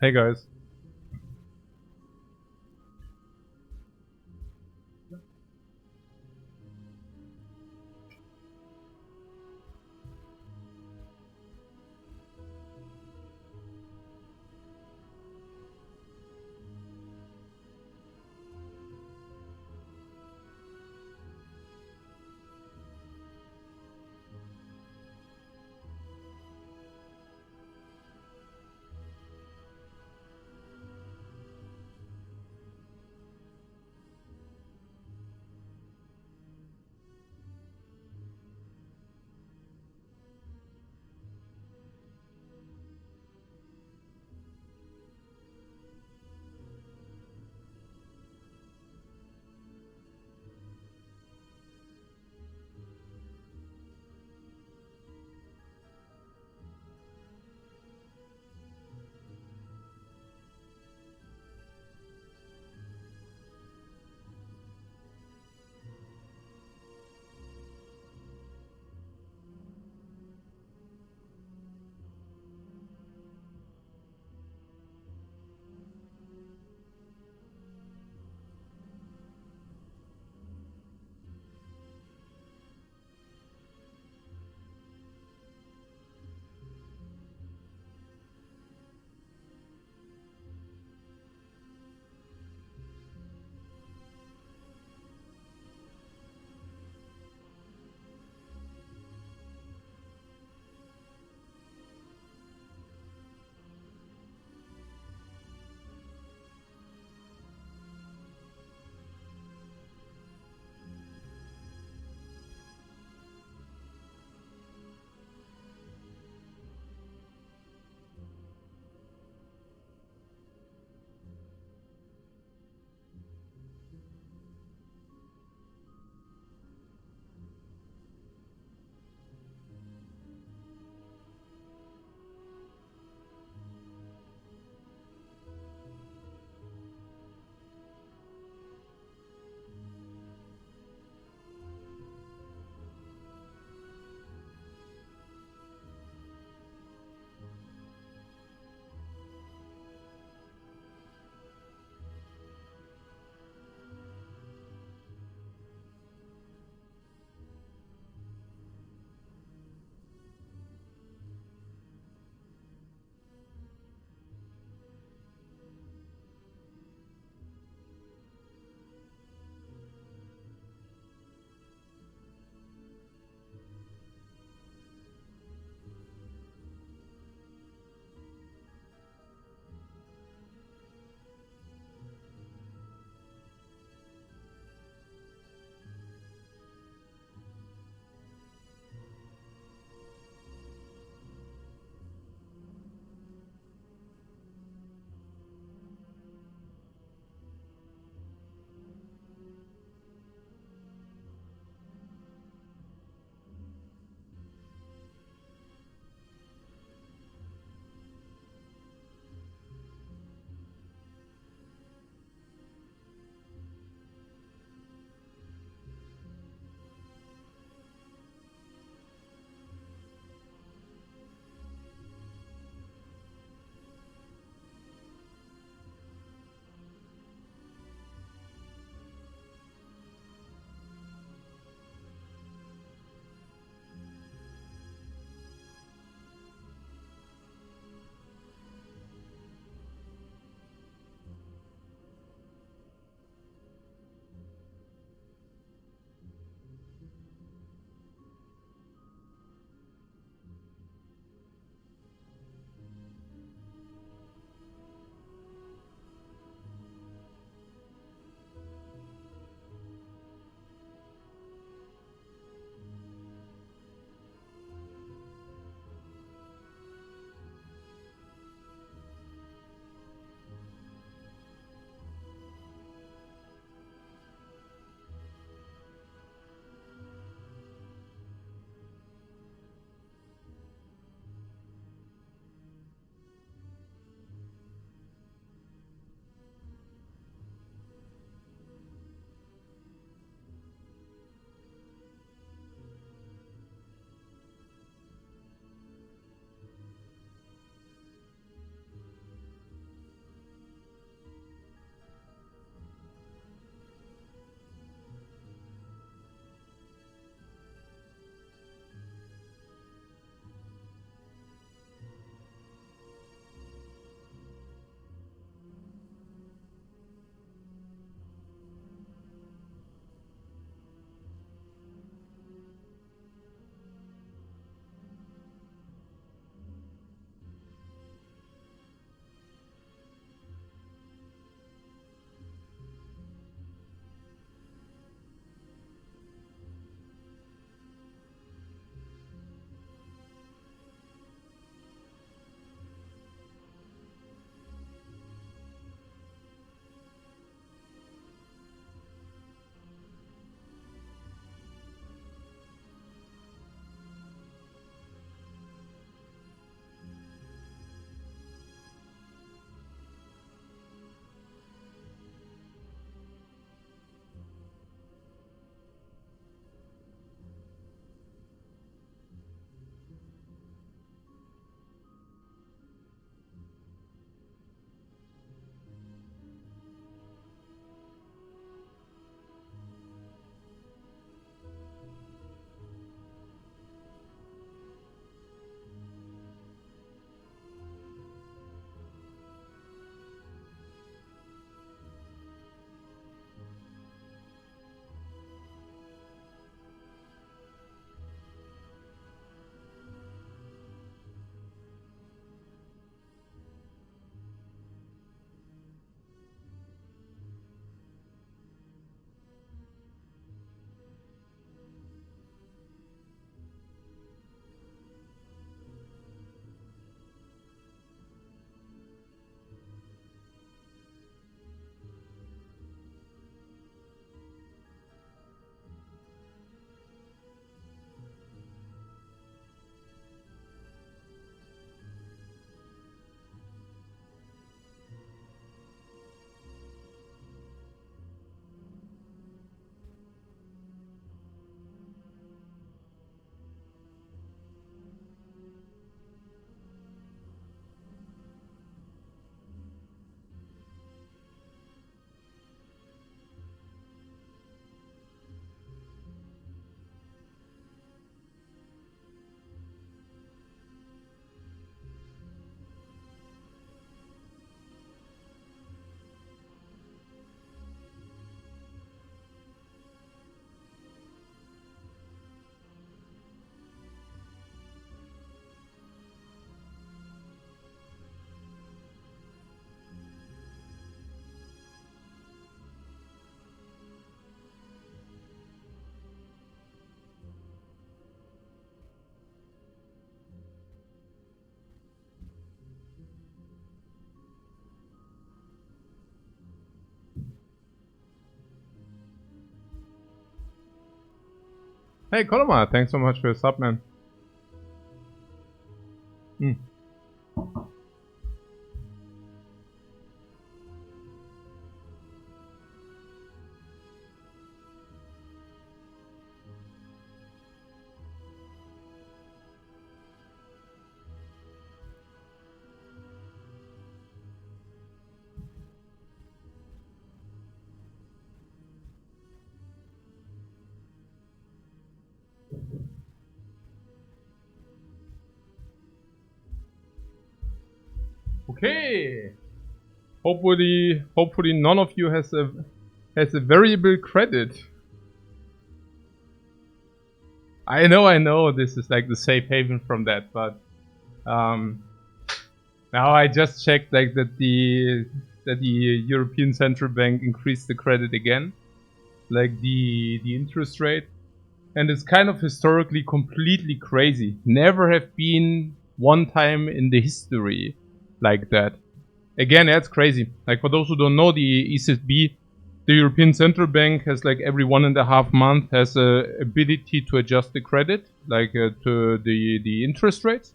Hey guys. Hey, Kolomar, thanks so much for your sub, man. Okay. Hopefully none of you has a variable credit. I know this is like the safe haven from that, but now I just checked like that the European Central Bank increased the credit again, like the interest rate, and it's kind of historically completely crazy. Never have been one time in the history like that. Again, that's crazy. Like for those who don't know, the ECB, the European Central Bank, has like every 1.5 months has a ability to adjust the credit, like to the interest rates.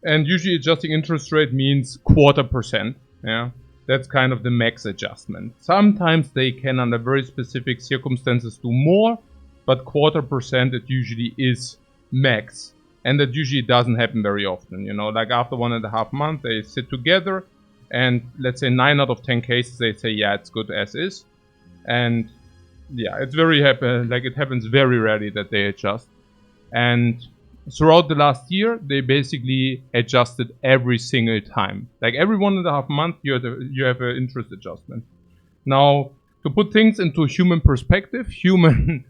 And usually adjusting interest rate means 0.25%. Yeah, that's kind of the max adjustment. Sometimes they can, under very specific circumstances, do more, but 0.25% it usually is max. And that usually doesn't happen very often. You know, like after 1.5 months, they sit together, and let's say 9 out of 10 cases they say, yeah, it's good as is. And yeah, it's very like it happens very rarely that they adjust. And throughout the last year, they basically adjusted every single time. Like every 1.5 months, you have an interest adjustment. Now, to put things into human perspective, human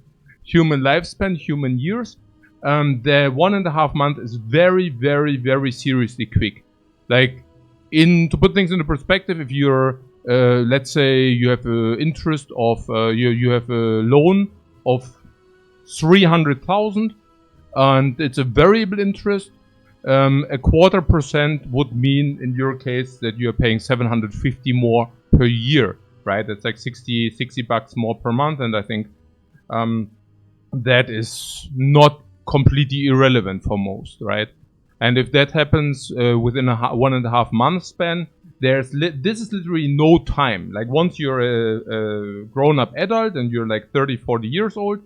lifespan, human years, the 1.5 month is very, very, very seriously quick. Like, to put things into perspective, if you're, let's say you have an interest of, you have a loan of 300,000, and it's a variable interest, 0.25% would mean, in your case, that you're paying 750 more per year, right? That's like 60 bucks more per month, and I think that is not completely irrelevant for most, right? And if that happens within a 1.5 month span, this is literally no time. Like once you're a grown-up adult and you're like 30, 40 years old,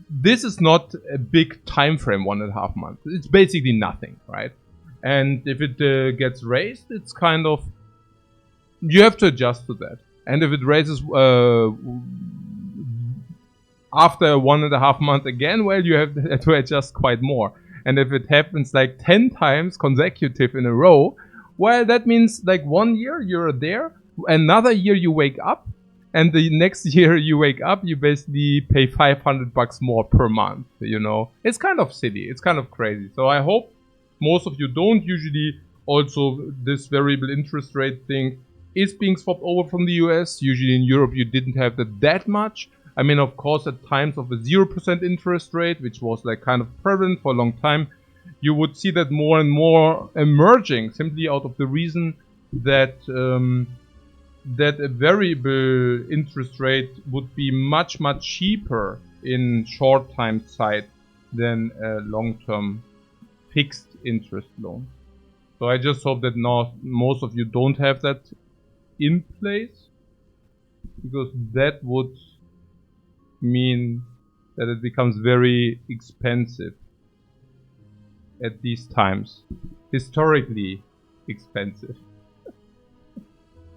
this is not a big time frame, 1.5 months. It's basically nothing, right? And if it gets raised, it's kind of, you have to adjust to that. And if it raises after 1.5 months again, well, you have to adjust quite more. And if it happens like 10 times consecutive in a row, well, that means like 1 year you're there, another year you wake up, and the next year you wake up, you basically pay 500 bucks more per month, you know. It's kind of silly. It's kind of crazy. So I hope most of you don't. Usually also this variable interest rate thing is being swapped over from the US. Usually in Europe you didn't have that much. I mean, of course, at times of a 0% interest rate, which was like kind of prevalent for a long time, you would see that more and more emerging, simply out of the reason that that a variable interest rate would be much, much cheaper in short time sight than a long-term fixed interest loan. So I just hope that most of you don't have that in place, because that would mean that it becomes very expensive at these times. Historically expensive.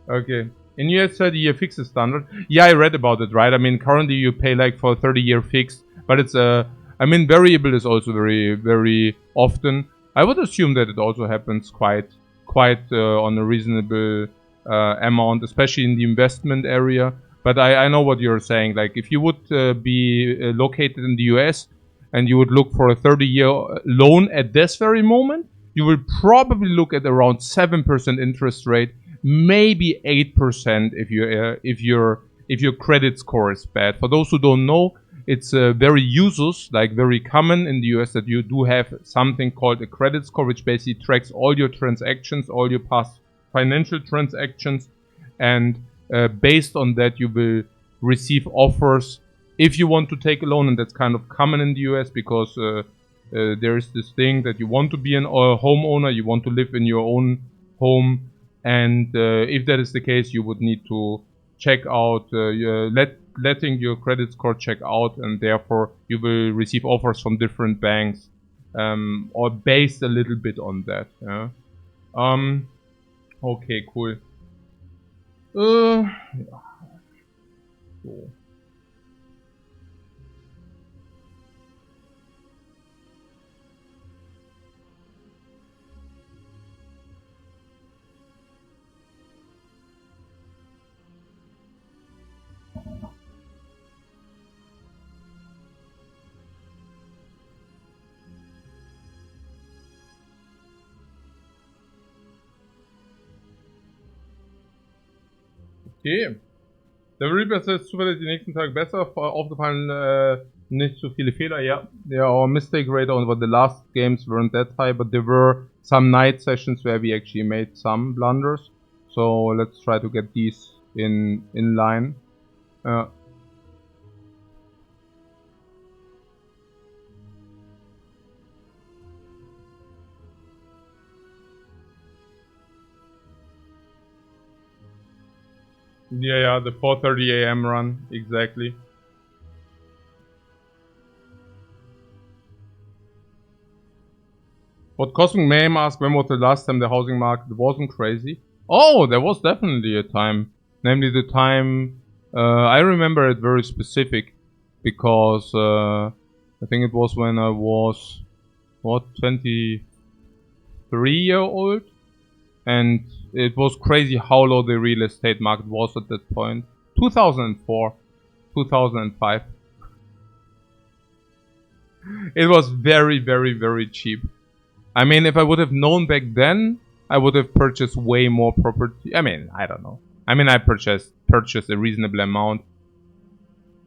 Okay. In US 30-year fixed is standard. Yeah, I read about it, right? I mean, currently you pay like for 30-year fixed, but it's I mean, variable is also very, very often. I would assume that it also happens quite on a reasonable amount, especially in the investment area. But I know what you're saying. Like, if you would be located in the US and you would look for a 30-year loan at this very moment, you will probably look at around 7% interest rate, maybe 8% if your credit score is bad. For those who don't know, it's very usus, like very common in the US, that you do have something called a credit score, which basically tracks all your transactions, all your past financial transactions, and based on that you will receive offers if you want to take a loan, and that's kind of common in the US because there is this thing that you want to be a homeowner, you want to live in your own home, and if that is the case, you would need to check out, letting your credit score check out, and therefore you will receive offers from different banks, or based a little bit on that. Yeah. Okay, cool. Yeah. So. Okay. Der Reaper ist zufällig die nächsten Tage besser. Aufgefallen, nicht so viele Fehler. Yeah, our mistake rate on the last games weren't that high, but there were some night sessions where we actually made some blunders. So let's try to get these in line. Yeah, the 4:30 a.m. run, exactly. What Cosmic Mayhem asked, when was the last time the housing market wasn't crazy? Oh, there was definitely a time. Namely the time, I remember it very specific, because I think it was when I was, 23-year-old? And it was crazy how low the real estate market was at that point. 2004, 2005. It was very, very, very cheap. I mean, if I would have known back then, I would have purchased way more property. I mean, I don't know. I mean, I purchased a reasonable amount.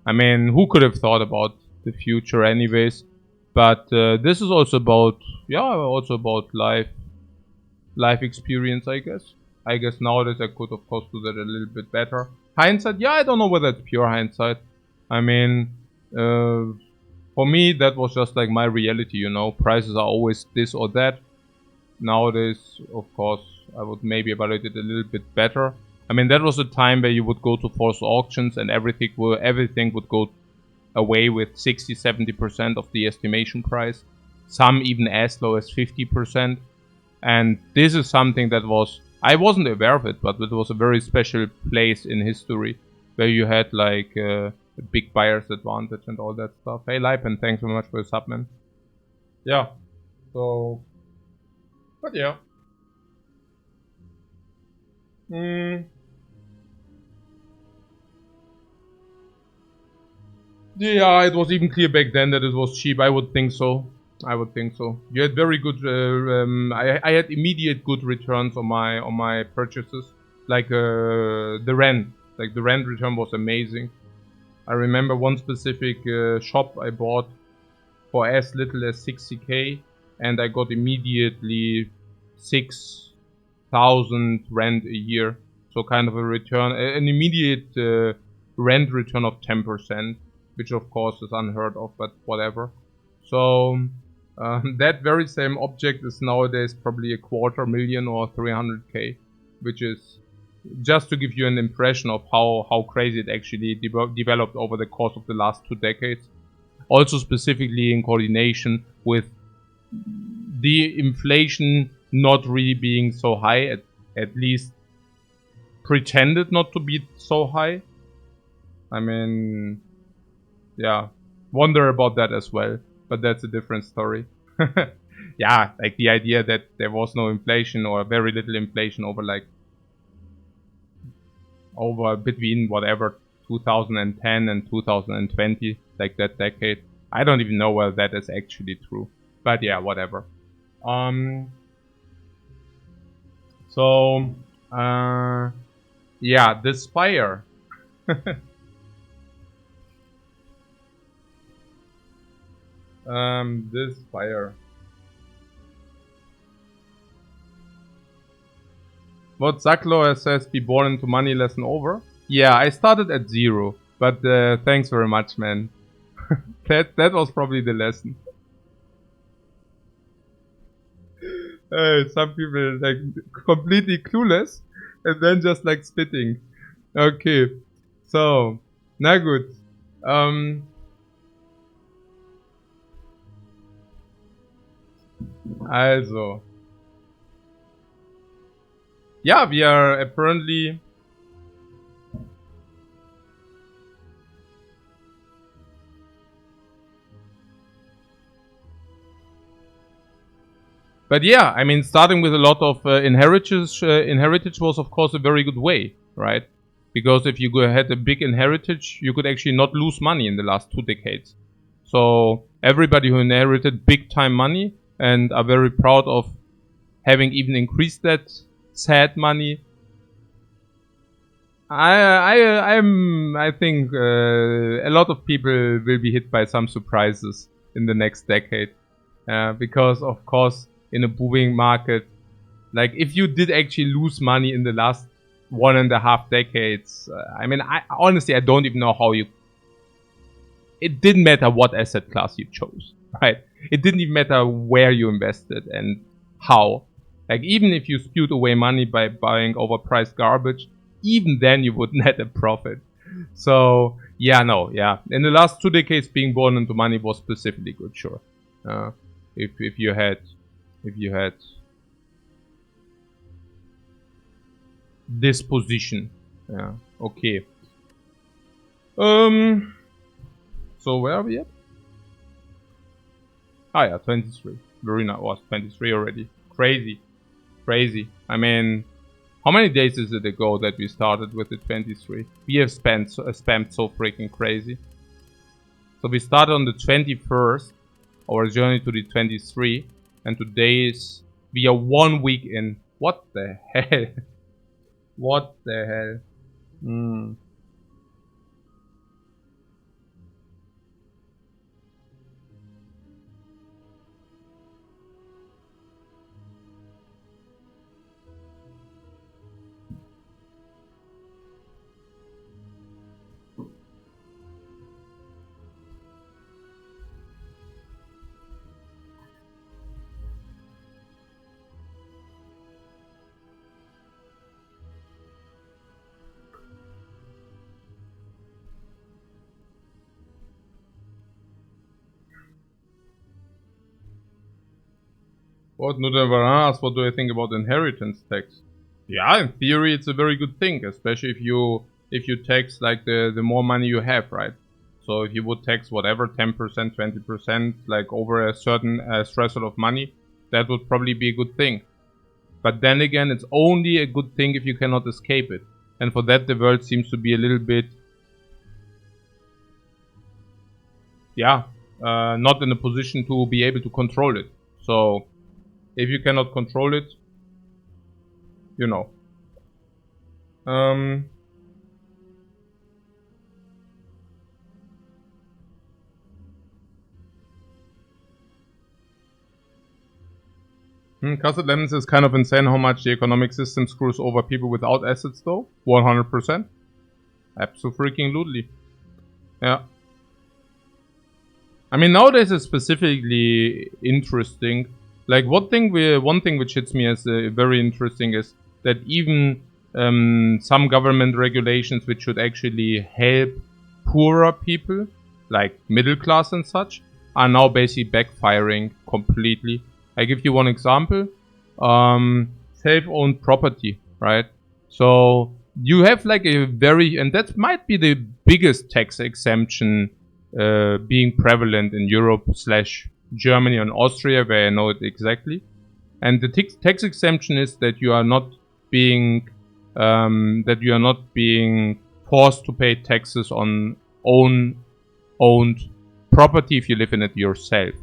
I mean, who could have thought about the future anyways? But this is also about, life experience, I guess. I guess nowadays I could, of course, do that a little bit better. Hindsight, yeah, I don't know whether it's pure hindsight. I mean, for me, that was just like my reality, you know. Prices are always this or that. Nowadays, of course, I would maybe evaluate it a little bit better. I mean, that was a time where you would go to forced auctions and everything would go away with 60-70% of the estimation price. Some even as low as 50%. And this is something that I wasn't aware of it, but it was a very special place in history where you had like a big buyer's advantage and all that stuff. Hey Lipen, thanks very much for your sub, man. Yeah, so, but yeah. Yeah, it was even clear back then that it was cheap. I would think so. You had very good. I had immediate good returns on my purchases. Like the rent. Like the rent return was amazing. I remember one specific shop I bought for as little as 60k, and I got immediately 6,000 rent a year. So kind of a return, an immediate rent return of 10%, which of course is unheard of, but whatever. So that very same object is nowadays probably $250,000 or 300k, which is just to give you an impression of how crazy it actually developed over the course of the last 2 decades. Also specifically in coordination with the inflation not really being so high, at least pretended not to be so high. I mean, yeah, wonder about that as well. But that's a different story. Yeah, like the idea that there was no inflation or very little inflation over between whatever 2010 and 2020, like that decade. I don't even know whether that is actually true. But yeah, whatever. So, yeah, the Spire. This Spire. What Zaklo says, be born into money lesson over? Yeah, I started at 0. But thanks very much, man. that was probably the lesson. Some people like completely clueless and then just like spitting. Okay, so na gut. Also. Yeah, we are apparently... But yeah, I mean, starting with a lot of inheritance was of course a very good way, right? Because if you had a big inheritance, you could actually not lose money in the last 2 decades. So everybody who inherited big time money and are very proud of having even increased that sad money. I think a lot of people will be hit by some surprises in the next decade, because of course in a booming market, like if you did actually lose money in the last 1.5 decades, I mean, I honestly don't even know how you. It didn't matter what asset class you chose, right? It didn't even matter where you invested and how. Like even if you spewed away money by buying overpriced garbage, even then you would net a profit. So yeah, no, yeah. In the last 2 decades, being born into money was specifically good, sure. If you had this position, yeah, okay. So where are we at? Ah yeah, 23. Very nice. Was 23 already? Crazy. I mean, how many days is it ago that we started with the 23? We have spammed so freaking crazy. So we started on the 21st, our journey to the 23, and today is, we are 1 week in. What the hell? What the hell? What never asked, what do I think about inheritance tax? Yeah, in theory it's a very good thing, especially if you tax like the more money you have, right? So if you would tax whatever 10%, 20%, like over a certain threshold of money, that would probably be a good thing. But then again, it's only a good thing if you cannot escape it. And for that the world seems to be a little bit, yeah, not in a position to be able to control it. So if you cannot control it, you know. Custard Lemons is kind of insane how much the economic system screws over people without assets though. 100%. Absolutely. Yeah. I mean, nowadays it's specifically interesting. Like one thing which hits me as very interesting is that even some government regulations which should actually help poorer people, like middle class and such, are now basically backfiring completely. I give you one example. Self-owned property, right? So you have like a very, and that might be the biggest tax exemption being prevalent in Europe / Germany and Austria, where I know it exactly. And the tax exemption is that you are not being forced to pay taxes on owned property if you live in it yourself.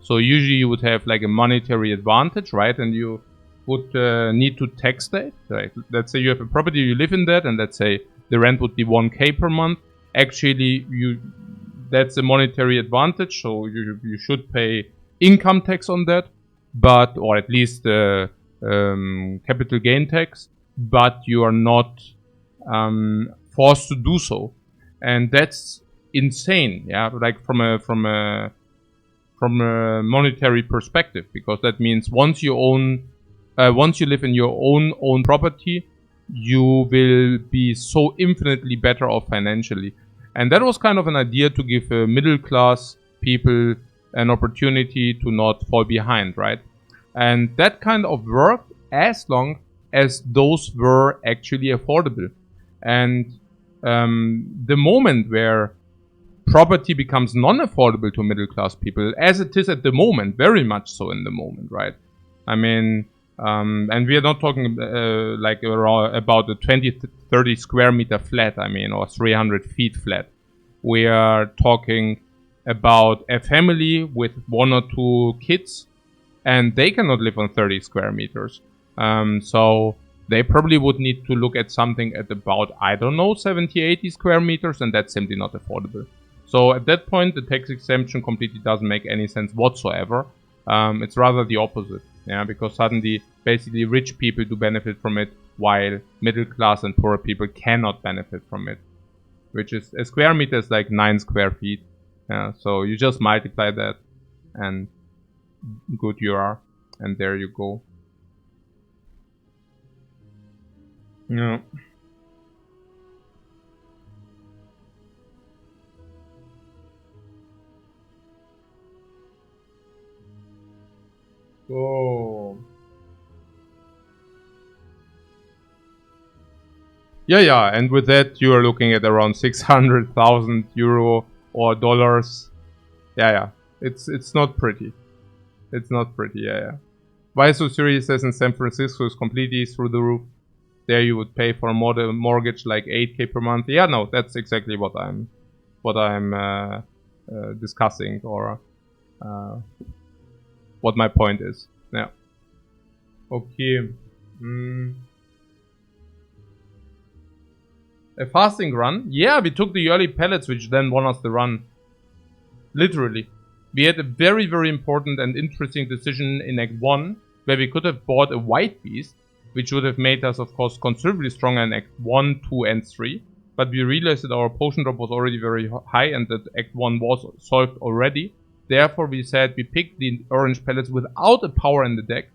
So usually you would have like a monetary advantage, right? And you would need to tax that. Right? Let's say you have a property, you live in that, and let's say the rent would be 1K per month. Actually, that's a monetary advantage, so you should pay income tax on that, but, or at least capital gain tax, but you are not forced to do so. and that's insane. Yeah, like from a monetary perspective, because that means once you live in your own property, you will be so infinitely better off financially. And that was kind of an idea to give middle class people an opportunity to not fall behind, right? And that kind of worked as long as those were actually affordable. And the moment where property becomes non-affordable to middle class people, as it is at the moment, very much so in the moment, right? I mean, and we are not talking like about a 20-30 square meter flat, I mean, or 300 feet flat. We are talking about a family with 1 or 2 kids, and they cannot live on 30 square meters. So they probably would need to look at something at about, I don't know, 70-80 square meters, and that's simply not affordable. So at that point, the tax exemption completely doesn't make any sense whatsoever. It's rather the opposite, yeah, because suddenly, basically, rich people do benefit from it, while middle class and poorer people cannot benefit from it. Which is, a square meter is like 9 square feet. Yeah, so you just multiply that, and good you are, and there you go. Yeah. So yeah, and with that you are looking at around 600,000 euro or dollars. Yeah, it's not pretty. It's not pretty. Yeah. Why so serious? Says in San Francisco is completely through the roof. There you would pay for a mortgage like 8K per month. Yeah, no, that's exactly what I'm discussing, or what my point is. Yeah. Okay. A fasting run? Yeah, we took the early pellets, which then won us the run. Literally. We had a very, very important and interesting decision in Act 1, where we could have bought a white beast, which would have made us, of course, considerably stronger in Act 1, 2, and 3. But we realized that our potion drop was already very high and that Act 1 was solved already. Therefore, we said we picked the orange pellets without a power in the deck,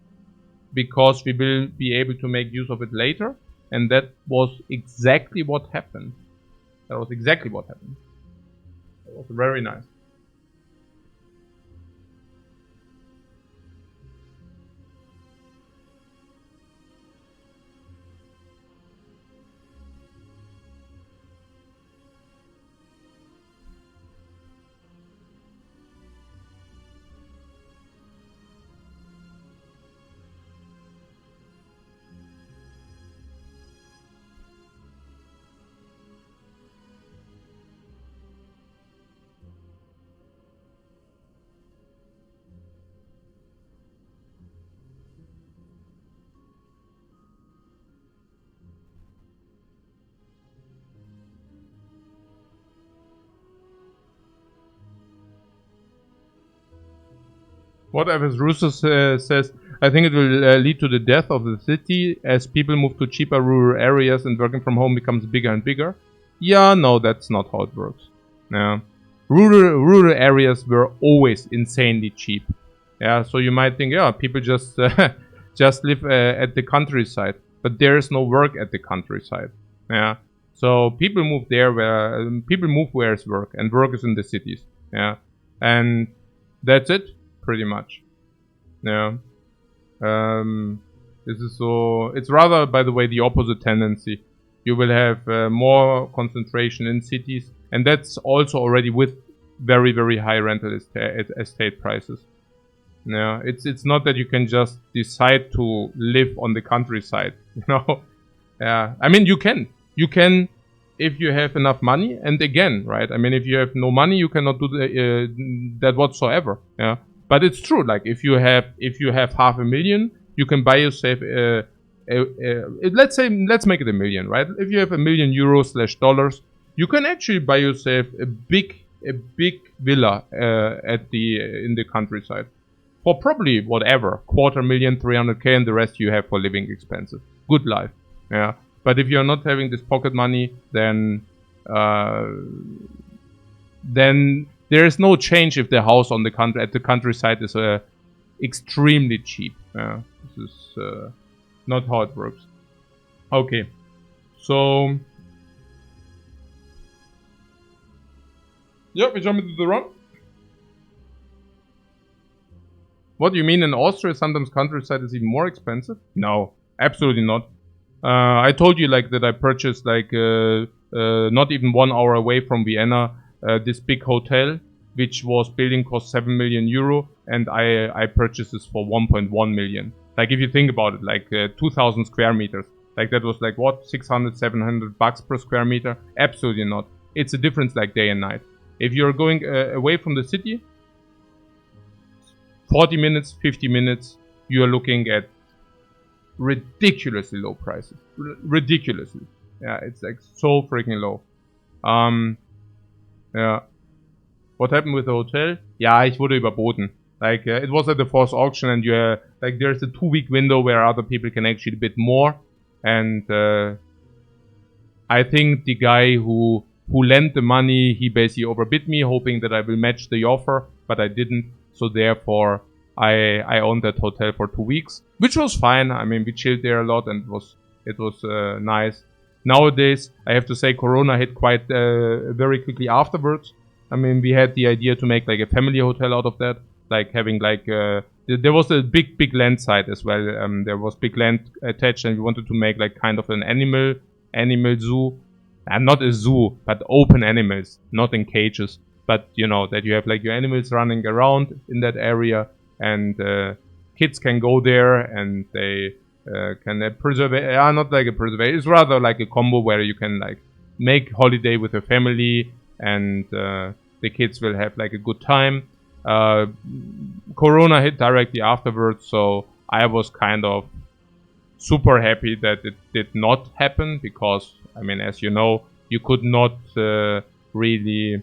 because we will be able to make use of it later. And that was exactly what happened. That was very nice. Whatever Russo says, I think it will lead to the death of the city as people move to cheaper rural areas and working from home becomes bigger and bigger. Yeah, no, that's not how it works. Yeah. Rural areas were always insanely cheap. Yeah, so you might think, yeah, people just just live at the countryside, but there is no work at the countryside. Yeah, so people move there where it's work, and work is in the cities. Yeah, and that's it. Pretty much. Yeah. This is so. It's rather, by the way, the opposite tendency. You will have more concentration in cities, and that's also already with very, very high rental estate prices. Yeah. It's not that you can just decide to live on the countryside. You know. Yeah. I mean, you can. You can, if you have enough money. And again, right? I mean, if you have no money, you cannot do that whatsoever. Yeah. But it's true, like if you have $500,000, you can buy yourself let's make it $1 million, right? If you have €1 million /dollars, you can actually buy yourself a big villa in the countryside for probably whatever, $250,000, $300K, and the rest you have for living expenses. Good life, yeah. But if you're not having this pocket money, then then there is no change if the house on the at the countryside is extremely cheap. This is not how it works. Okay, so yeah, we jump into the run. What do you mean in Austria? Sometimes countryside is even more expensive? No, absolutely not. I told you like that I purchased like not even 1 hour away from Vienna this big hotel, which was building cost 7 million euro, and I purchased this for 1.1 million. Like if you think about it, like 2,000 square meters, like that was like what, 600, 700 bucks per square meter? Absolutely not. It's a difference like day and night. If you're going away from the city, 40 minutes, 50 minutes, you're looking at ridiculously low prices. Ridiculously. Yeah, it's like so freaking low. Yeah. What happened with the hotel? Ja, ich wurde überboten. Like, it was at the forced auction and like, there's a 2-week window where other people can actually bid more. And, I think the guy who lent the money, he basically overbid me, hoping that I will match the offer, but I didn't. So therefore, I owned that hotel for 2 weeks, which was fine. I mean, we chilled there a lot and it was nice. Nowadays, I have to say, Corona hit quite very quickly afterwards. I mean, we had the idea to make like a family hotel out of that, like having like there was a big land site as well. There was big land attached, and we wanted to make like kind of an animal zoo, and not a zoo, but open animals, not in cages. But, you know, that you have like your animals running around in that area, and kids can go there and they can preserve it. Not like a preservation, it's rather like a combo where you can like make holiday with your family, and the kids will have like a good time. Corona hit directly afterwards, so I was kind of super happy that it did not happen, because, I mean, as you know, you could not really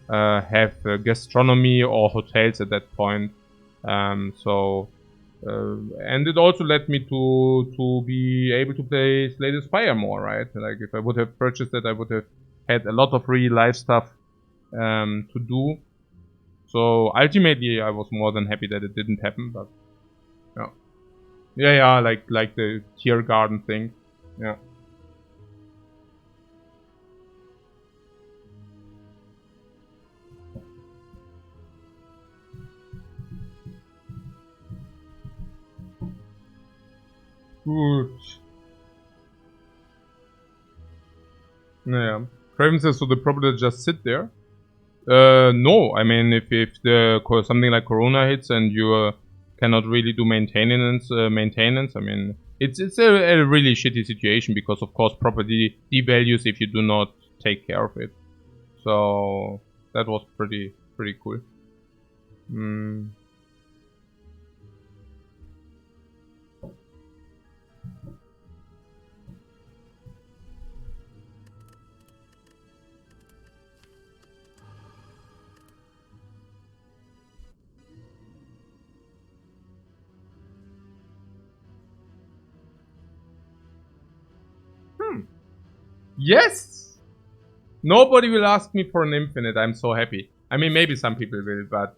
have gastronomy or hotels at that point. And it also led me to be able to play Slay the Spire more, right? Like, if I would have purchased it, I would have had a lot of real life stuff to do. So ultimately, I was more than happy that it didn't happen. But yeah, like the tier garden thing, yeah. Gut. Naja. Craven says, so the problem is just sit there. No, I mean, if the something like Corona hits and you cannot really do maintenance, I mean, it's a really shitty situation, because of course property devalues if you do not take care of it. So that was pretty cool. Yes! Nobody will ask me for an infinite. I'm so happy. I mean, maybe some people will, but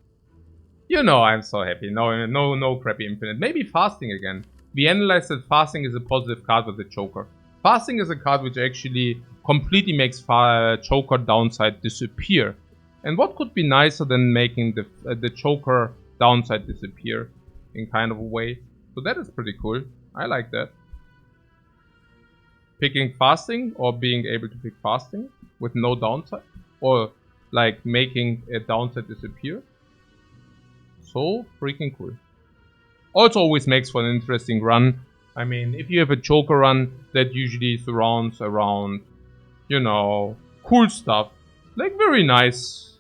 you know, I'm so happy. No crappy infinite. Maybe fasting again. We analyzed that fasting is a positive card with the Joker. Fasting is a card which actually completely makes Joker downside disappear. And what could be nicer than making the Joker downside disappear in kind of a way? So that is pretty cool. I like that. Picking fasting, or being able to pick fasting with no downside, or like making a downside disappear. So freaking cool. Also always makes for an interesting run. I mean, if you have a Joker run, that usually surrounds around, you know, cool stuff. Like very nice,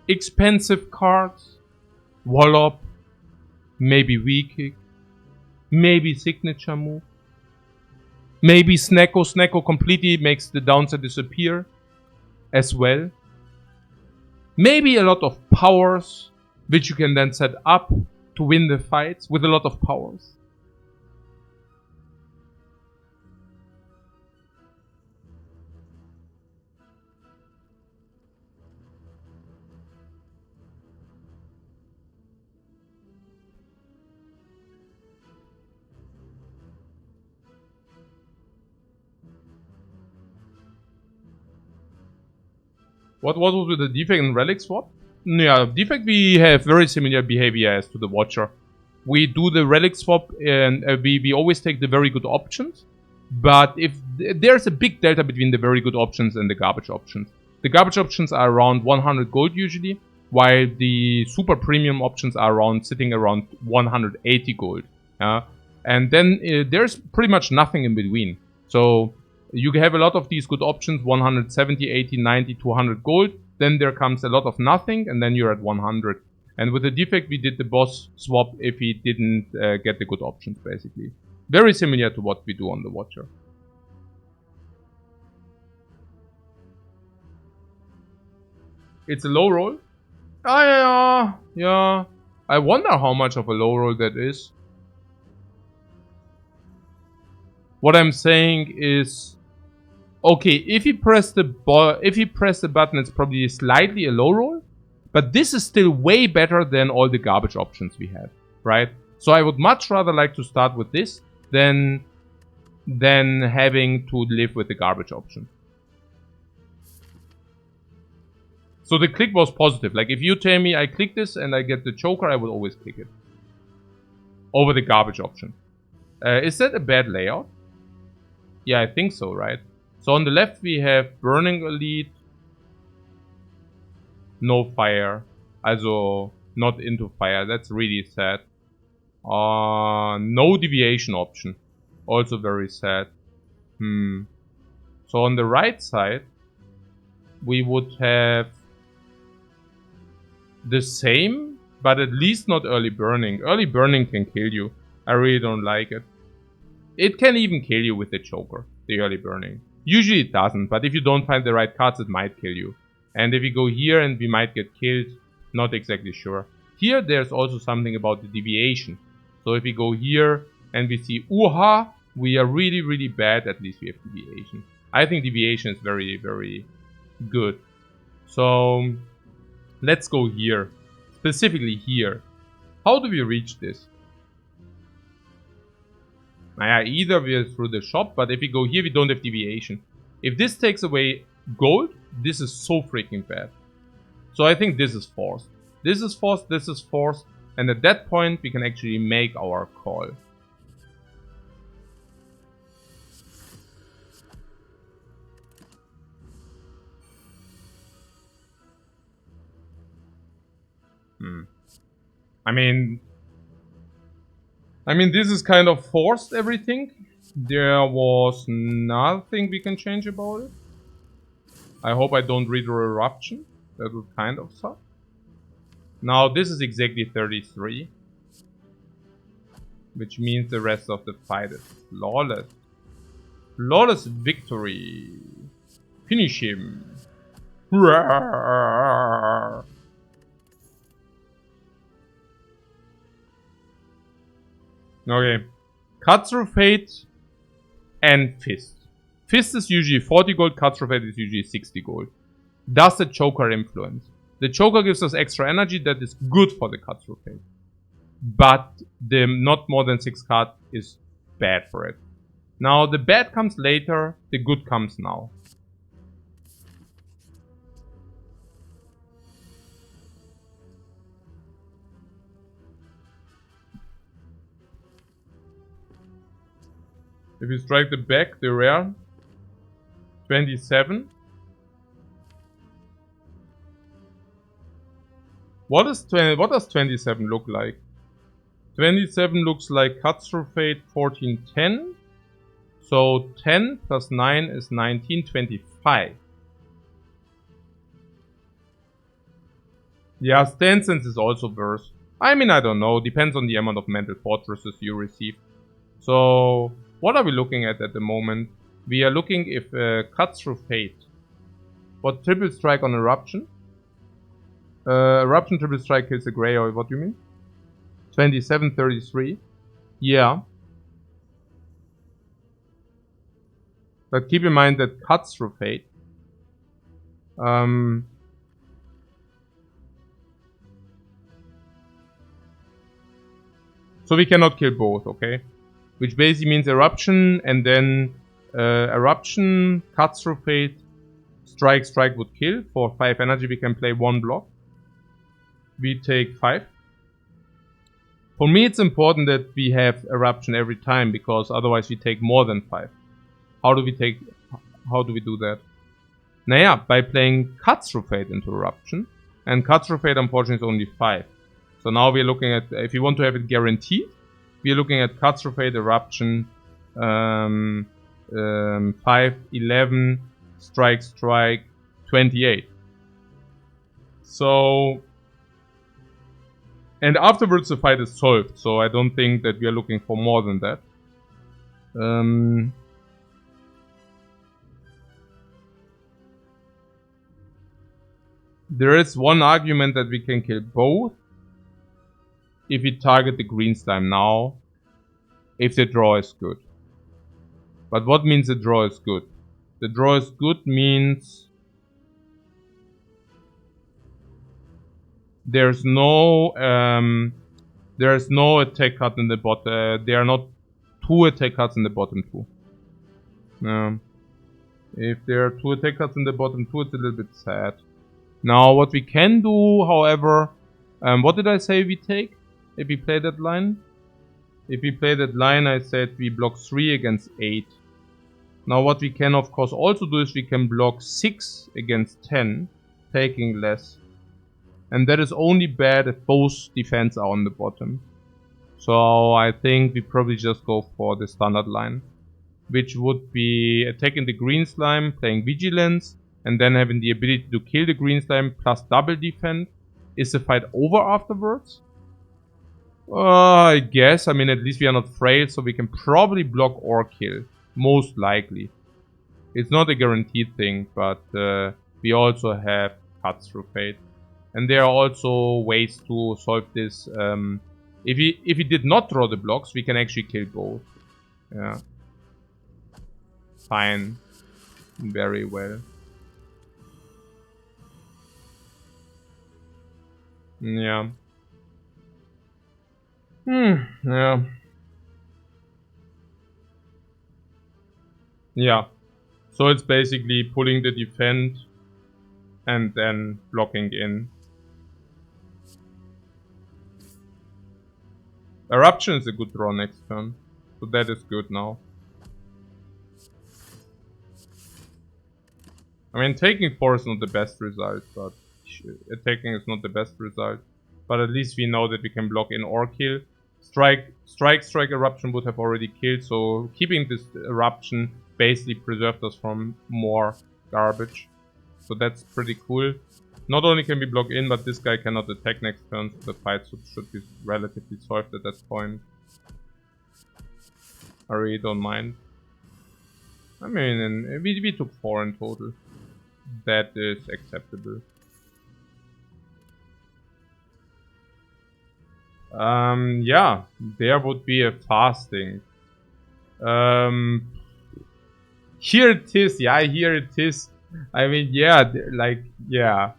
expensive cards. Wallop, maybe V-Kick, maybe signature move. Maybe Snecko. Snecko completely makes the downside disappear as well. Maybe a lot of powers, which you can then set up to win the fights with a lot of powers. What was with the defect and relic swap? Yeah, defect we have very similar behavior as to the Watcher. We do the relic swap and we always take the very good options. But if there's a big delta between the very good options and the garbage options. The garbage options are around 100 gold usually, while the super premium options are sitting around 180 gold. And then there's pretty much nothing in between. So you have a lot of these good options, 170, 80, 90, 200 gold. Then there comes a lot of nothing, and then you're at 100. And with the defect, we did the boss swap if he didn't get the good options, basically. Very similar to what we do on the Watcher. It's a low roll? Yeah. I wonder how much of a low roll that is. What I'm saying is, okay, if you press the button, it's probably slightly a low roll, but this is still way better than all the garbage options we have, right? So I would much rather like to start with this than having to live with the garbage option. So the click was positive. Like if you tell me I click this and I get the choker, I would always click it over the garbage option. Is that a bad layout? Yeah, I think so, right? So on the left we have Burning Elite, no fire, also not into fire, that's really sad. No deviation option, also very sad. So on the right side we would have the same, but at least not early burning. Early burning can kill you. I really don't like it. It can even kill you with the choker, the early burning. Usually it doesn't, but if you don't find the right cards, it might kill you. And if we go here and we might get killed, not exactly sure. Here there's also something about the deviation. So if we go here and we see, ooha, we are really, really bad, at least we have deviation. I think deviation is very, very good. So let's go here, specifically here. How do we reach this? Either we're through the shop, but if we go here, we don't have deviation. If this takes away gold, this is so freaking bad. So I think this is forced. This is forced, this is forced. And at that point, we can actually make our call. I mean, this is kind of forced everything. There was nothing we can change about it. I hope I don't redraw Eruption. That would kind of suck. Now, this is exactly 33. Which means the rest of the fight is flawless. Flawless victory. Finish him. Roar. Okay. Cut Through Fate and Fist. Fist is usually 40 gold, Cut Through Fate is usually 60 gold. Does the choker influence? The choker gives us extra energy that is good for the Cut Through Fate. But the not more than 6 card is bad for it. Now the bad comes later, the good comes now. If you strike the back, the rare, 27. What does 27 look like? 27 looks like Cut Through Fate 1410. So 10 plus 9 is 19, 25. Yeah, Stand Sense is also worse. I mean, I don't know. Depends on the amount of mental fortresses you receive. So what are we looking at the moment? We are looking if Cut Through Fate. What triple strike on Eruption? Eruption triple strike kills a Grey, or what do you mean? 27, 33. Yeah. But keep in mind that Cut Through Fate. So we cannot kill both, okay? Which basically means Eruption and then Eruption, Cut Through Fate, Strike would kill. For 5 energy we can play 1 block. We take 5. For me it's important that we have Eruption every time, because otherwise we take more than 5. How do we do that? Naja, by playing Cut Through Fate into Eruption. And Cut Through Fate unfortunately is only 5. So now we're looking at, if you want to have it guaranteed, we're looking at Cut Through Fate, Eruption, 5, 11, Strike, 28. So, and afterwards the fight is solved, so I don't think that we are looking for more than that. There is one argument that we can kill both if we target the green slime now, if the draw is good. But what means the draw is good? The draw is good means there's no attack card in the bottom. There are not 2 attack cards in the bottom 2. If there are 2 attack cards in the bottom 2, it's a little bit sad. Now, what we can do, however, what did I say we take if we play that line? If we play that line, I said we block 3 against 8. Now, what we can, of course, also do is we can block 6 against 10, taking less. And that is only bad if both defense are on the bottom. So, I think we probably just go for the standard line, which would be attacking the green slime, playing Vigilance, and then having the ability to kill the green slime plus double defend. Is the fight over afterwards? I guess. I mean, at least we are not frail, so we can probably block or kill. Most likely. It's not a guaranteed thing, but we also have Cut Through Fate. And there are also ways to solve this. If we did not draw the blocks, we can actually kill both. Yeah. Fine. Very well. Yeah. Yeah. Yeah. So it's basically pulling the defend and then blocking in. Eruption is a good draw next turn. So that is good now. I mean, taking 4 is not the best result, but attacking is not the best result. But at least we know that we can block in or kill. Strike, Eruption would have already killed, so keeping this Eruption basically preserved us from more garbage. So that's pretty cool. Not only can we block in, but this guy cannot attack next turn, so the fight should be relatively solved at that point. I really don't mind. I mean, we took 4 in total. That is acceptable. Yeah, there would be a fasting. Here it is, yeah, here it is. I mean, yeah, like, yeah.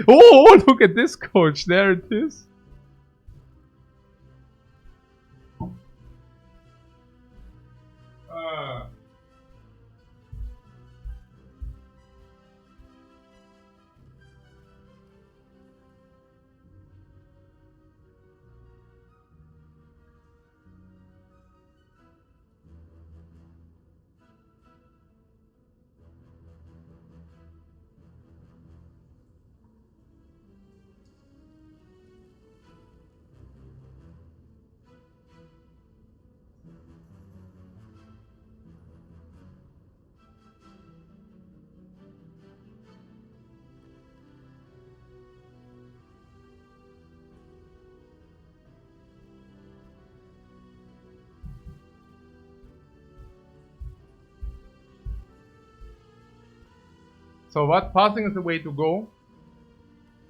Oh, look at this, coach, there it is. So what? Passing is the way to go.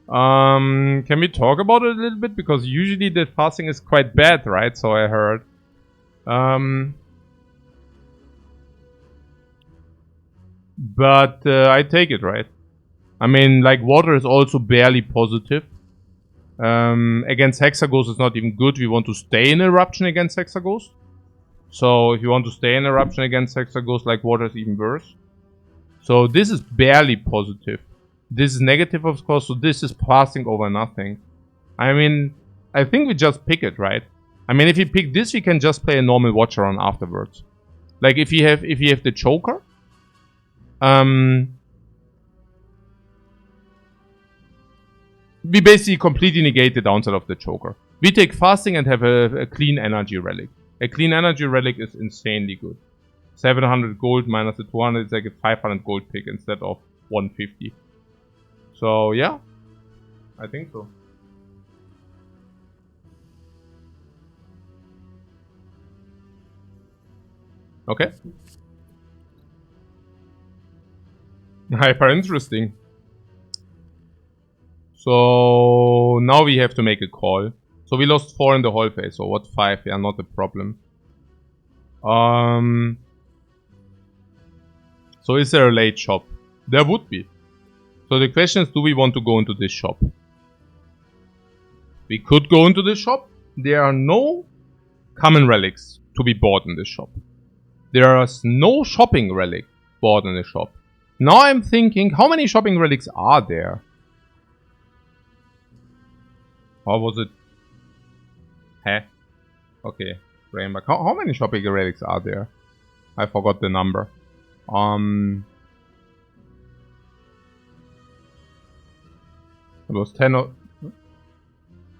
Can we talk about it a little bit? Because usually the passing is quite bad, right? So I heard. But I take it, right? I mean, like, water is also barely positive. Against Hexaghost it's not even good. We want to stay in Eruption against Hexaghost. So if you want to stay in Eruption against Hexaghost, like, water is even worse. So this is barely positive. This is negative, of course, so this is passing over nothing. I mean, I think we just pick it, right? I mean, if you pick this, we can just play a normal watcher on afterwards. Like if you have the choker, we basically completely negate the downside of the choker. We take fasting and have a clean energy relic. A clean energy relic is insanely good. 700 gold minus the 200 is like a 500 gold pick instead of 150. So yeah, I think so. Okay. Hyper interesting. So now we have to make a call. So we lost 4 in the whole phase. So what 5? Yeah, not a problem. So is there a late shop? There would be. So the question is, do we want to go into this shop? We could go into this shop. There are no common relics to be bought in this shop. There is no shopping relic bought in the shop. Now I'm thinking, how many shopping relics are there? Or was it? Huh? Okay, Rainback. How many shopping relics are there? I forgot the number. It was 10 or...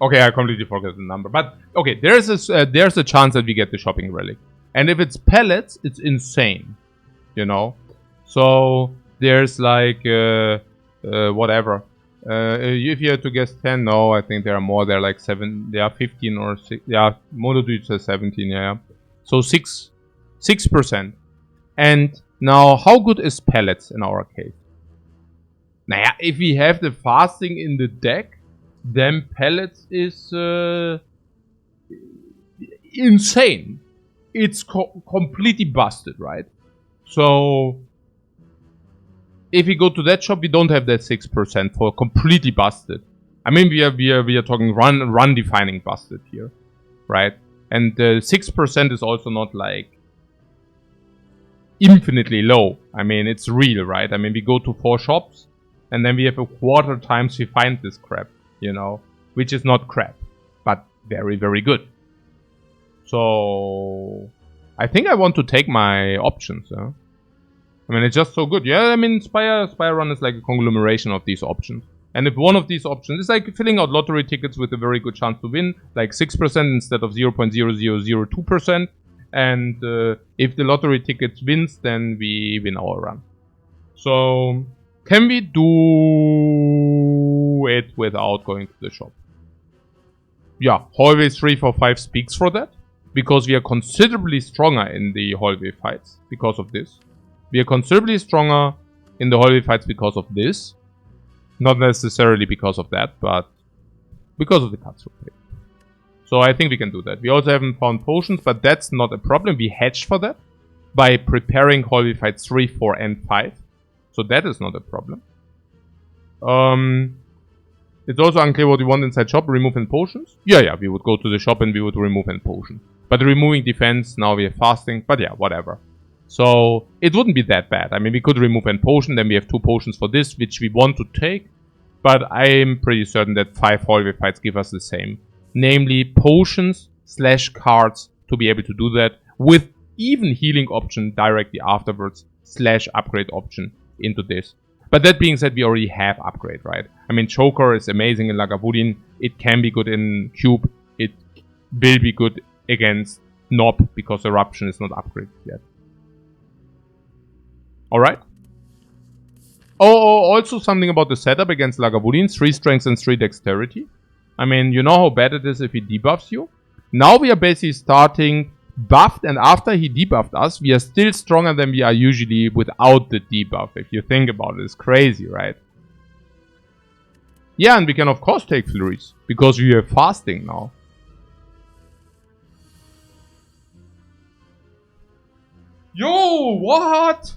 Okay, I completely forgot the number. But, okay, there's a chance that we get the shopping relic. And if it's pellets, it's insane. You know? So, there's like... whatever. If you had to guess 10, no, I think there are more. There are like 7, there are 15 or 6. Yeah, Monodude says 17, yeah. So 6%. And now, how good is pellets in our case? Naja, if we have the fasting in the deck, then pellets is insane. It's completely busted, right? So... if we go to that shop, we don't have that 6% for completely busted. I mean, we are talking run defining busted here, right? And 6% is also not like infinitely low. I mean, it's real, right? I mean, we go to 4 shops, and then we have a quarter times we find this crap, you know, which is not crap, but very, very good. So I think I want to take my options, huh? I mean, it's just so good. Yeah, I mean, Spire Run is like a conglomeration of these options. And if one of these options is like filling out lottery tickets with a very good chance to win, like 6% instead of 0.0002%. And if the lottery ticket wins, then we win our run. So, can we do it without going to the shop? Yeah, hallway 3 for 5 speaks for that. Because we are considerably stronger in the hallway fights because of this. We are considerably stronger in the hallway fights because of this. Not necessarily because of that, but because of the cutthroat play. So I think we can do that. We also haven't found potions, but that's not a problem. We hedged for that by preparing hallway fights 3, 4, and 5. So that is not a problem. It's also unclear what we want inside shop. Remove and potions. Yeah, we would go to the shop and we would remove and potion. But removing defense, now we have fasting. But yeah, whatever. So, it wouldn't be that bad. I mean, we could remove an potion, then we have 2 potions for this, which we want to take. But I'm pretty certain that 5 hallway fights give us the same. Namely, potions / cards to be able to do that, with even healing option directly afterwards, / upgrade option into this. But that being said, we already have upgrade, right? I mean, Choker is amazing in Lagavulin. It can be good in Cube. It will be good against Nob, because Eruption is not upgraded yet. Alright. Oh, also something about the setup against Lagavulin. 3 strength and 3 dexterity. I mean, you know how bad it is if he debuffs you? Now we are basically starting buffed, and after he debuffed us, we are still stronger than we are usually without the debuff. If you think about it, it's crazy, right? Yeah, and we can of course take flurries, because we are fasting now. Yo, what?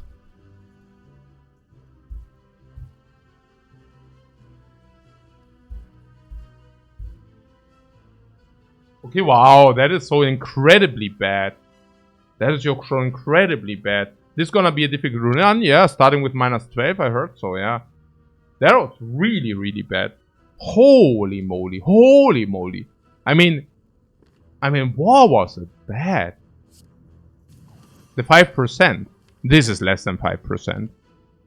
Okay, wow, that is so incredibly bad. That is so incredibly bad. This is gonna be a difficult run, yeah, starting with -12, I heard, so yeah. That was really, really bad. Holy moly, holy moly. I mean, what was it bad? The 5%. This is less than 5%.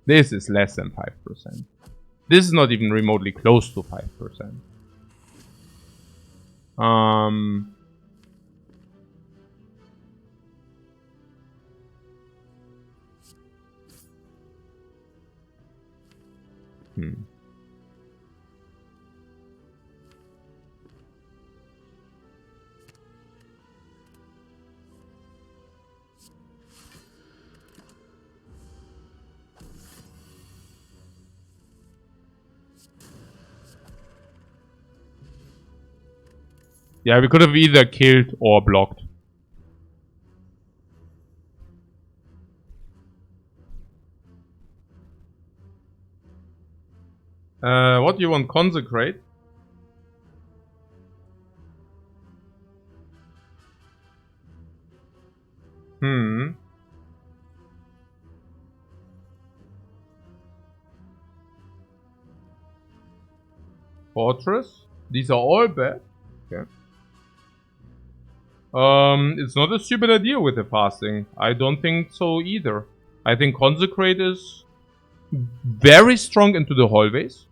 This is less than 5%. This is not even remotely close to 5%. Yeah, we could have either killed or blocked. What do you want? Consecrate? Fortress? These are all bad. Okay. It's not a stupid idea with the fasting. I don't think so either. I think Consecrate is very strong into the hallways.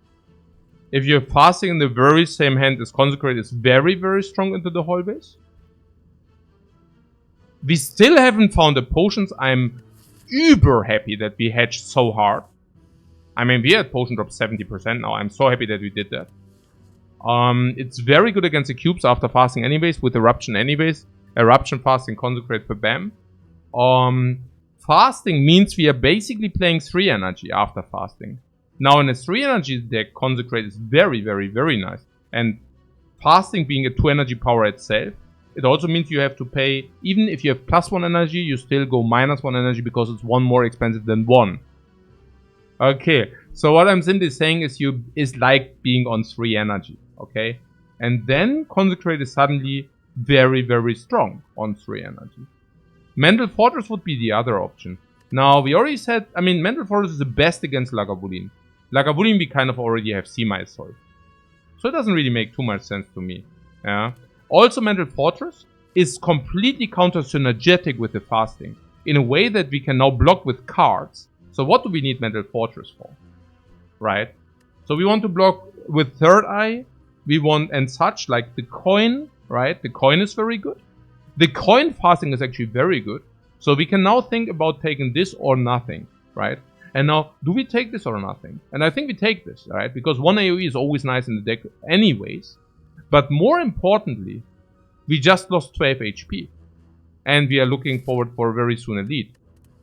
If you're fasting in the very same hand as Consecrate is very, very strong into the hallways. We still haven't found the potions. I'm uber happy that we hedged so hard. I mean, we had potion drop 70% now. I'm so happy that we did that. It's very good against the cubes after fasting anyways, with Eruption anyways. Eruption, fasting, Consecrate for BAM. Fasting means we are basically playing 3 energy after fasting. Now in a 3 energy deck, Consecrate is very, very, very nice. And fasting being a 2 energy power itself, it also means you have to pay, even if you have +1 energy, you still go -1 energy because it's 1 more expensive than 1. Okay, so what I'm simply saying is like being on 3 energy, okay? And then Consecrate is suddenly very, very strong on 3 energy. Mental Fortress would be the other option. Now, we already said, I mean, Mental Fortress is the best against Lagavulin. Lagavulin we kind of already have C-minus solved. So it doesn't really make too much sense to me. Yeah. Also, Mental Fortress is completely counter-synergetic with the fasting, in a way that we can now block with cards. So what do we need Mental Fortress for? Right? So we want to block with Third Eye, we want, and such, like the coin, right? The coin is very good. The coin fasting is actually very good. So we can now think about taking this or nothing, right? And now, do we take this or nothing? And I think we take this, right? Because 1 AoE is always nice in the deck anyways. But more importantly, we just lost 12 HP. And we are looking forward for very soon Elite.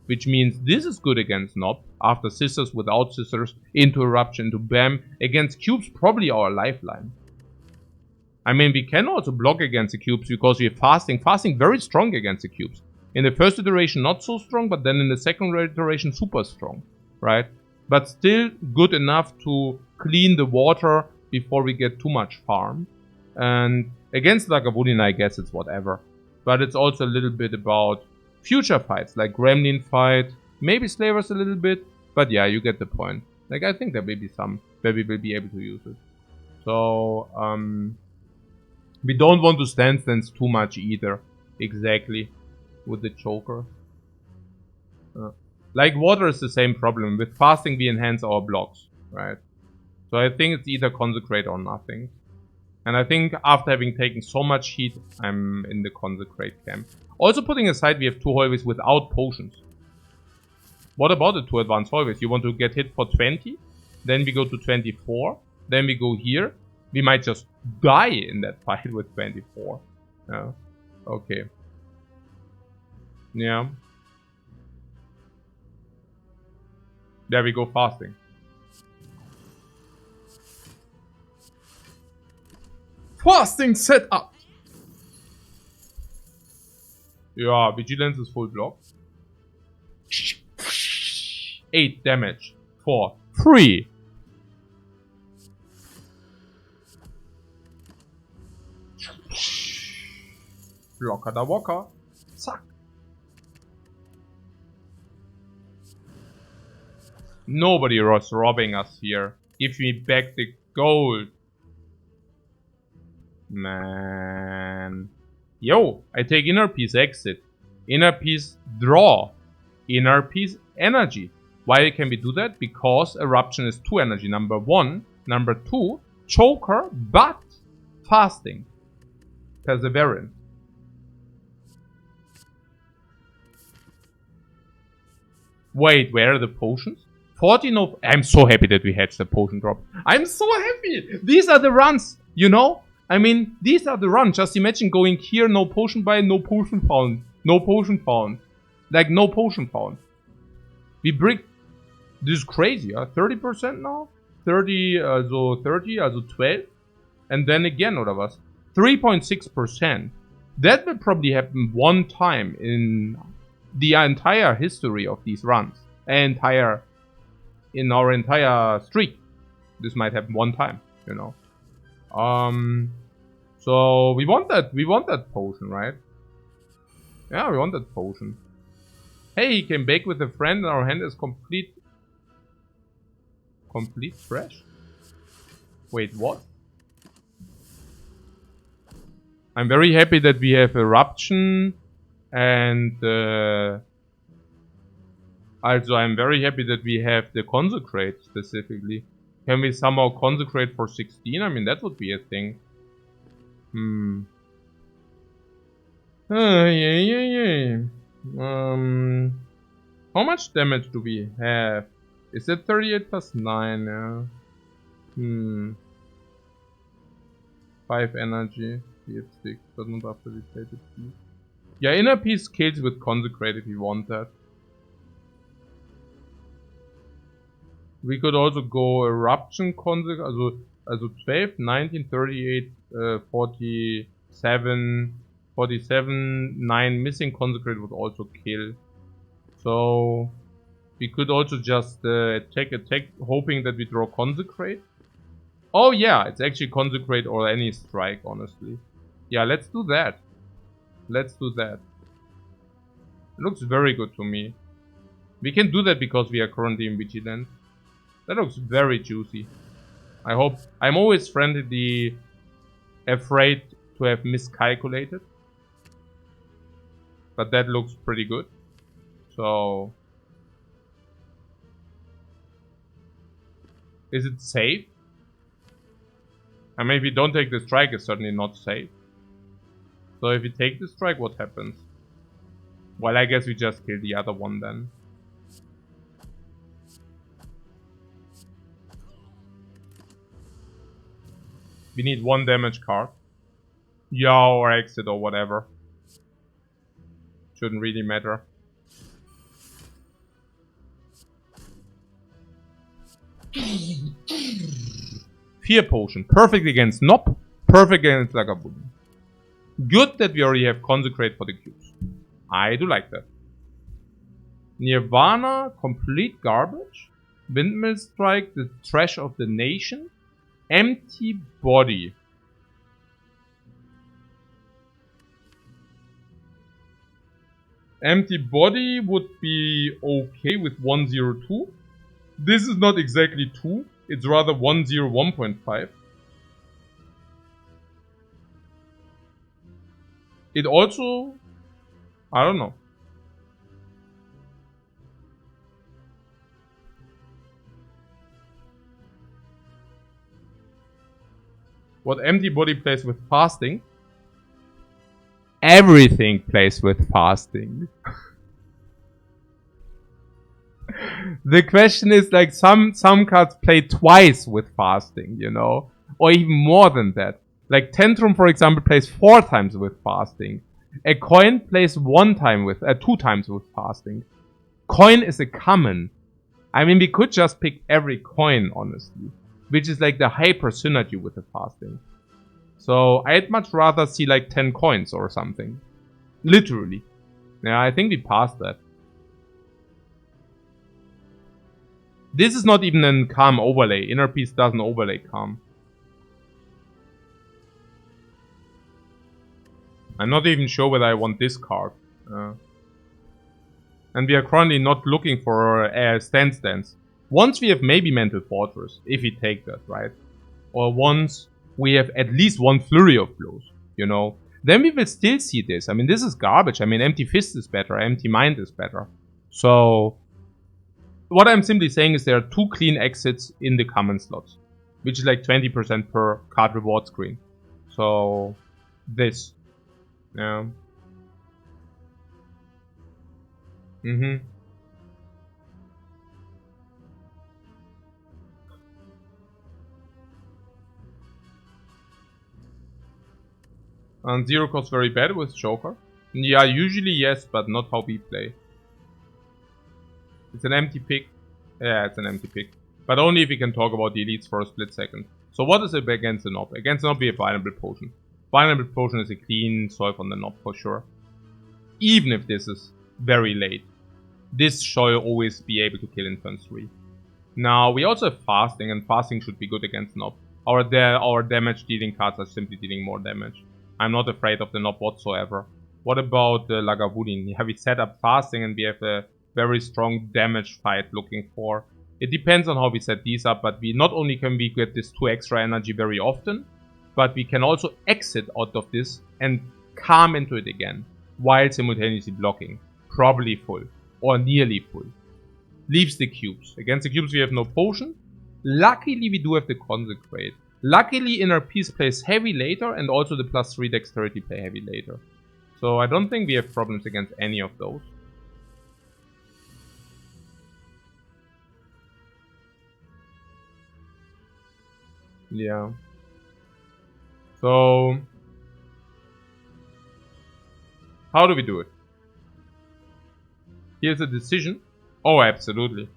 Which means this is good against Nob. After Scissors, without Scissors, into Eruption, into BAM. Against Cubes, probably our lifeline. I mean, we can also block against the cubes because we are fasting. Fasting very strong against the cubes. In the first iteration, not so strong, but then in the second iteration, super strong, right? But still good enough to clean the water before we get too much farm. And against Lagavulin, I guess it's whatever. But it's also a little bit about future fights, like Gremlin fight, maybe Slavers a little bit. But yeah, you get the point. Like, I think there may be some where we will be able to use it. So, we don't want to stand too much either, exactly, with the Joker. Like water is the same problem. With fasting we enhance our blocks, right? So I think it's either Consecrate or nothing. And I think after having taken so much heat, I'm in the Consecrate camp. Also putting aside we have 2 hallways without potions. What about the 2 advanced hallways? You want to get hit for 20? Then we go to 24. Then we go here. We might just die in that fight with 24. Yeah. Okay. Yeah. There we go, fasting. Fasting set up! Yeah, Vigilance is full block. 8 damage. 4. 3. Blocker da Walker. Zack. Nobody was robbing us here. Give me back the gold. Man. Yo, I take inner peace exit. Inner peace draw. Inner peace energy. Why can we do that? Because eruption is 2 energy. Number 1. Number 2. Choker, but fasting. Perseverance. Wait, where are the potions? 14 of... I'm so happy that we hatched the potion drop. I'm so happy! These are the runs, you know? I mean, these are the runs. Just imagine going here, no potion buy, no potion found. No potion found. Like, no potion found. We break... This is crazy, huh? 30% now? 30, so 30, also 12. And then again, oder was? 3.6%. That will probably happen one time in the entire history of these runs. In our entire streak. This might happen one time, you know. So we want that potion, right? Yeah, we want that potion. Hey, he came back with a friend and our hand is complete fresh? Wait, what? I'm very happy that we have eruption and also I'm very happy that we have the consecrate specifically. Can we somehow consecrate for 16? I mean, that would be a thing. Yeah. How much damage do we have? Is it 38 plus 9? Yeah. 5 energy. We have 6, but not after we played it. Yeah, inner peace kills with consecrate if you want that. We could also go eruption consecrate, also 12, 19, 38, 47, 9 missing consecrate would also kill. So we could also just attack, hoping that we draw consecrate. Oh yeah, it's actually consecrate or any strike, honestly. Yeah, let's do that. Let's do that. It looks very good to me. We can do that because we are currently in Vigilant. That looks very juicy. I hope... I'm always friendly afraid to have miscalculated. But that looks pretty good. So... Is it safe? I mean, if you don't take the strike, it's certainly not safe. So if you take the strike, what happens? Well, I guess we just kill the other one then. We need 1 damage card. Yeah, or exit or whatever. Shouldn't really matter. Fear potion. Perfect against Nob. Perfect against Lagavulin. Good that we already have consecrate for the cubes. I do like that. Nirvana. Complete garbage. Windmill strike. The trash of the nation. Empty body. Empty body would be okay with 102. This is not exactly 2. It's rather 101.5. It also... I don't know. What empty body plays with fasting? Everything plays with fasting. The question is like some cards play twice with fasting, you know? Or even more than that. Like Tantrum, for example, plays 4 times with fasting. A coin plays 2 times with fasting. Coin is a common. I mean, we could just pick every coin, honestly. Which is like the hyper synergy with the fasting. So I'd much rather see like 10 coins or something. Literally. Yeah, I think we passed that. This is not even a calm overlay. Inner Peace doesn't overlay calm. I'm not even sure whether I want this card. And we are currently not looking for Stance. Once we have maybe Mental Fortress, if we take that, right? Or once we have at least one Flurry of Blows, you know, then we will still see this. I mean, this is garbage. I mean, Empty Fist is better, Empty Mind is better. So, what I'm simply saying is there are 2 clean exits in the common slots, which is like 20% per card reward screen. So, this. Yeah. And zero cost very bad with Joker. Yeah, usually yes, but not how we play. It's an empty pick. Yeah, it's an empty pick. But only if we can talk about the elites for a split second. So what is it against the Knob? Against the Knob we have Vulnerable Potion. Vulnerable Potion is a clean solve on the Knob for sure. Even if this is very late. This shall always be able to kill in turn 3. Now, we also have Fasting, and Fasting should be good against Knob. Our damage dealing cards are simply dealing more damage. I'm not afraid of the Knob whatsoever. What about the Lagavulin? Yeah, we set up Fasting and we have a very strong damage fight looking for. It depends on how we set these up, but we not only can we get this 2 extra energy very often, but we can also exit out of this and calm into it again, while simultaneously blocking. Probably full, or nearly full. Leaves the cubes. Against the cubes we have no potion. Luckily we do have the Consecrate. Luckily Inner Peace plays heavy later, and also the +3 Dexterity play heavy later. So I don't think we have problems against any of those. Yeah. So, how do we do it? Here's a decision. Oh, absolutely.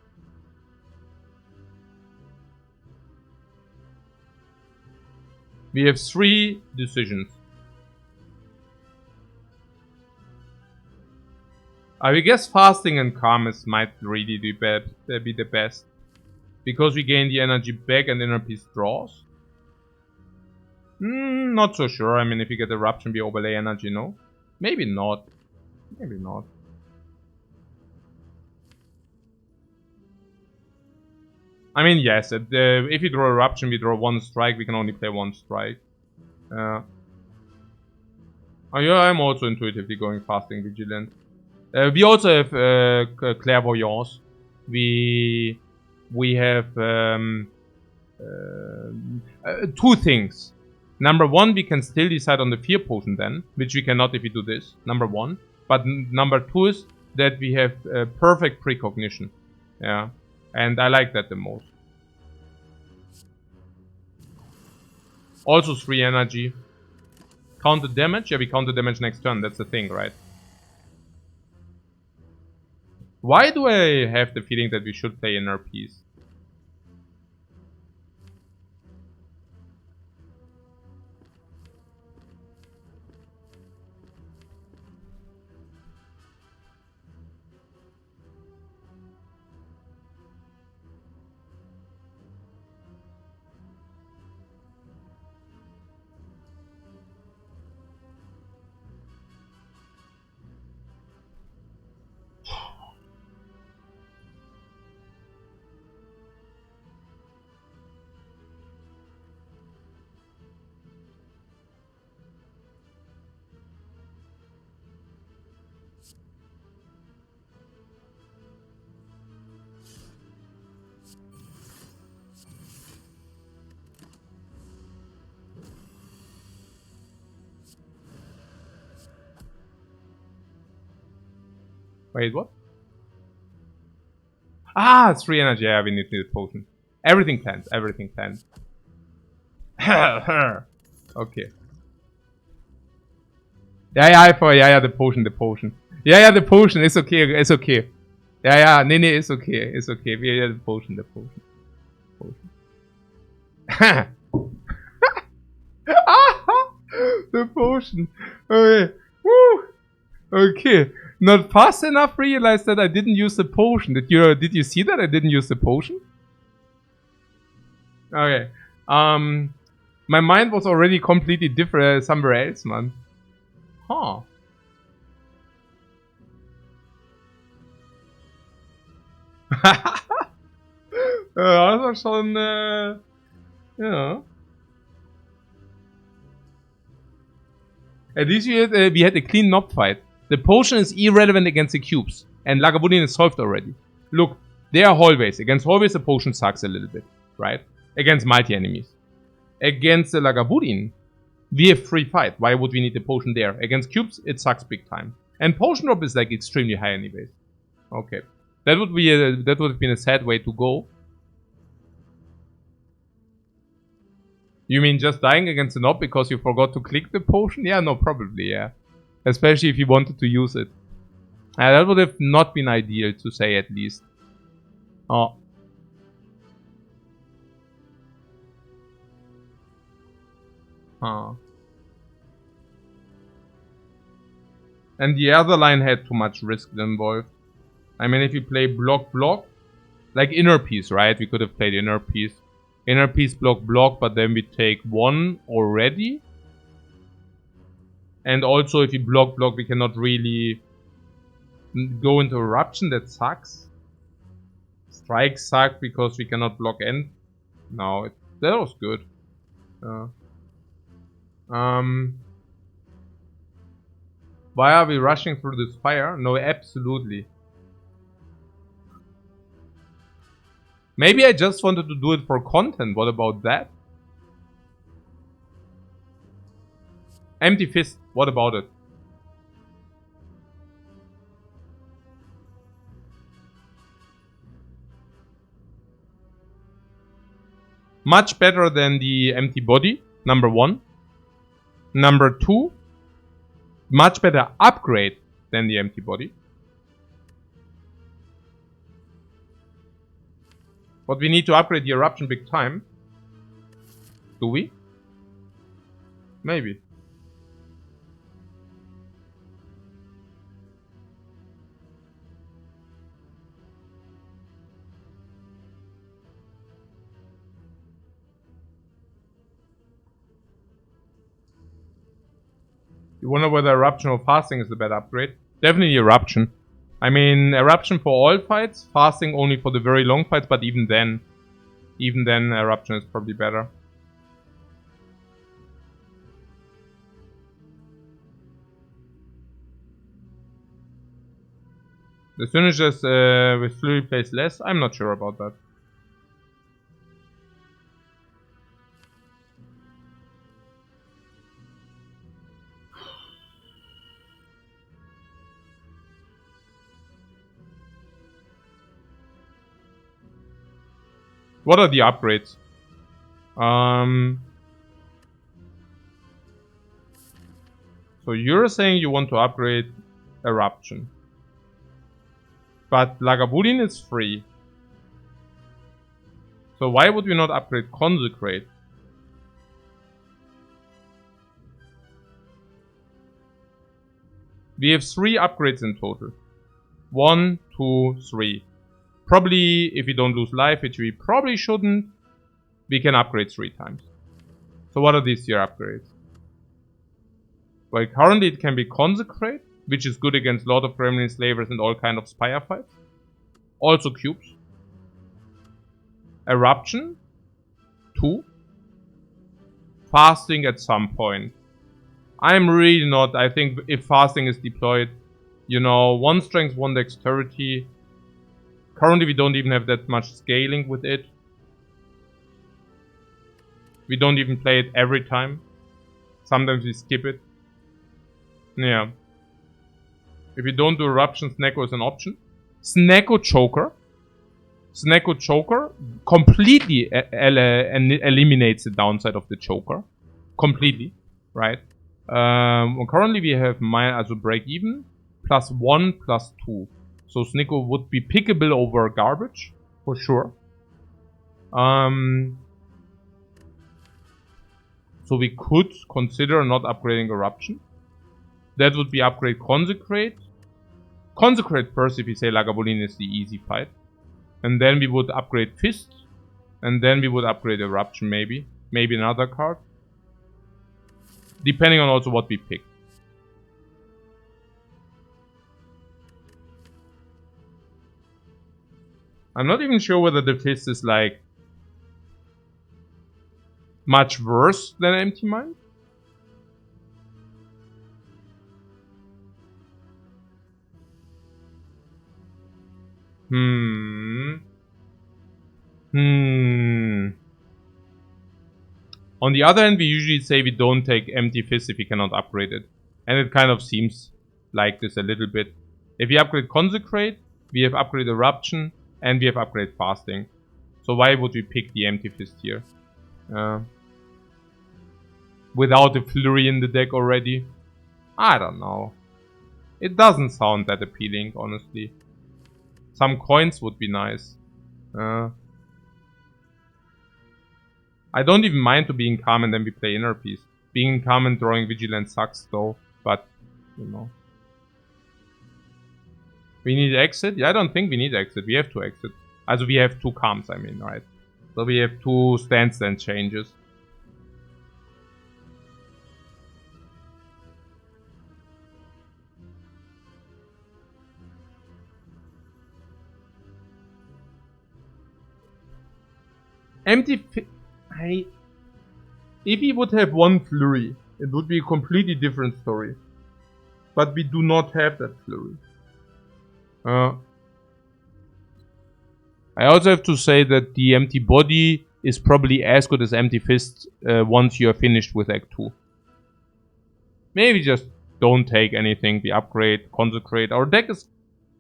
We have 3 decisions. I would guess Fasting and Calmness might really be the best. Because we gain the energy back and Inner Peace draws. Not so sure. I mean, if you get Eruption, we overlay energy, no? Maybe not. Maybe not. I mean, yes. If you draw Eruption, we draw 1 strike. We can only play 1 strike. Oh yeah, I'm also intuitively going Fasting Vigilant. We also have Clairvoyance. We have 2 things. Number 1, we can still decide on the Fear Potion then, which we cannot if we do this. Number 1. But number 2 is that we have perfect precognition. Yeah. And I like that the most. Also 3 energy. Count the damage? Yeah, we count the damage next turn. That's the thing, right? Why do I have the feeling that we should play Inner Peace? Wait, what? Ah, 3 energy. Yeah, we need the potion. Everything planned. Everything planned. Okay. Yeah, the potion. Yeah, the potion. It's okay. Yeah, nee, it's okay. We have the potion. The potion. Okay. Woo. Okay. Not fast enough realized that I didn't use the potion. Did you see that I didn't use the potion? Okay. My mind was already completely different somewhere else, man. Huh. Das war schon, ja. At least we had a clean knob fight. The potion is irrelevant against the cubes. And Lagavulin is solved already. Look, there are hallways. Against hallways, the potion sucks a little bit, right? Against mighty enemies. Against the Lagavulin, we have free fight. Why would we need the potion there? Against cubes, it sucks big time. And potion drop is like extremely high anyways. Okay. That would have been a sad way to go. You mean just dying against the knob because you forgot to click the potion? Yeah, no, probably, yeah. Especially if you wanted to use it. That would have not been ideal, to say at least. Oh. Huh. And the other line had too much risk involved. I mean, if you play block, like inner piece, right? We could have played inner piece. Inner piece, block, but then we take one already. And also, if you block, we cannot really go into eruption. That sucks. Strikes suck because we cannot block end. No, that was good. Why are we rushing through this fire? No, absolutely. Maybe I just wanted to do it for content. What about that? Empty fist. What about it? Much better than the empty body, number 1. Number 2, much better upgrade than the empty body. But we need to upgrade the eruption big time. Do we? Maybe. You wonder whether eruption or fasting is the better upgrade? Definitely eruption. I mean, eruption for all fights, fasting only for the very long fights, but even then eruption is probably better. The synergist with Flurry plays less? I'm not sure about that. What are the upgrades? So you're saying you want to upgrade Eruption. But Lagavulin is free. So why would we not upgrade Consecrate? We have 3 upgrades in total. 1, 2, 3. Probably, if we don't lose life, which we probably shouldn't, we can upgrade 3 times. So what are these tier upgrades? Well, currently it can be Consecrate, which is good against Lord of Gremlin Slavers and all kind of Spire fights. Also cubes. Eruption. 2. Fasting at some point. I'm really not, I think if fasting is deployed, you know, 1 strength, 1 dexterity. Currently we don't even have that much scaling with it. We don't even play it every time. Sometimes we skip it. Yeah. If you don't do Eruption, Snecko is an option. Snecko Choker. Snecko Choker completely eliminates the downside of the Choker. Completely. Right? Currently we have also break even. +1, +2. So Snecko would be pickable over garbage. For sure. So we could consider not upgrading Eruption. That would be upgrade Consecrate. Consecrate first if you say Lagavulin is the easy fight. And then we would upgrade Fist. And then we would upgrade Eruption maybe. Maybe another card. Depending on also what we pick. I'm not even sure whether the Fist is like much worse than Empty Mind. On the other hand, we usually say we don't take Empty Fist if we cannot upgrade it. And it kind of seems like this a little bit. If we upgrade Consecrate, we have upgrade Eruption, and we have upgrade Fasting. So why would we pick the Empty Fist here? Without a Flurry in the deck already? I don't know. It doesn't sound that appealing, honestly. Some coins would be nice. I don't even mind to being calm and then we play Inner Peace. Being calm and drawing Vigilance sucks though, but, you know. We need exit? Yeah, I don't think we need exit. We have to exit. Also we have 2 calms, I mean, right? So we have 2 stance changes. If we would have 1 Flurry, it would be a completely different story. But we do not have that Flurry. I also have to say that the Empty Body is probably as good as Empty Fist once you are finished with Act 2. Maybe just don't take anything. We upgrade, Consecrate. Our deck is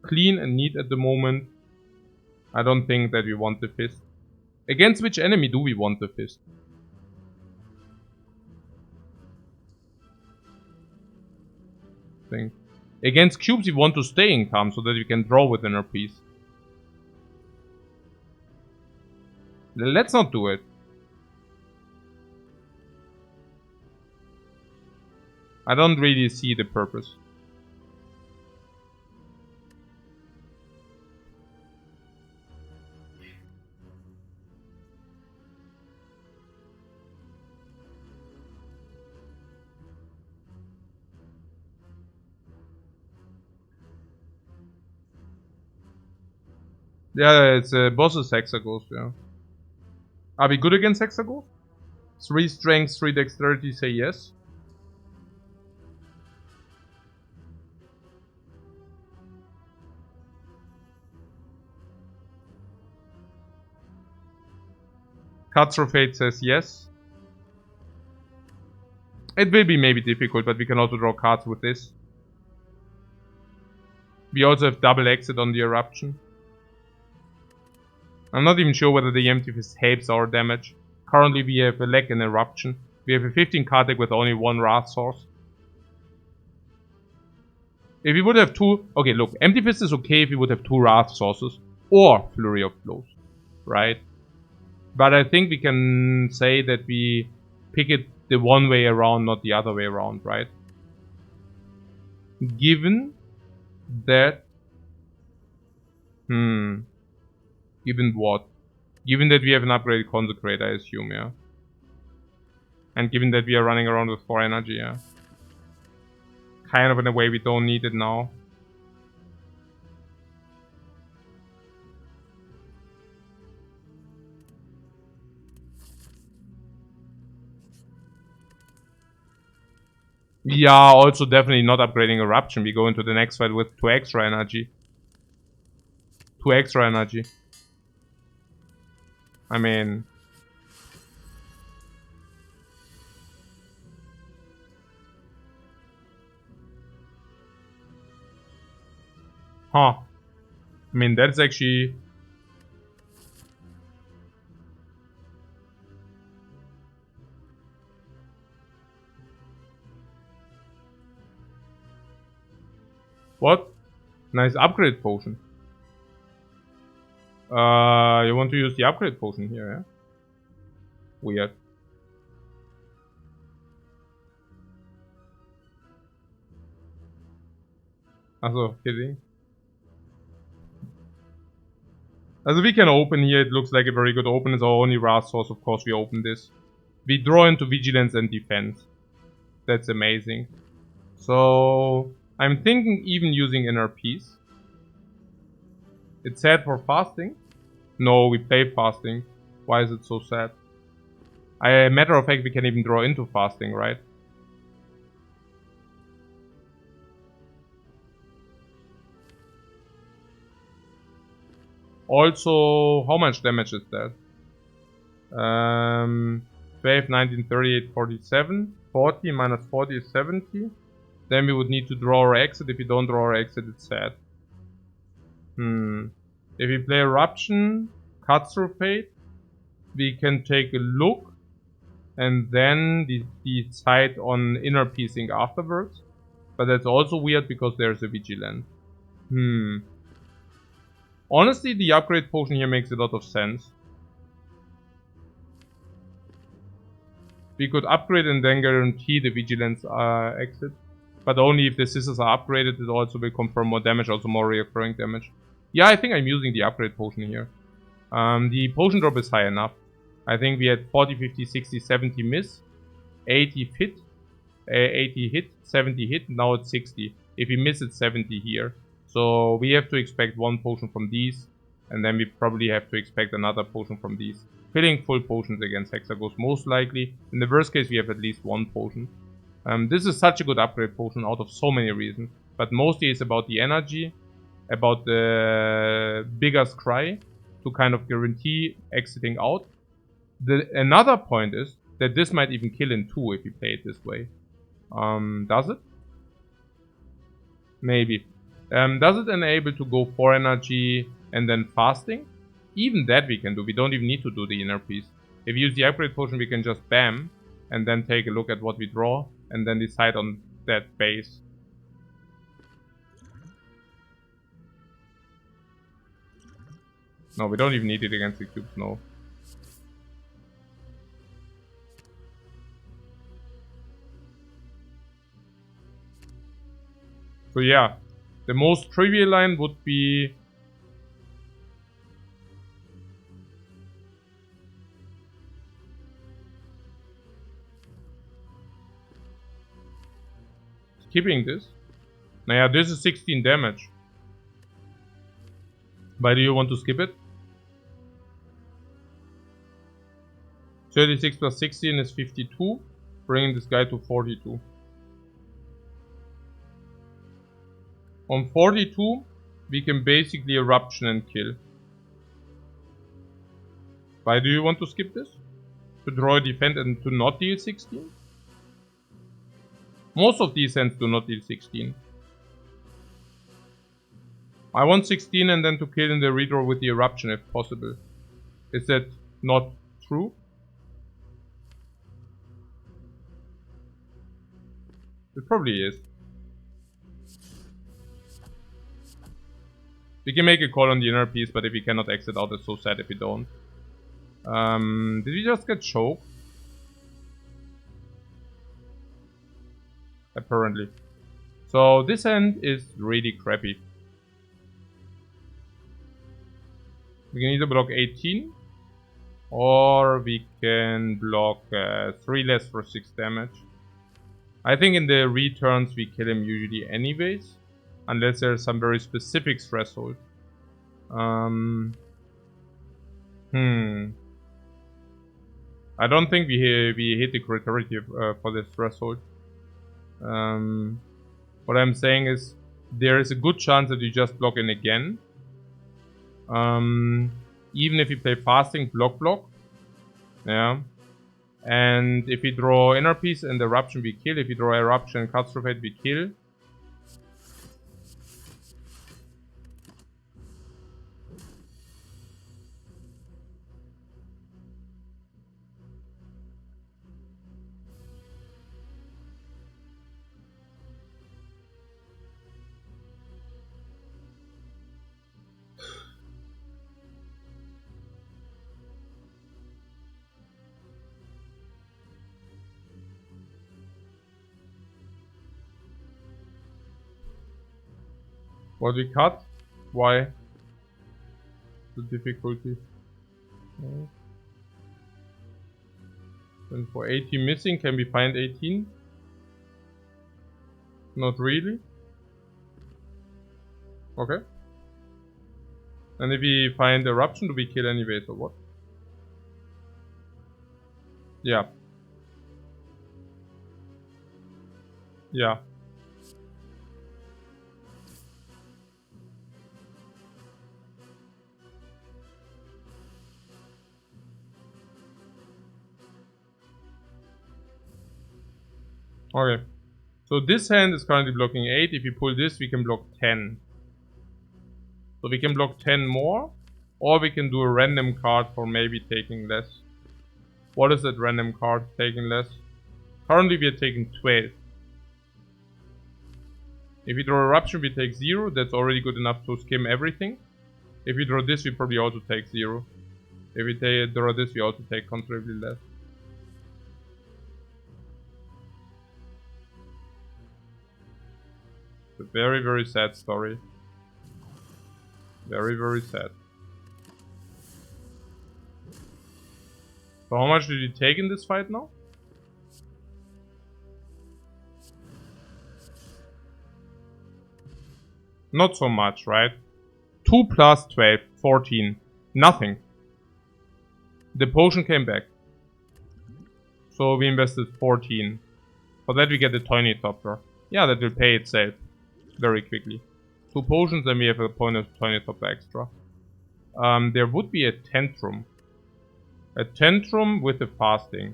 clean and neat at the moment. I don't think that we want the Fist. Against which enemy do we want the Fist? Against cubes we want to stay in calm so that we can draw with Inner Peace. Let's not do it. I don't really see the purpose. Yeah, it's boss's Hexaghost, yeah. Are we good against Hexaghost? 3 strength, 3 dexterity, say yes. Cut Through Fate says yes. It will be maybe difficult, but we can also draw cards with this. We also have double exit on the Eruption. I'm not even sure whether the Empty Fist helps our damage. Currently we have a leg in Eruption. We have a 15 card deck with only 1 Wrath source. If we would have 2... Okay, look, Empty Fist is okay if we would have 2 Wrath sources. Or Flurry of Blows. Right? But I think we can say that we pick it the one way around, not the other way around, right? Given that... Given what? Given that we have an upgraded Consecrate, I assume, yeah. And given that we are running around with 4 energy, yeah. Kind of in a way we don't need it now. Yeah, also definitely not upgrading Eruption. We go into the next fight with 2 extra energy. 2 extra energy. I mean... Huh. I mean, that's actually... What? Nice upgrade potion. You want to use the upgrade potion here, yeah? Weird. Also, kidding. Also, we can open here. It looks like a very good open. It's our only Wrath source. Of course, we open this. We draw into Vigilance and Defense. That's amazing. So, I'm thinking even using Inner Peace. It's sad for fasting. No, we play fasting. Why is it so sad? Matter of fact, we can even draw into fasting, right? Also, how much damage is that? 12, 19, 38, 47. 40 minus 40 is 70. Then we would need to draw our exit. If we don't draw our exit, it's sad. If we play Eruption, Cut Through Fate, we can take a look and then decide on Inner Piecing afterwards. But that's also weird because there's a Vigilance. Honestly, the upgrade potion here makes a lot of sense. We could upgrade and then guarantee the Vigilance exit. But only if the scissors are upgraded, it also will confirm more damage, also more recurring damage. Yeah, I think I'm using the upgrade potion here. The potion drop is high enough. I think we had 40, 50, 60, 70 miss. 80 hit. 80 hit, 70 hit, now it's 60. If we miss, it's 70 here. So we have to expect one potion from these. And then we probably have to expect another potion from these. Filling full potions against Hexagons most likely. In the worst case, we have at least one potion. This is such a good upgrade potion out of so many reasons. But mostly it's about the energy. About the bigger scry. To kind of guarantee exiting out. Another point is that this might even kill in 2 if you play it this way. Does it? Maybe. Does it enable to go 4 energy and then fasting? Even that we can do. We don't even need to do the inner piece. If we use the upgrade potion, we can just bam and then take a look at what we draw and then decide on that base. No, we don't even need it against the cubes, no. So yeah, the most trivial line would be skipping this. Naja, this is 16 damage. Why do you want to skip it? 36 plus 16 is 52, bringing this guy to 42. On 42, we can basically Eruption and kill. Why do you want to skip this? To draw a defend and to not deal 16? Most of these hands do not deal 16. I want 16 and then to kill in the redraw with the Eruption if possible. Is that not true? It probably is. We can make a call on the inner piece, but if we cannot exit out, it's so sad if we don't. Did we just get choked? Apparently. So this hand is really crappy. We can either block 18, or we can block 3 less for 6 damage. I think in the returns we kill him usually anyways. Unless there's some very specific threshold. I don't think we hit the criteria for this threshold. What I'm saying is, there is a good chance that you just block in again. Even if you play fasting, block. Yeah. And if we draw inner piece and eruption, we kill. If we draw eruption and cut through fate, we kill. What we cut? Why? The difficulty. Okay. And for 18 missing, can we find 18? Not really. Okay. And if we find eruption, do we kill anyways or what? Yeah. Yeah. Okay. So this hand is currently blocking 8. If we pull this, we can block 10. So we can block 10 more. Or we can do a random card for maybe taking less. What is that random card taking less? Currently we are taking 12. If we draw Eruption, we take 0. That's already good enough to skim everything. If we draw this, we probably also take 0. If we draw this, we also take considerably less. It's a very, very sad story. Very, very sad. So how much did he take in this fight now? Not so much, right? 2 plus 12, 14. Nothing. The potion came back. So we invested 14. For that we get the Tiny Topper. Yeah, that will pay itself very quickly. 2 potions, then we have a point of Tiny Topper extra. There would be a Tantrum. A Tantrum with a Fasting.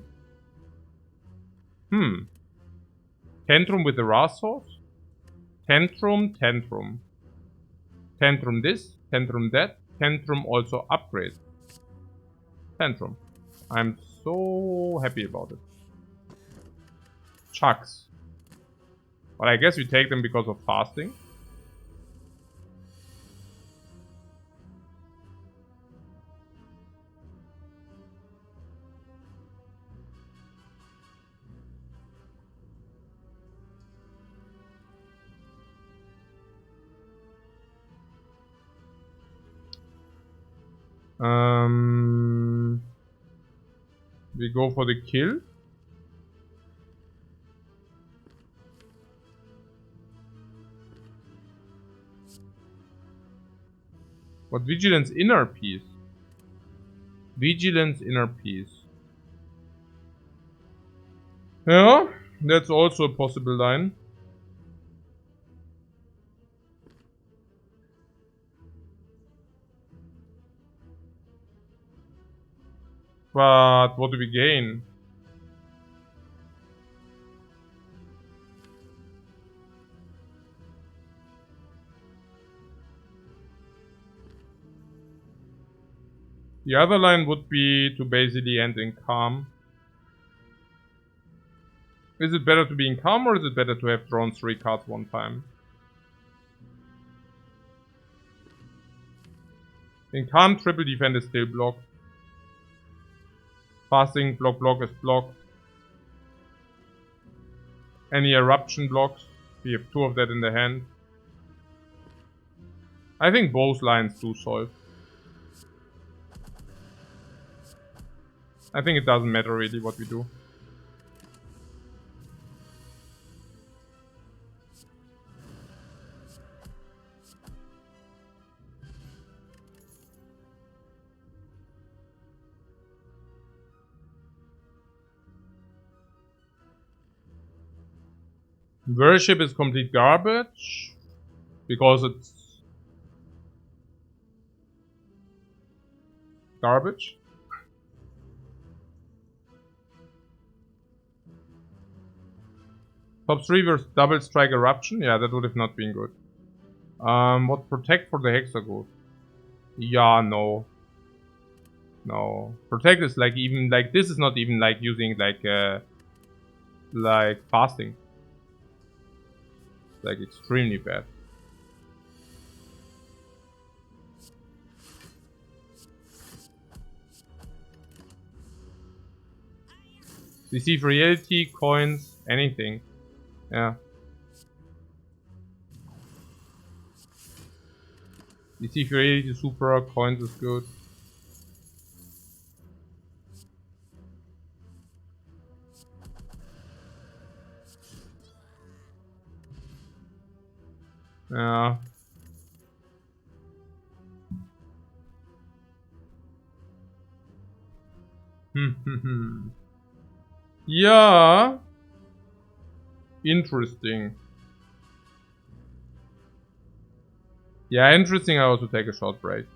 Tantrum with the Wrath Source? Tantrum, Tantrum. Tantrum this, Tantrum that. Tantrum also upgrade. Tantrum. I'm so happy about it. Chucks. But I guess we take them because of fasting. We go for the kill. What Vigilance Inner Peace? Vigilance Inner Peace. Yeah, that's also a possible line. But what do we gain? The other line would be to basically end in calm. Is it better to be in calm or is it better to have drawn 3 cards one time? In calm, triple defend is still blocked. Fasting, block is blocked. Any eruption blocks. We have 2 of that in the hand. I think both lines do solve. I think it doesn't matter really what we do. Worship is complete garbage. Because it's garbage. Top 3 versus double strike eruption. Yeah, that would have not been good. What protect for the Hexaghost? Yeah, no. No. Protect is like even like this is not even like using like fasting. Like extremely bad. Receive reality, coins, anything. Yeah. Receive reality, super, coins is good. Yeah. Yeah. Interesting. Yeah, interesting. I also take a short break.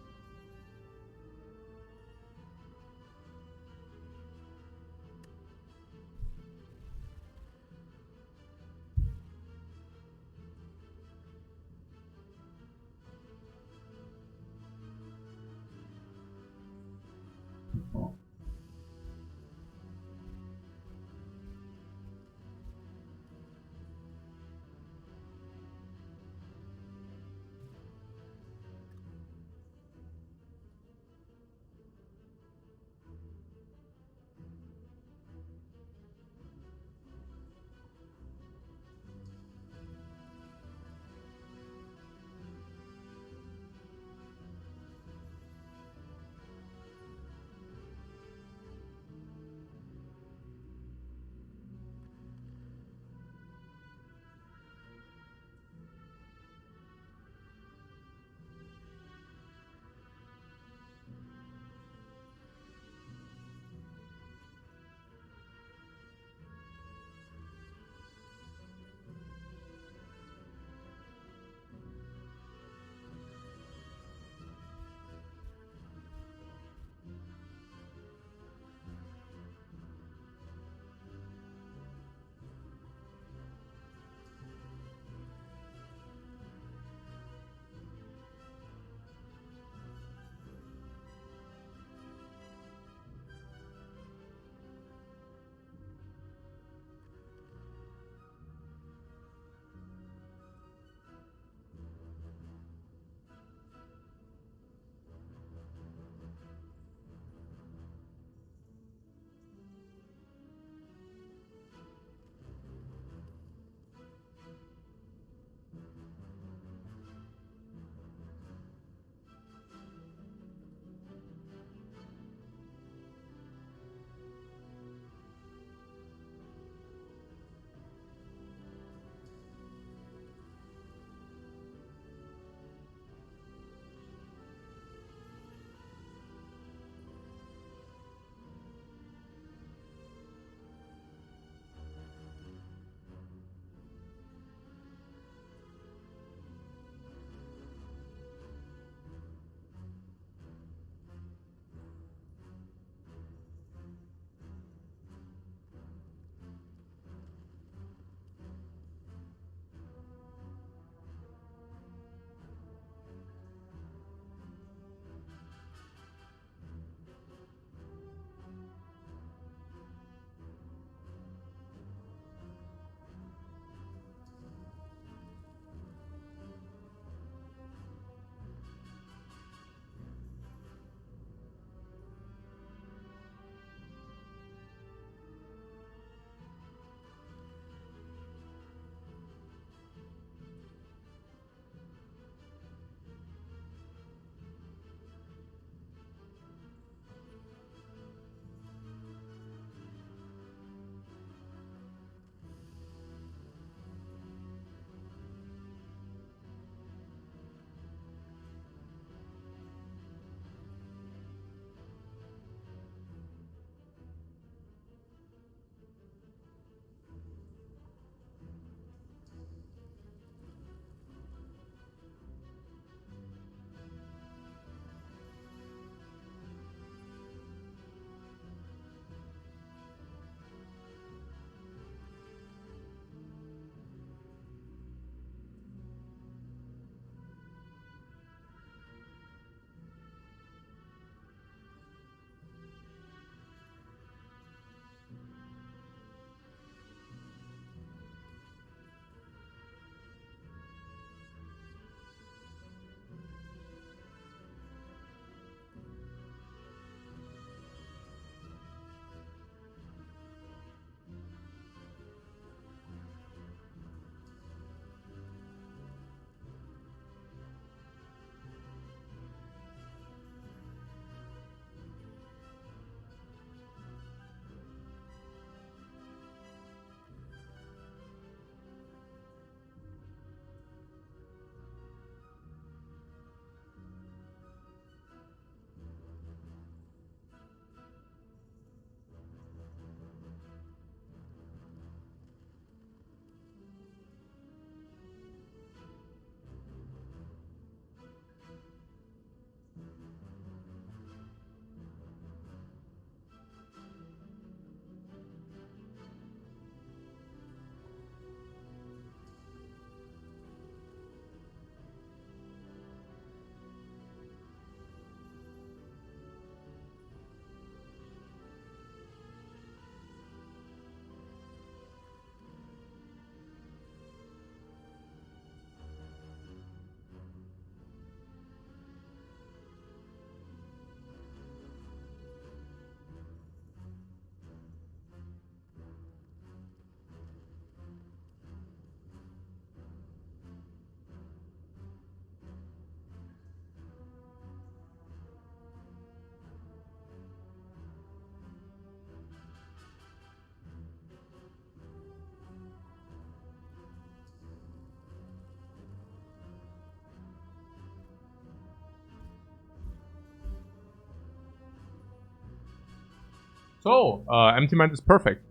So, Empty Mind is perfect,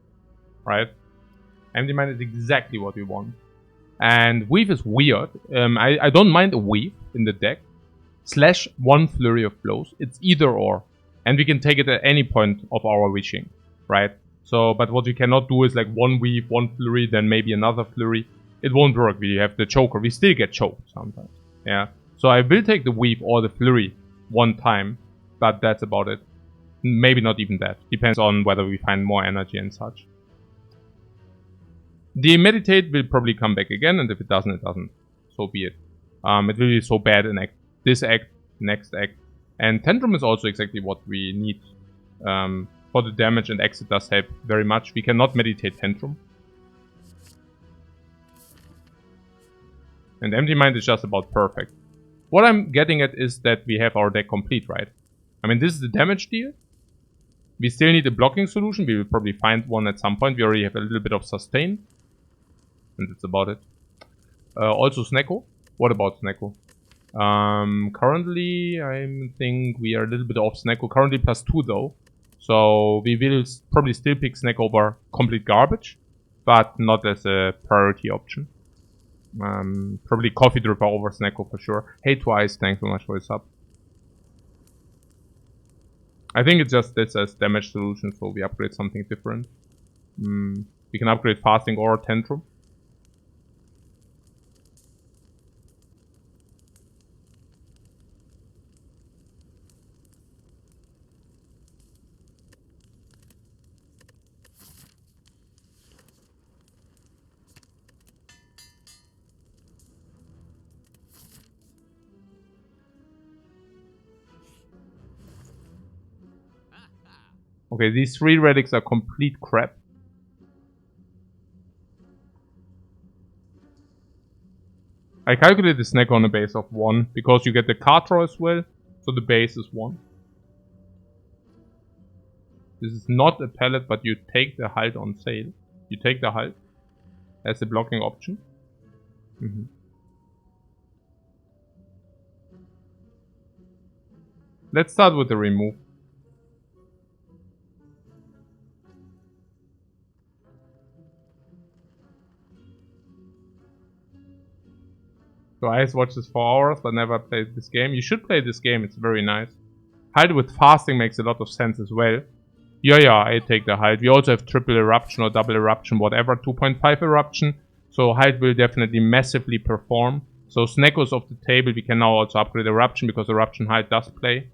right? Empty Mind is exactly what we want. And Weave is weird. I don't mind a Weave in the deck. / one Flurry of Blows. It's either or. And we can take it at any point of our wishing, right? So, but what we cannot do is like one Weave, one Flurry, then maybe another Flurry. It won't work. We have the Choker. We still get choked sometimes. Yeah. So I will take the Weave or the Flurry one time, but that's about it. Maybe not even that. Depends on whether we find more energy and such. The Meditate will probably come back again, and if it doesn't, it doesn't. So be it. It will be so bad in this act, next act. And Tantrum is also exactly what we need for the damage, and Exit does help very much. We cannot Meditate Tantrum. And Empty Mind is just about perfect. What I'm getting at is that we have our deck complete, right? I mean, this is the damage deal. We still need a blocking solution. We will probably find one at some point. We already have a little bit of sustain. And that's about it. Also Snecko. What about Snecko? Currently, I think we are a little bit off Snecko. Currently +2 though. So we will probably still pick Snecko over complete garbage. But not as a priority option. Probably Coffee Dripper over Snecko for sure. Hey Twice, thanks so much for your sub. I think it's just this as damage solution, so we upgrade something different. We can upgrade Fasting or Tantrum. Okay, these 3 relics are complete crap. I calculate the snack on a base of 1, because you get the card draw as well, so the base is 1. This is not a pallet, but you take the Halt on sale. You take the Halt as a blocking option. Let's start with the remove. So I watched this for hours, but never played this game. You should play this game, it's very nice. Hide with Fasting makes a lot of sense as well. Yeah, I take the Hide. We also have triple Eruption or double Eruption, whatever, 2.5 Eruption. So Hide will definitely massively perform. So Snecko's off the table, we can now also upgrade Eruption, because Eruption Hide does play.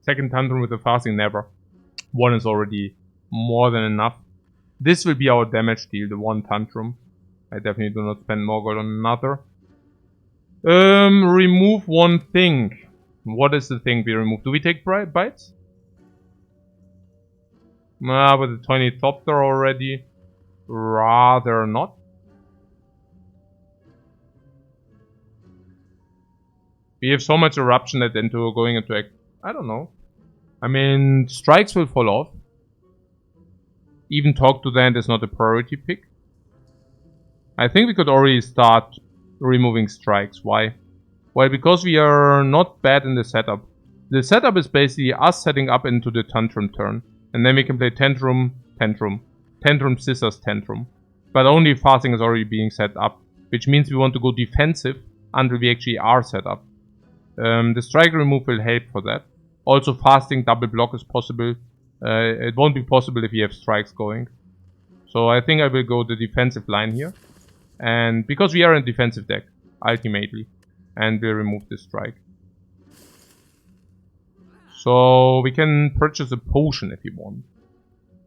Second Tantrum with the Fasting, never. 1 is already more than enough. This will be our damage deal, the 1 Tantrum. I definitely do not spend more gold on another. Remove 1 thing. What is the thing we remove? Do we take bites? Nah, with the 20 Thopter already. Rather not. We have so much Eruption that going into I don't know. I mean, Strikes will fall off. Even Talk to the End is not a priority pick. I think we could already start removing Strikes. Why? Well, because we are not bad in the setup. The setup is basically us setting up into the Tantrum turn. And then we can play Tantrum, Tantrum. Tantrum, Scissors, Tantrum. But only Fasting is already being set up. Which means we want to go defensive until we actually are set up. The Strike remove will help for that. Also Fasting double block is possible. It won't be possible if you have Strikes going. So I think I will go the defensive line here. And because we are in defensive deck, ultimately. And we'll remove this Strike. So we can purchase a potion if you want.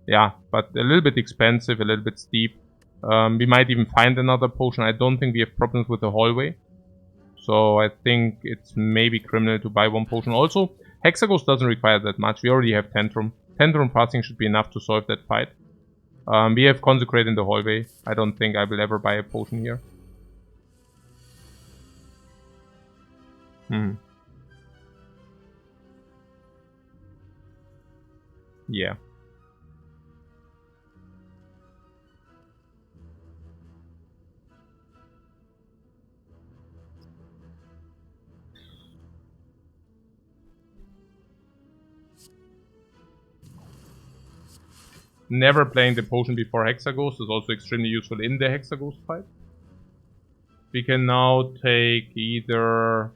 Yeah, but a little bit expensive, a little bit steep. We might even find another potion. I don't think we have problems with the hallway. So I think it's maybe criminal to buy 1 potion. Also, Hexaghost doesn't require that much. We already have Tantrum. Tantrum Fasting should be enough to solve that fight. We have Consecrate in the hallway. I don't think I will ever buy a potion here. Yeah. never playing the potion before Hexaghost is also extremely useful in the Hexaghost fight. We can now take either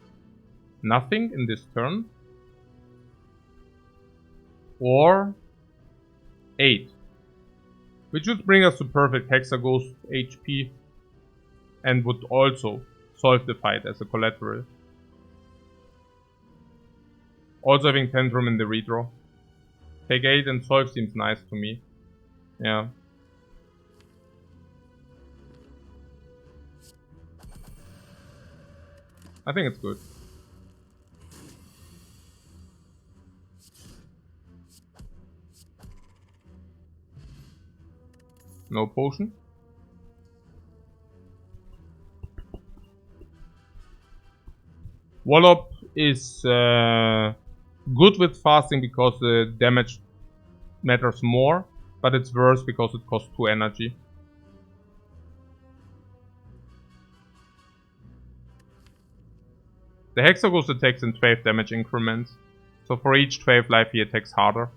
nothing in this turn or 8, which would bring us to perfect Hexaghost HP and would also solve the fight as a collateral. Also having Tantrum in the redraw. Take 8 and solve seems nice to me. Yeah. I think it's good. No potion. Wallop is good with fasting because the damage matters more, but it's worse because it costs 2 energy. The Hexaghost attacks in 12 damage increments, so for each 12 life he attacks harder.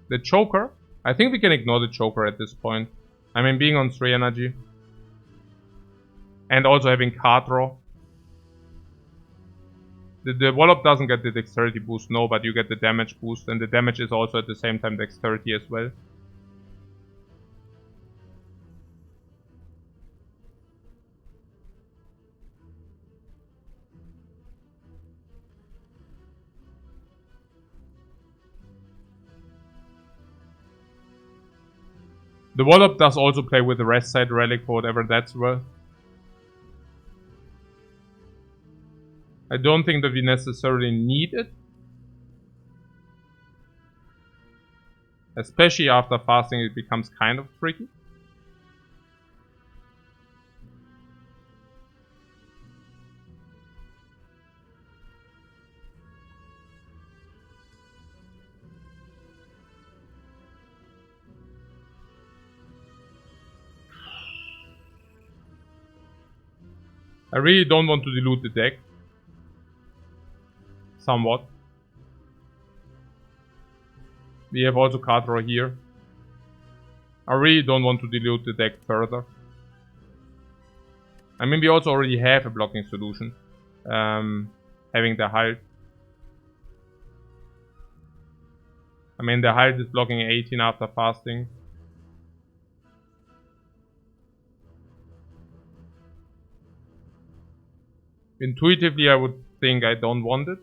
The Choker, I think we can ignore the Choker at this point. I mean, being on 3 energy. And also having card draw. The Wallop doesn't get the dexterity boost, no, but you get the damage boost, and the damage is also at the same time dexterity as well. The Wallop does also play with the rest side relic for whatever that's worth. I don't think that we necessarily need it. Especially after fasting it becomes kind of tricky. I really don't want to dilute the deck. Somewhat. We have also card draw here. I really don't want to dilute the deck further. I mean, we also already have a blocking solution. Having the Halt. I mean, the Halt is blocking 18 after fasting. Intuitively, I would think I don't want it.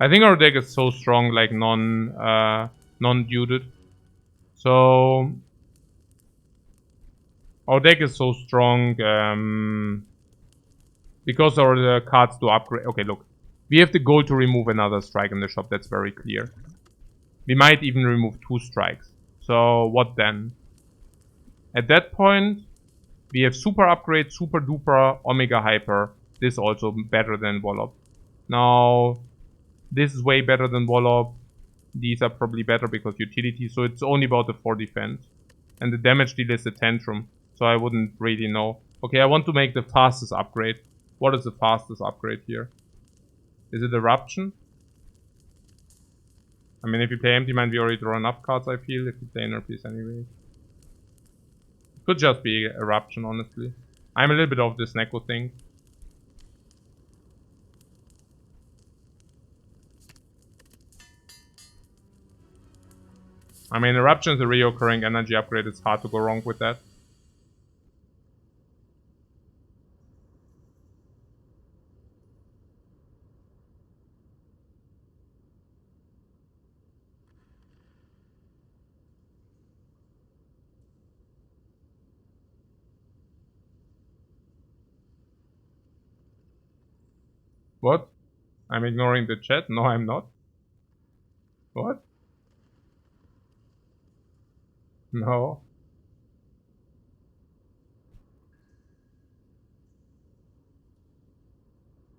I think our deck is so strong, like non-duted. So our deck is so strong because our cards do upgrade. Okay, look, we have the goal to remove another strike in the shop. That's very clear. We might even remove 2 strikes. So what then? At that point, we have super upgrade, super duper, omega hyper. This also better than Wallop. Now, this is way better than Wallop. These are probably better because utility, so it's only about the 4 defense. And the damage deal is the Tantrum, so I wouldn't really know. Okay, I want to make the fastest upgrade. What is the fastest upgrade here? Is it Eruption? I mean, if you play Empty Mind, we already draw enough cards, I feel. If you play Inner Peace anyway. It could just be Eruption, honestly. I'm a little bit off this Neko thing. I mean, Eruption is a reoccurring energy upgrade. It's hard to go wrong with that. What? I'm ignoring the chat? No, I'm not. What? No.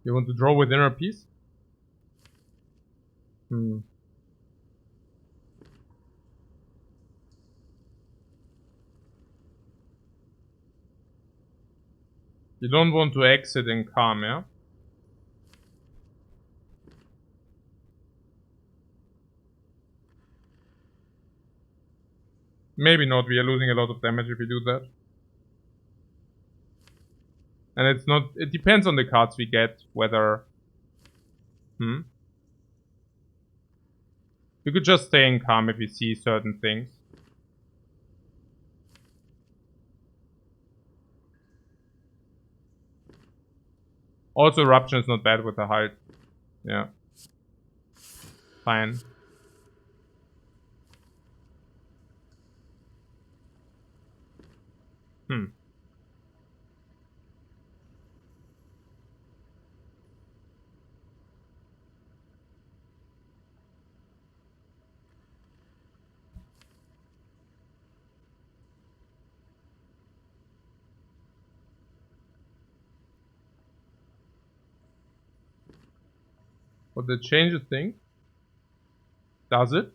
You want to draw with inner peace? Hmm. You don't want to exit in calm, yeah? Maybe not, we are losing a lot of damage if we do that. And it's not, it depends on the cards we get, whether... We could just stay in calm if we see certain things. Also, Eruption is not bad with the height. Yeah. Fine. But that changes things. Does it?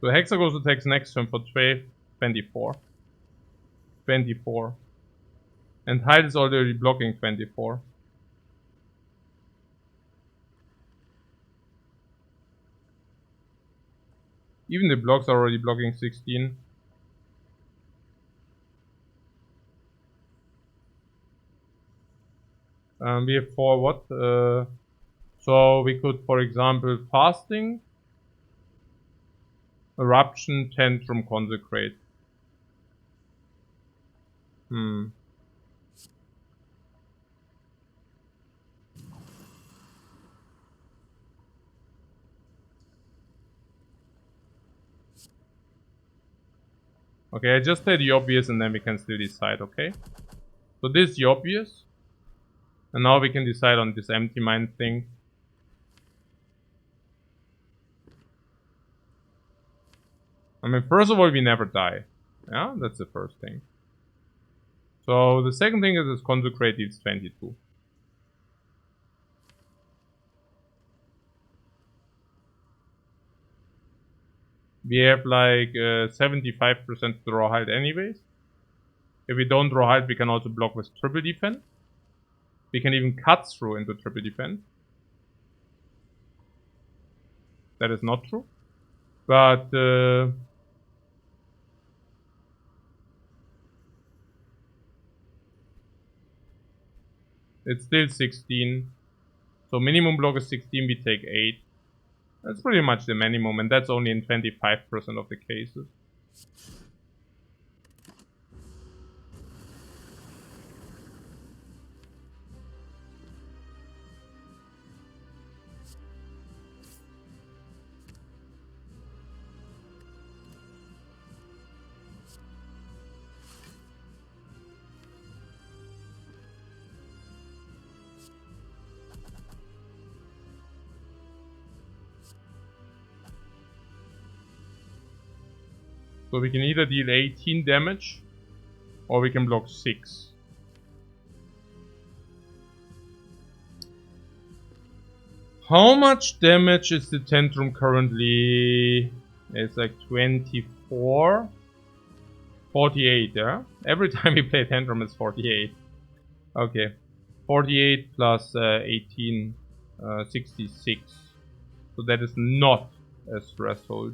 So Hexaghost attacks next turn for 24. 24. And height is already blocking 24. Even the blocks are already blocking 16. We have 4 what? So we could, for example, Fasting, Eruption, Tantrum, Consecrate. Okay, I just say the obvious and then we can still decide, okay? So this is the obvious. And now we can decide on this empty mind thing. I mean, first of all, we never die. Yeah, that's the first thing. So the second thing is Consecrate deals 22. We have like 75% draw height anyways. If we don't draw height, we can also block with triple defense. We can even cut through into triple defense. That is not true. But it's still 16. So minimum block is 16, we take 8. That's pretty much the minimum, and that's only in 25% of the cases. So we can either deal 18 damage, or we can block 6. How much damage is the Tantrum currently? It's like 24. 48, yeah? Every time we play Tantrum it's 48. Okay. 48 plus 18, 66. So that is not a threshold.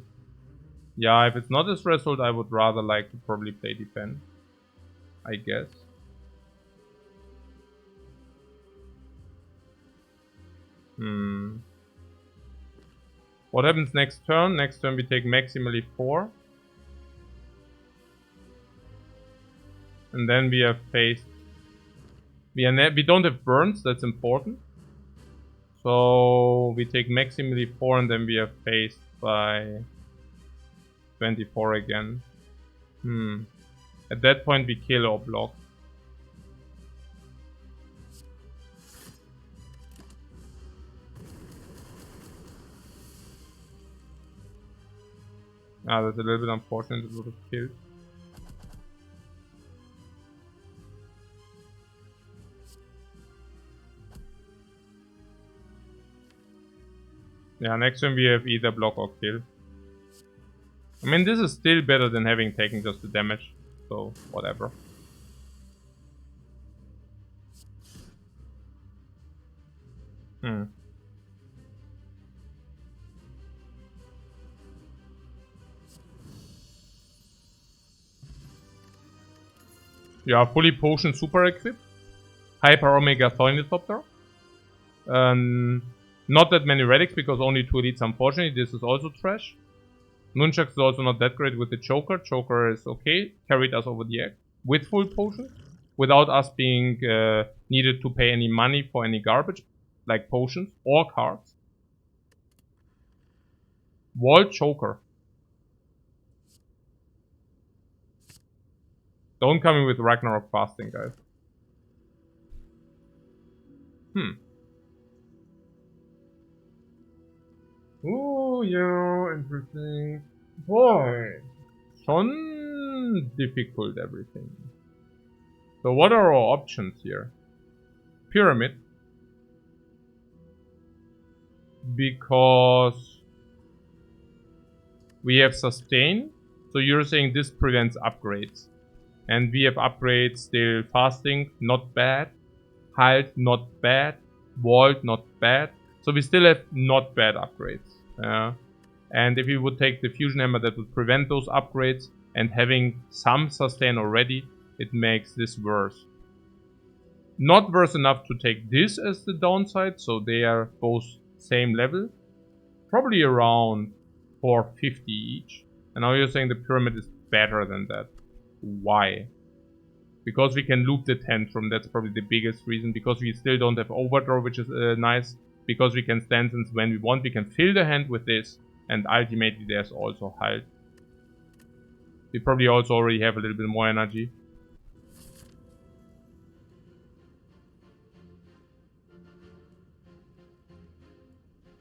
Yeah, if it's not a threshold, I would rather like to probably play defense, I guess. What happens next turn? Next turn we take maximally 4. And then we are faced... We don't have burns, that's important. So we take maximally 4 and then we are faced by 24 again. At that point we kill or block. Ah, that's a little bit unfortunate, it would have killed. Yeah, next turn we have either block or kill. I mean, this is still better than having taken just the damage, so whatever. Yeah, fully potion super equipped. Hyper Omega Thornithopter. Not that many relics because only 2 elites, unfortunately. This is also trash. Nunchucks is also not that great with the Choker. Choker is okay. Carried us over the egg with full potions. Without us being needed to pay any money for any garbage. Like potions or cards. Wall Choker. Don't come in with Ragnarok fasting, guys. Oh, yeah, interesting. Boy. Schon difficult everything. So what are our options here? Pyramid. Because we have sustain. So you're saying this prevents upgrades. And we have upgrades still. Fasting, not bad. Halt, not bad. Vault, not bad. So we still have not bad upgrades. And if we would take the Fusion Hammer, that would prevent those upgrades. And having some sustain already, it makes this worse. Not worse enough to take this as the downside. So they are both same level. Probably around 450 each. And now you're saying the Pyramid is better than that. Why? Because we can loop the Tantrum, that's probably the biggest reason. Because we still don't have Overdraw, which is nice. Because we can stand since when we want. We can fill the hand with this. And ultimately there's also Halt. We probably also already have a little bit more energy.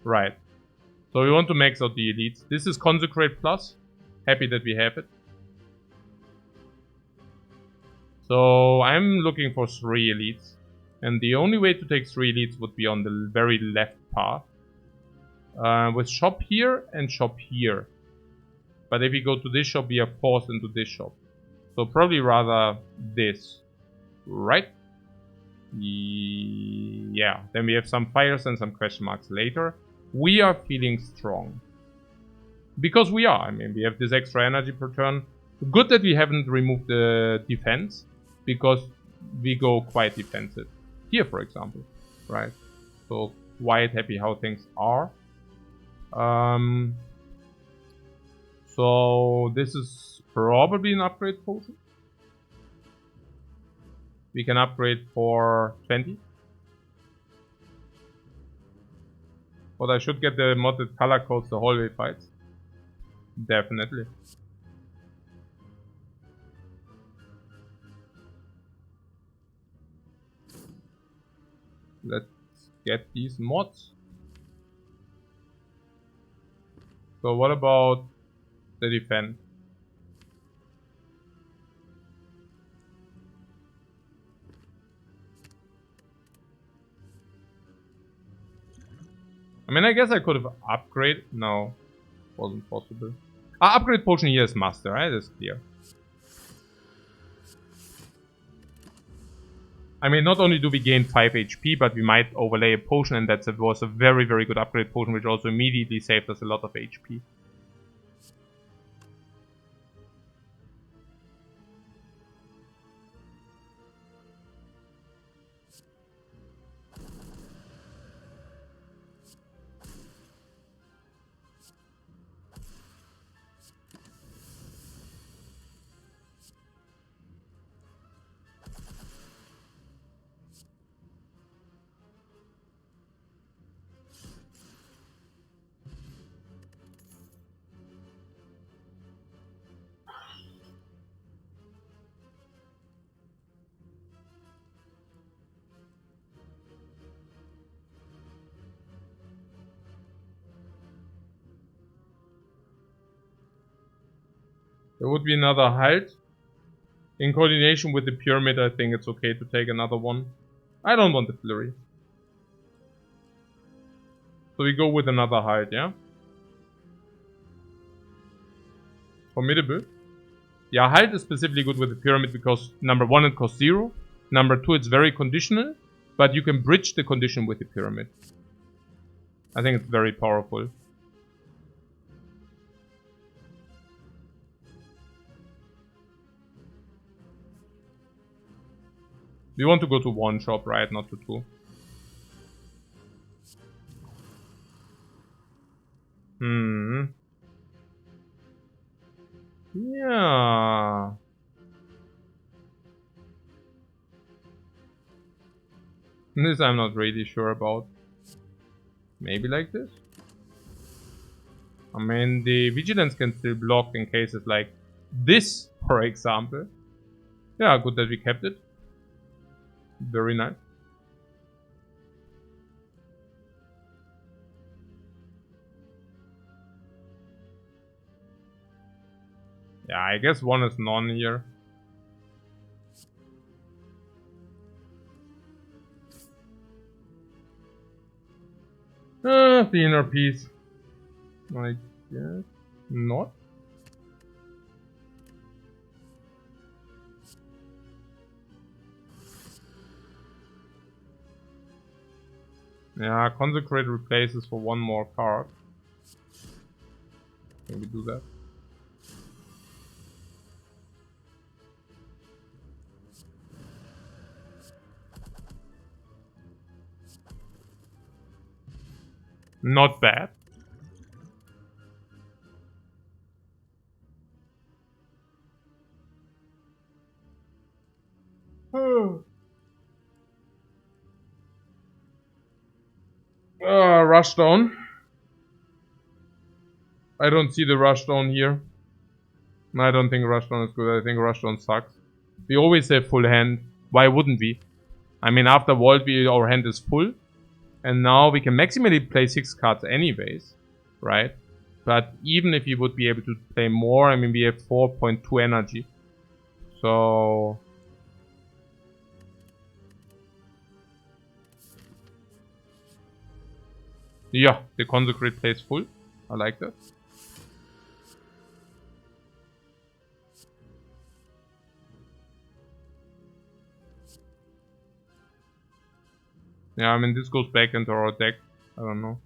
Right. So we want to max out the elites. This is Consecrate Plus. Happy that we have it. So I'm looking for 3 elites. And the only way to take 3 elites would be on the very left path. With shop here and shop here. But if we go to this shop, we are forced into this shop. So probably rather this. Right? Yeah. Then we have some fires and some question marks later. We are feeling strong. Because we are. I mean, we have this extra energy per turn. Good that we haven't removed the defense. Because we go quite defensive. Here, for example. Right? So, quite happy how things are. So, this is probably an upgrade potion. We can upgrade for 20. But I should get the modded color codes the hallway fights. Definitely. Let's get these mods. So what about the defense? I mean, I guess I could have upgraded. No, wasn't possible. Upgrade potion here is master, right? That's clear. I mean, not only do we gain 5 HP, but we might overlay a potion, and that was a very, very good upgrade potion, which also immediately saved us a lot of HP. There would be another halt. In coordination with the pyramid, I think it's okay to take another one. I don't want the flurry. So we go with another halt, yeah? Formidable. Yeah, halt is specifically good with the pyramid because number 1, it costs 0. Number 2, it's very conditional. But you can bridge the condition with the pyramid. I think it's very powerful. We want to go to 1 shop, right? Not to 2. Yeah. This I'm not really sure about. Maybe like this? I mean, the vigilance can still block in cases like this, for example. Yeah, good that we kept it. Very nice. Yeah, I guess 1 is none here. The inner piece. I guess not. Yeah, consecrate replaces for 1 more card. Can we do that? Not bad. Rushdown. I don't see the rushdown here. I don't think rushdown is good. I think rushdown sucks. We always have full hand. Why wouldn't we? I mean, after VOD, our hand is full. And now we can maximally play 6 cards anyways. Right? But even if you would be able to play more, I mean, we have 4.2 energy. So... yeah, the consecrate plays full. I like that. Yeah, I mean, this goes back into our deck. I don't know.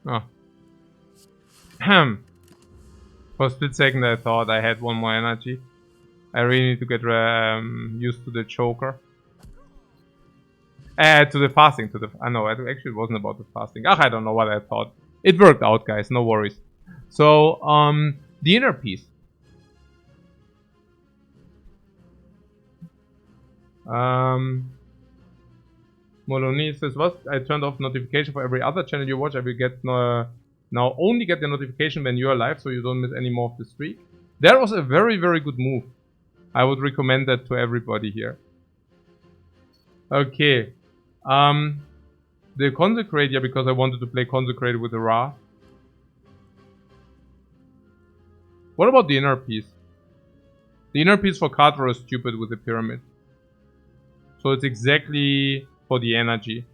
Oh. For a split second I thought I had 1 more energy. I really need to get used to the choker. To the fasting, I know, it actually wasn't about the fasting. I don't know what I thought. It worked out, guys, no worries. So, the inner piece. Moloney says, what? I turned off notification for every other channel you watch. I will get now only get the notification when you are live, so you don't miss any more of the streak. That was a very, very good move. I would recommend that to everybody here. Okay. The consecrate, yeah, because I wanted to play consecrate with the Ra. What about the inner piece? The inner piece for card draw is stupid with the pyramid. So it's exactly for the energy,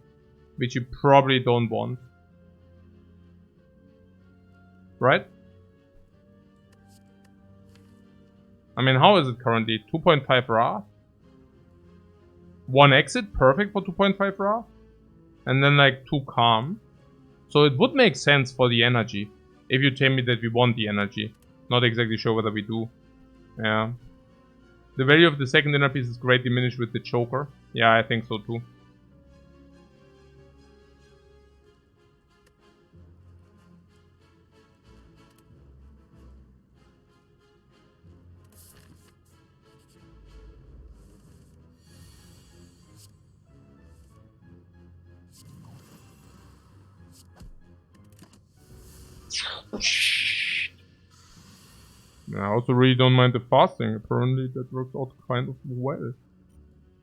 which you probably don't want. Right? I mean, how is it currently? 2.5 Ra? 1 exit, perfect for 2.5 Ra. And then like 2 calm. So it would make sense for the energy. If you tell me that we want the energy. Not exactly sure whether we do. Yeah. The value of the second inner piece is greatly diminished with the Joker. Yeah, I think so too. I also really don't mind the fasting. Apparently that works out kind of well.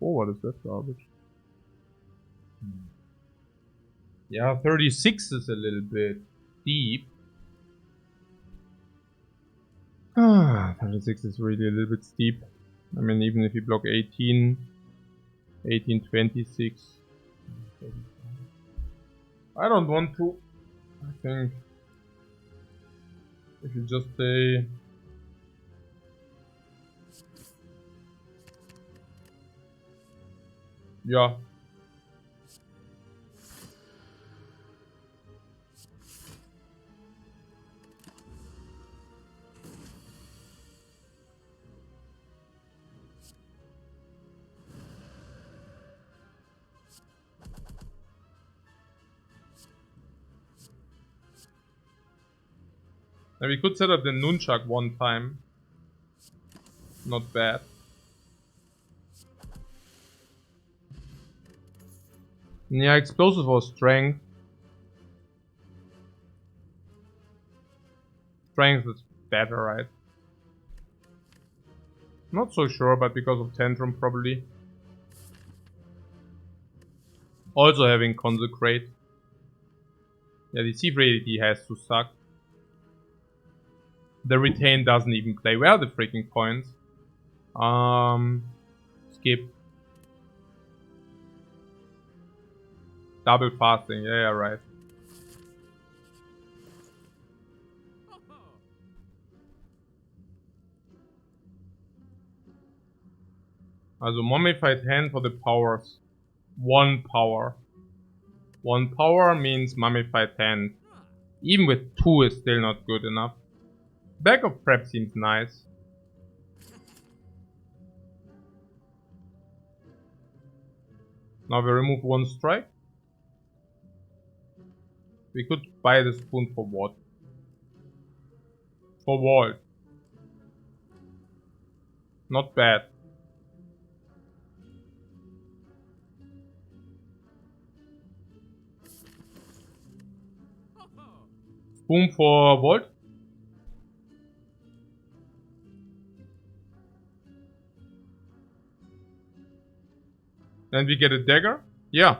Oh, what is that garbage? Yeah, 36 is a little bit deep. 36 is really a little bit steep. I mean, even if you block 18, 18, 26. I don't want to. I think if you just say... Yeah. Now we could set up the nunchuck one time. Not bad. Yeah, explosive or strength. Strength is better, right? Not so sure, but because of Tantrum probably. Also having Consecrate. Yeah, the Thief Reality has to suck. The Retain doesn't even play. Where are the freaking points? Skip. Double fasting, yeah, right. Also Mummified Hand for the powers. 1 power. 1 power means Mummified Hand. Even with 2 is still not good enough. Bag of Prep seems nice. Now we remove 1 strike. We could buy the spoon for what? For Vault. Not bad. Spoon for Vault. And we get a dagger. Yeah.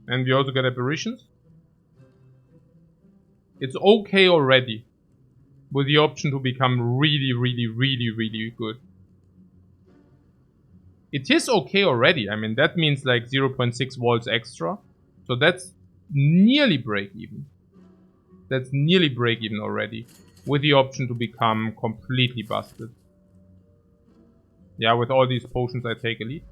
And we also get apparitions. It's okay already. With the option to become really, really, really, really good. It is okay already. I mean, that means like 0.6 volts extra. So that's nearly break even. That's nearly break even already. With the option to become completely busted. Yeah, with all these potions I take elite.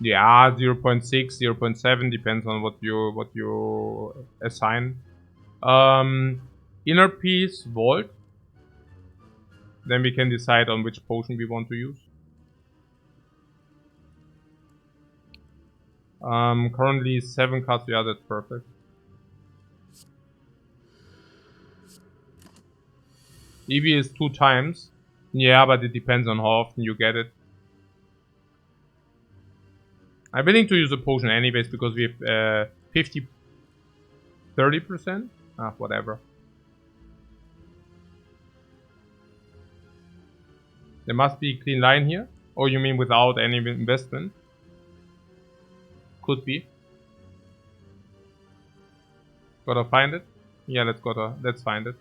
Yeah, 0.6, 0.7 depends on what you assign. Inner piece, Vault. Then we can decide on which potion we want to use. Currently 7 cards, yeah, that's perfect. EV is 2 times. Yeah, but it depends on how often you get it. I'm willing to use a potion anyways because we have 30%? Whatever. There must be a clean line here. Oh, you mean without any investment? Could be. Gotta find it. Yeah, let's find it.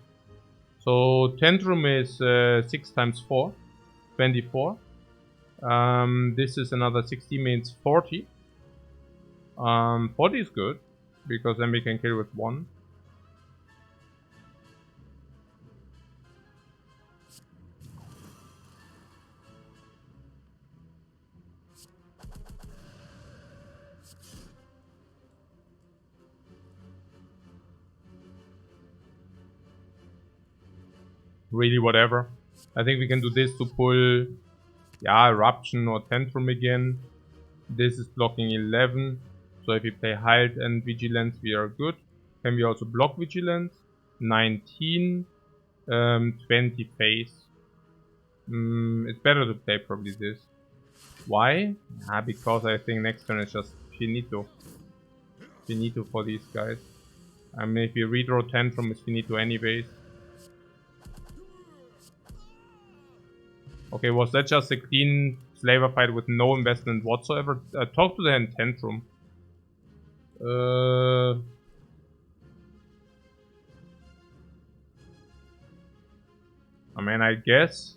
So Tantrum is 6 times 4. 24. This is another 60, means 40. 40 is good, because then we can kill with 1. really whatever. I think we can do this to pull, yeah, Eruption or Tantrum again. This is blocking 11, so if we play Halt and Vigilance, we are good. Can we also block Vigilance? 19, 20 face. It's better to play probably this. Why? Because I think next turn is just finito. Finito for these guys. I mean, if you redraw Tantrum, it's finito anyways. Okay, was that just a clean Slaver fight with no investment whatsoever? Talk to the hand Tantrum. I mean, I guess.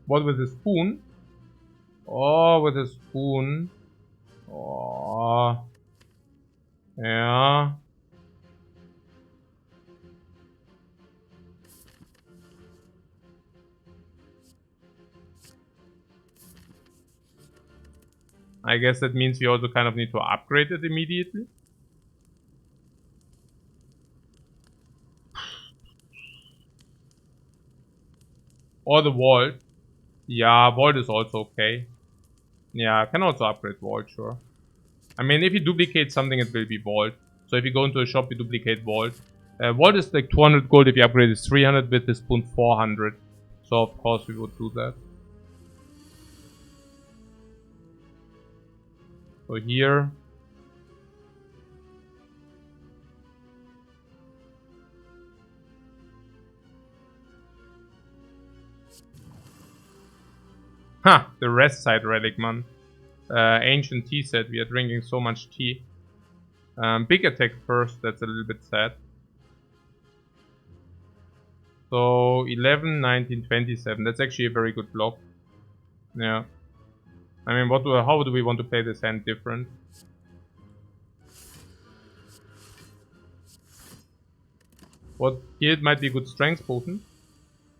What, with a spoon? Oh, with a spoon. Oh. Yeah. I guess that means we also kind of need to upgrade it immediately. Or the Vault. Yeah, Vault is also okay. Yeah, I can also upgrade Vault, sure. I mean, if you duplicate something, it will be Vault. So if you go into a shop, you duplicate Vault. Vault is like 200 gold. If you upgrade, it's 300. With the spoon, 400. So of course we would do that. So here. Ha! The rest side relic, man. Ancient tea set. We are drinking so much tea. Big attack first. That's a little bit sad. So 11, 19, 27. That's actually a very good block. Yeah. I mean, how do we want to play this hand different? What here it might be good strength potion.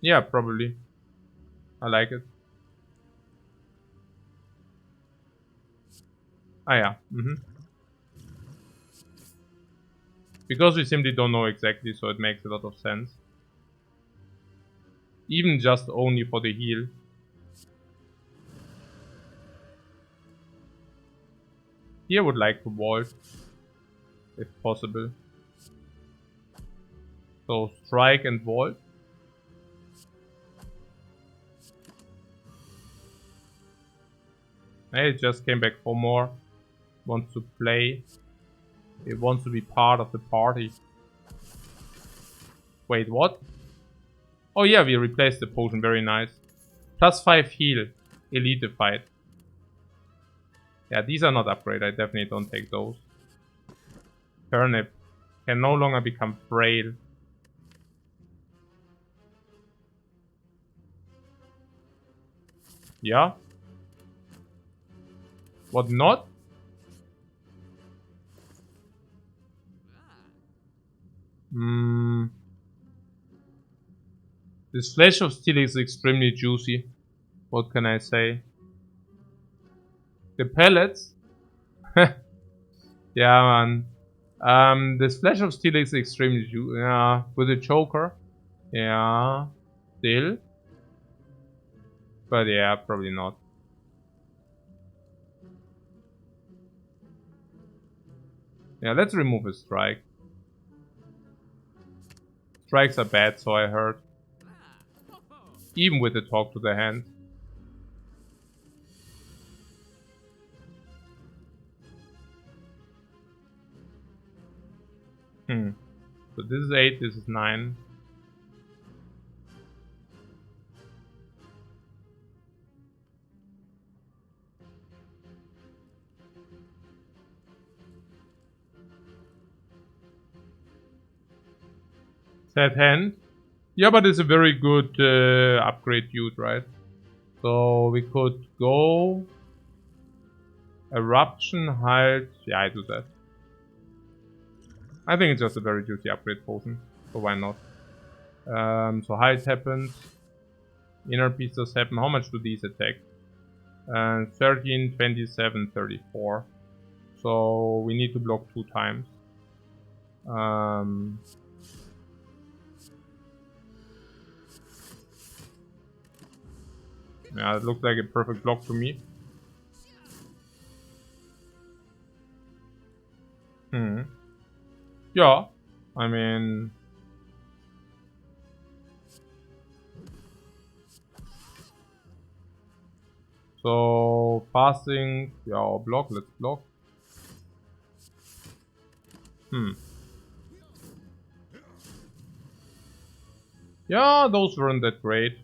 Yeah, probably. I like it. Ah yeah. Because we simply don't know exactly, so it makes a lot of sense. Even just only for the heal. Here I would like to vault, if possible. So strike and vault. Hey, it just came back for more. Wants to play. It wants to be part of the party. Wait, what? Oh yeah, we replaced the potion, very nice. Plus 5 heal, elitified. Yeah, these are not upgraded, I definitely don't take those. Turnip can no longer become frail. Yeah? What not? This flesh of steel is extremely juicy. What can I say? The pellets? Yeah, man. This flesh of steel is extremely juicy. Yeah, with a choker. Yeah, still. But yeah, probably not. Yeah, let's remove a strike. Strikes are bad, so I heard. Even with the talk to the hand. So this is 8, this is 9. Sad hand. Yeah, but it's a very good upgrade dude, right? So we could go Eruption, Halt. Yeah, I do that. I think it's just a very juicy upgrade potion, so why not? So Halt happens. Inner pieces happen. How much do these attack? 13, 27, 34. So we need to block 2 times. Yeah, it looked like a perfect block to me. Yeah, I mean... So, passing... Yeah, or block, let's block. Yeah, those weren't that great.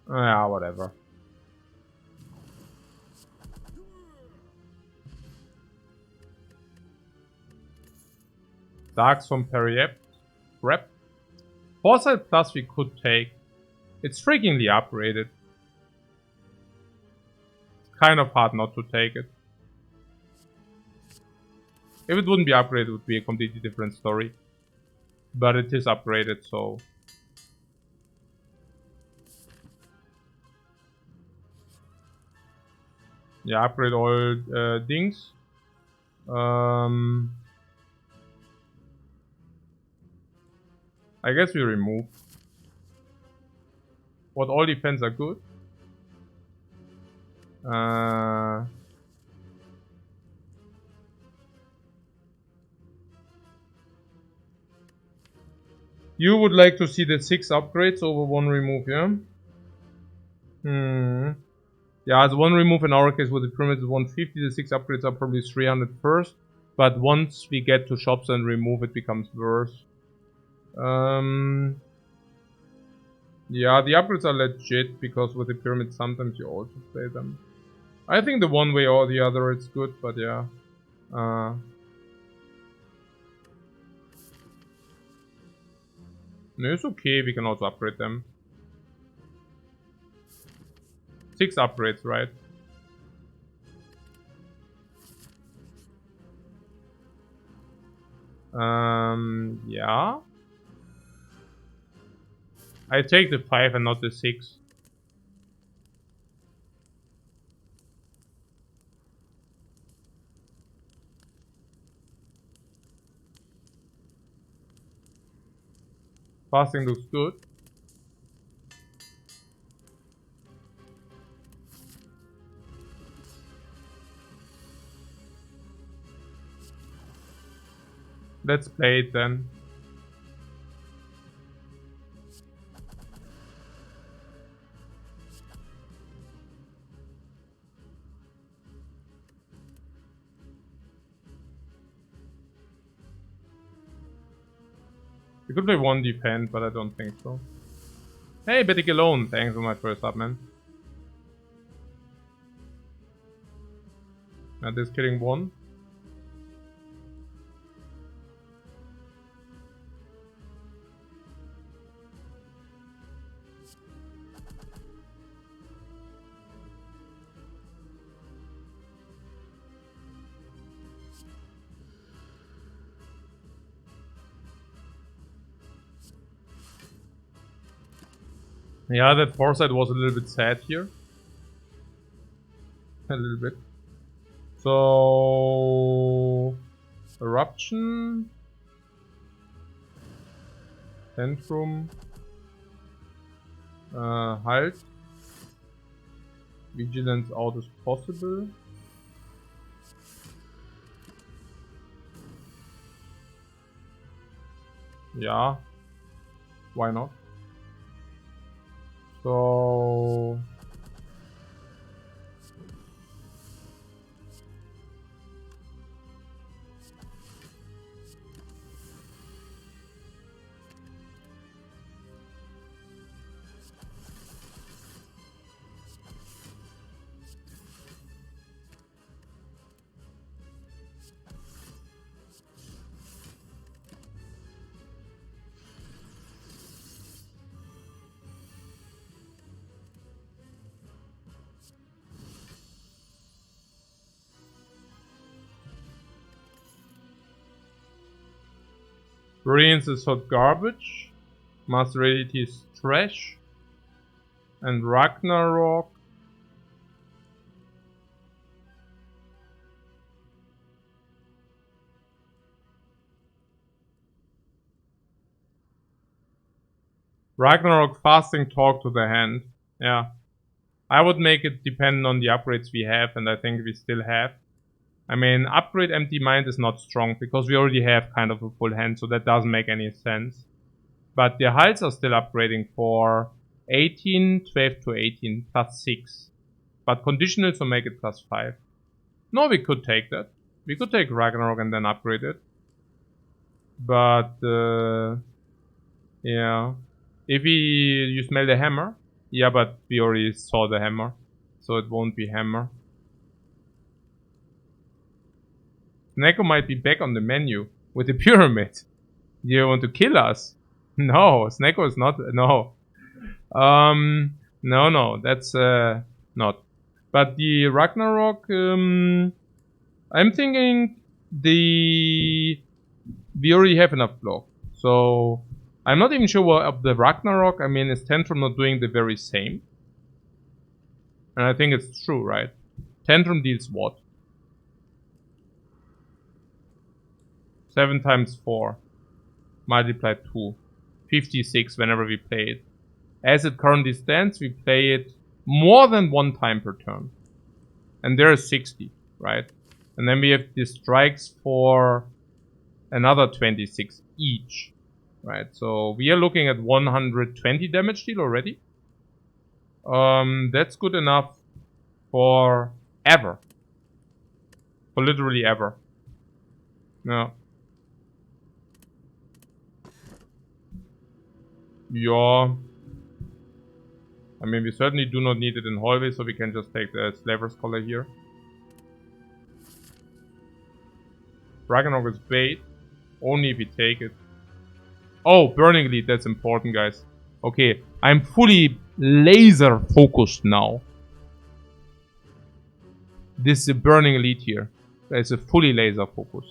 Yeah, whatever. Darks from Periep. Rep. Foresight Plus we could take. It's freakingly upgraded. It's kind of hard not to take it. If it wouldn't be upgraded, it would be a completely different story. But it is upgraded, so... Yeah, upgrade all things. I guess we remove. What all defense are good. You would like to see the 6 upgrades over 1 remove, yeah? Yeah, the 1 remove in our case with the pyramid is 150, the 6 upgrades are probably 300 first. But once we get to shops and remove, it becomes worse. Yeah, the upgrades are legit, because with the pyramid sometimes you also play them. I think the one way or the other it's good, but yeah. No, it's okay, we can also upgrade them. 6 upgrades, right? Yeah. I take the 5 and not the 6. Fasting looks good. Let's play it then. We could play 1 defend, but I don't think so. Hey, Betty alone. Thanks for my first up, man. Now this killing 1. Yeah, that foresight was a little bit sad here. A little bit. So... Eruption. Tantrum. Halt. Vigilance out is possible. Yeah. Why not? So... Brilliance is hot garbage. Master Reality is trash. And Ragnarok. Ragnarok fasting talk to the hand. Yeah. I would make it depend on the upgrades we have, and I think we still have. I mean, upgrade Empty Mind is not strong, because we already have kind of a full hand, so that doesn't make any sense. But the hulls are still upgrading for 18, 12 to 18, plus 6. But conditional, so make it plus 5. No, we could take that. We could take Ragnarok and then upgrade it. But, yeah. If you smell the hammer? Yeah, but we already saw the hammer. So it won't be hammer. Sneko might be back on the menu with the pyramid. Do you want to kill us? No, Sneko is not. No. No, that's not. But the Ragnarok, I'm thinking we already have enough block. So I'm not even sure what of the Ragnarok. I mean, is Tantrum not doing the very same? And I think it's true, right? Tantrum deals what? 7 times 4. Multiplied 2. 56 whenever we play it. As it currently stands, we play it more than 1 time per turn. And there is 60, right? And then we have the strikes for another 26 each, right? So we are looking at 120 damage deal already. That's good enough for ever. For literally ever. Yeah. Yeah. I mean, we certainly do not need it in hallway, so we can just take the Slaver's Collar here. Ragnarok is bait. Only if we take it. Oh, Burning Lead, that's important, guys. Okay, I'm fully laser focused now. This is a Burning Lead here. There's a fully laser focus.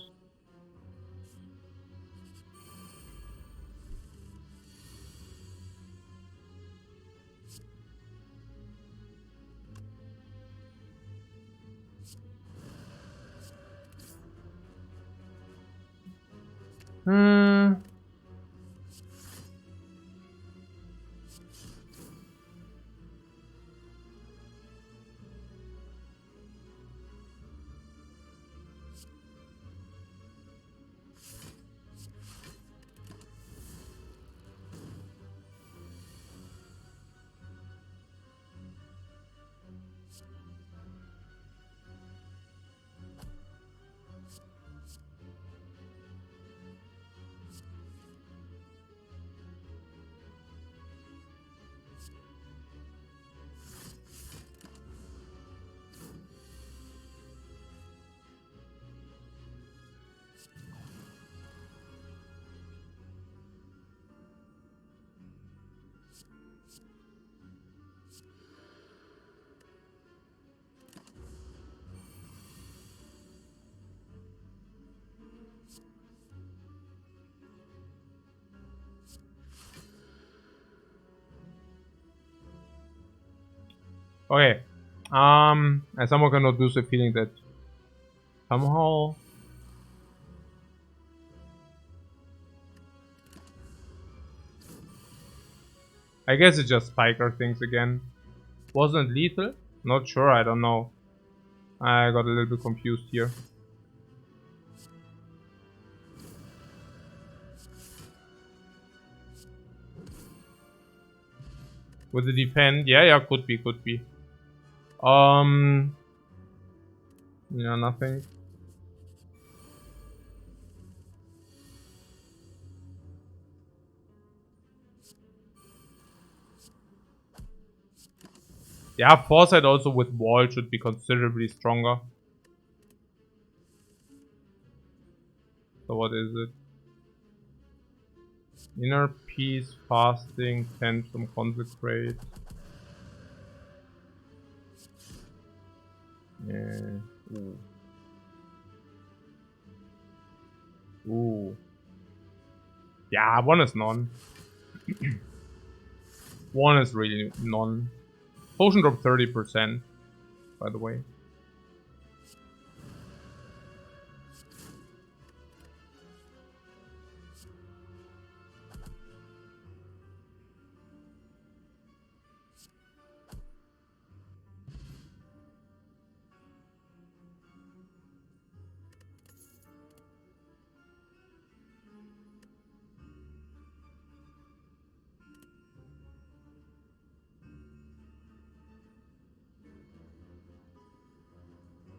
Okay. I somehow cannot lose the feeling that somehow I guess it's just Spiker things again. Wasn't lethal? Not sure, I don't know. I got a little bit confused here. With the defend, yeah, could be. Yeah, nothing. Yeah, Foresight also with wall should be considerably stronger. So what is it? Inner Peace, Fasting, Tantrum, Consecrate. Yeah. Ooh. Yeah, one is none. One is really none. Potion drop 30%, by the way.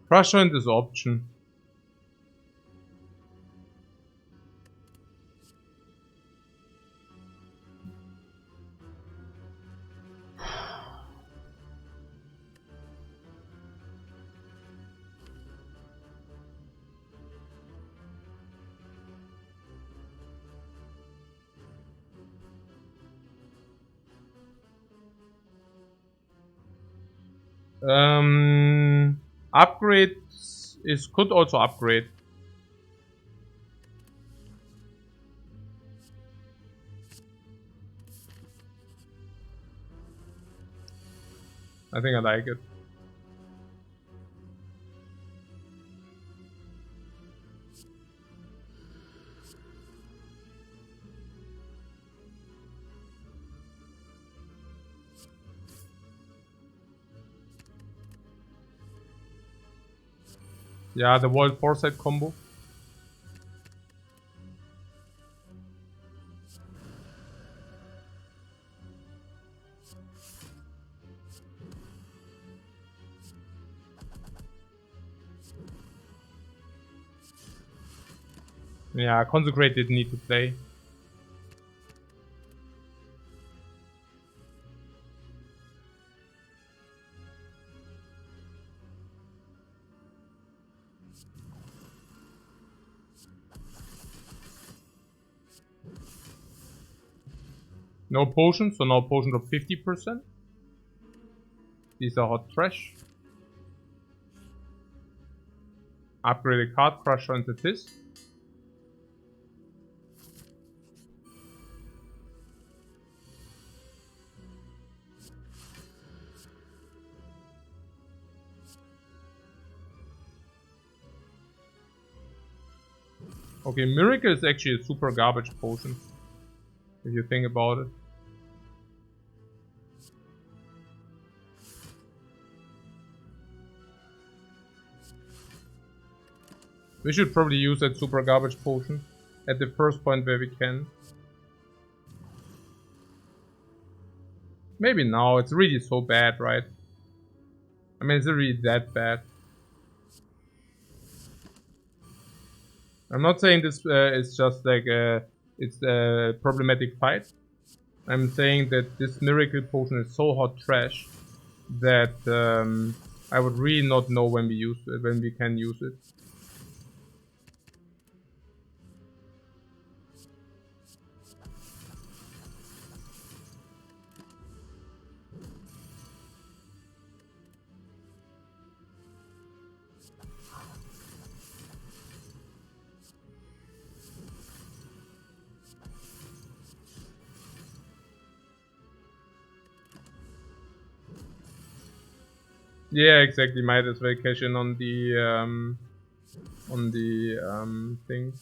Crush Joint is option. Upgrade could also upgrade. I think I like it. Yeah, the World Foresight combo. Yeah, Consecrate didn't need to play. No potions, so now potion drop 50%. These are hot trash. Upgrade a card, Crusher into this. Okay, Miracle is actually a super garbage potion. If you think about it. We should probably use that super garbage potion at the first point where we can. Maybe now, it's really so bad, right? I mean, is it really that bad? I'm not saying this is just like it's a problematic fight. I'm saying that this miracle potion is so hot trash that I would really not know when we can use it. Yeah, exactly. Might as well cash in on the thing.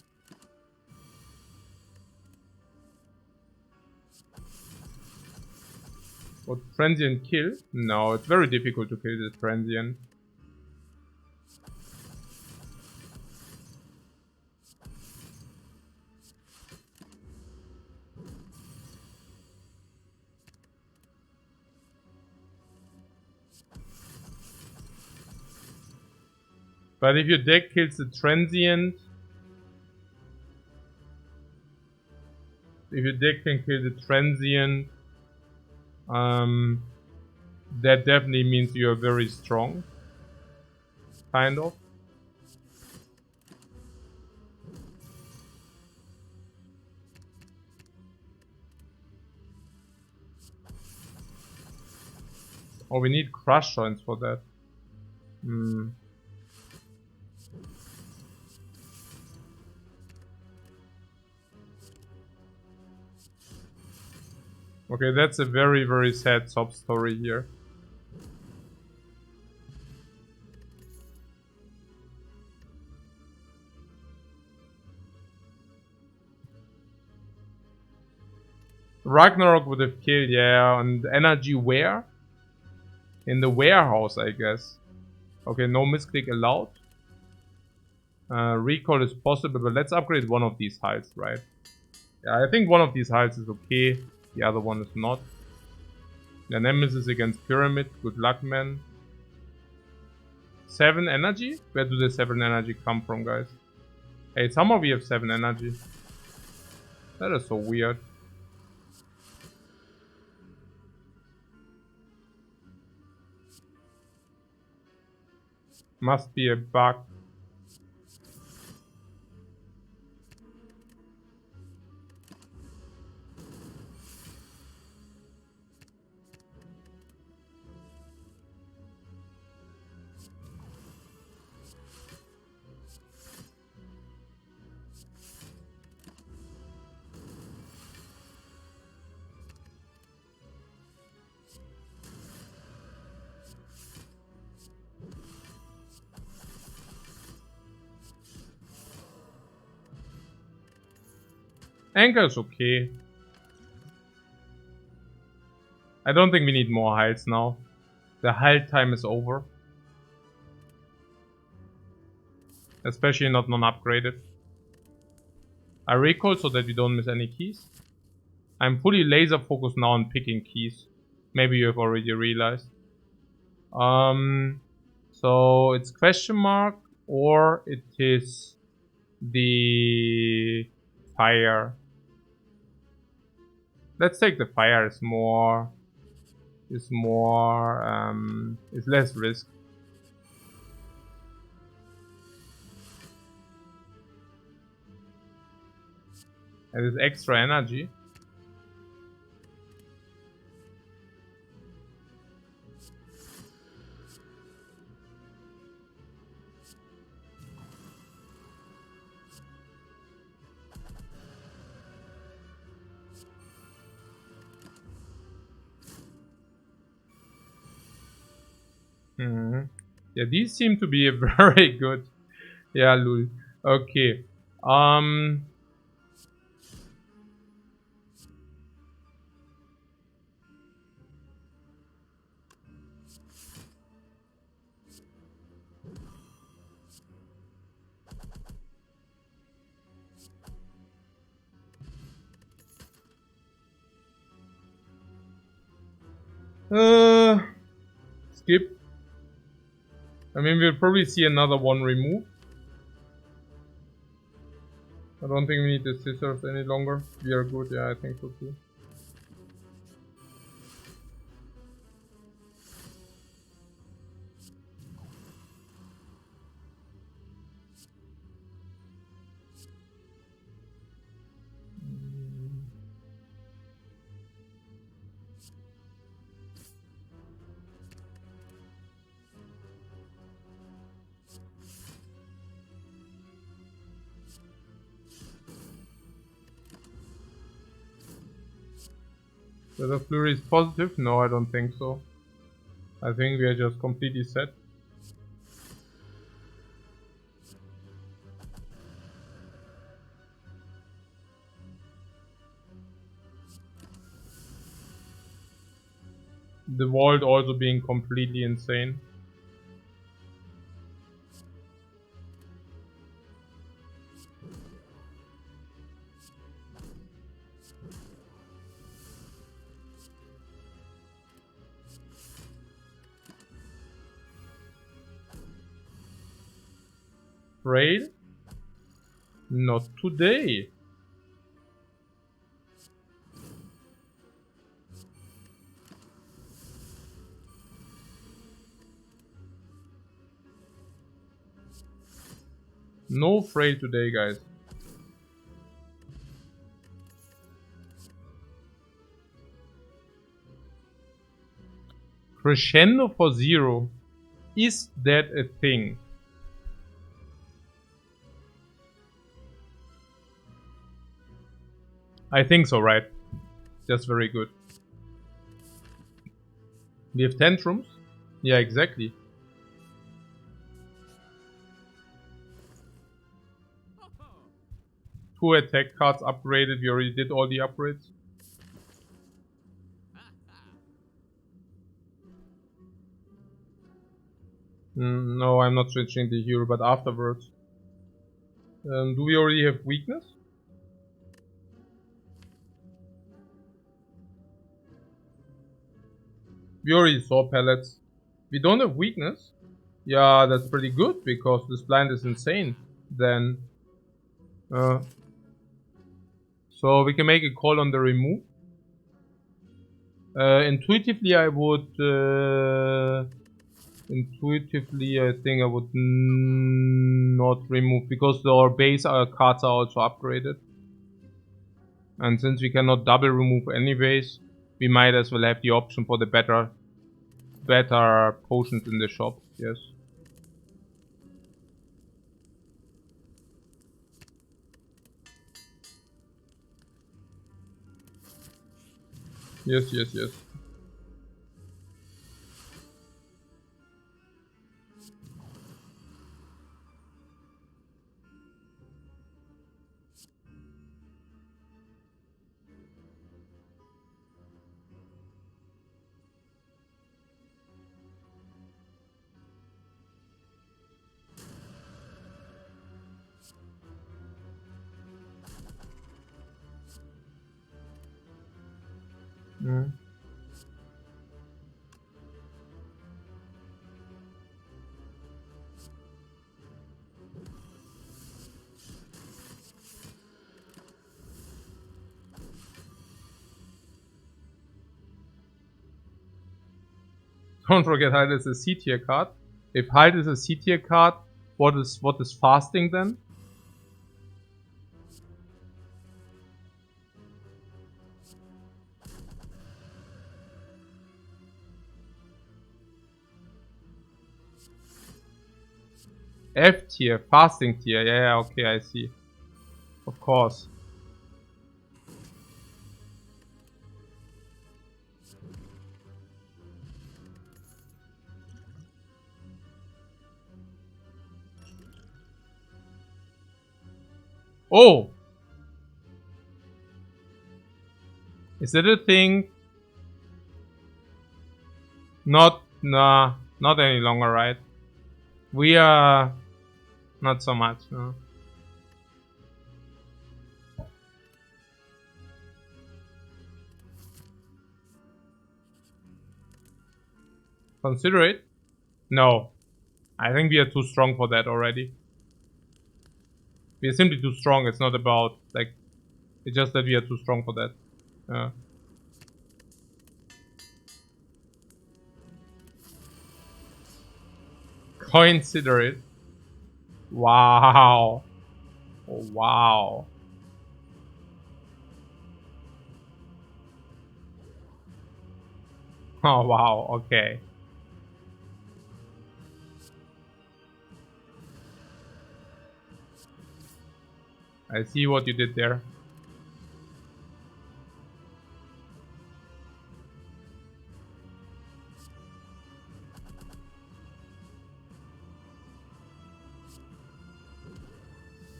What, transient kill? No, it's very difficult to kill this transient. But if your deck kills the transient, if your deck can kill the transient, that definitely means you're very strong. Kind of. Oh, we need crush joints for that. Okay, that's a very, very sad sob story here. Ragnarok would have killed, yeah, and energy where? In the warehouse, I guess. Okay, no misclick allowed. Recall is possible, but let's upgrade one of these heights, right? Yeah, I think one of these heights is okay. The other one is not. The Nemesis against Pyramid. Good luck, man. 7 energy? Where do the 7 energy come from, guys? Hey, somehow we have 7 energy. That is so weird. Must be a bug. Anchor is okay. I don't think we need more heights now. The height time is over. Especially not non-upgraded. I recall so that we don't miss any keys. I'm fully laser focused now on picking keys. Maybe you have already realized. So it's question mark or it is the fire. Let's take the fire. It's less risk. And it's extra energy. Yeah, these seem to be very good. Yeah, lul. Okay. Skip. I mean, we'll probably see another one remove. I don't think we need the scissors any longer. We are good, yeah, I think so too. Whether Flurry is positive? No, I don't think so. I think we are just completely set. The vault also being completely insane. Raid? Not today. No fray today, guys. Crescendo for 0. Is that a thing? I think so, right? That's very good. We have tantrums? Yeah, exactly. Two attack cards upgraded. We already did all the upgrades. No, I'm not switching the hero, but afterwards. Do we already have weakness? We already saw pellets. We don't have weakness? Yeah, that's pretty good, because this blind is insane. Then... so we can make a call on the remove. Intuitively, I would... intuitively, I think I would not remove, because our base cards are also upgraded. And since we cannot double remove anyways, we might as well have the option for the better potions in the shop. Yes. Yes, yes, yes. Mm. Don't forget Halt is a C tier card. If Halt is a C tier card, what is fasting then? F tier, fasting tier. Yeah, okay, I see. Of course. Oh! Is that a thing? Not any longer, right? We are not so much, no. Consider it? No. I think we are too strong for that already. We are simply too strong. It's not about, like, it's just that we are too strong for that. Consider it. Wow. Oh, wow. Oh, wow. Okay. I see what you did there.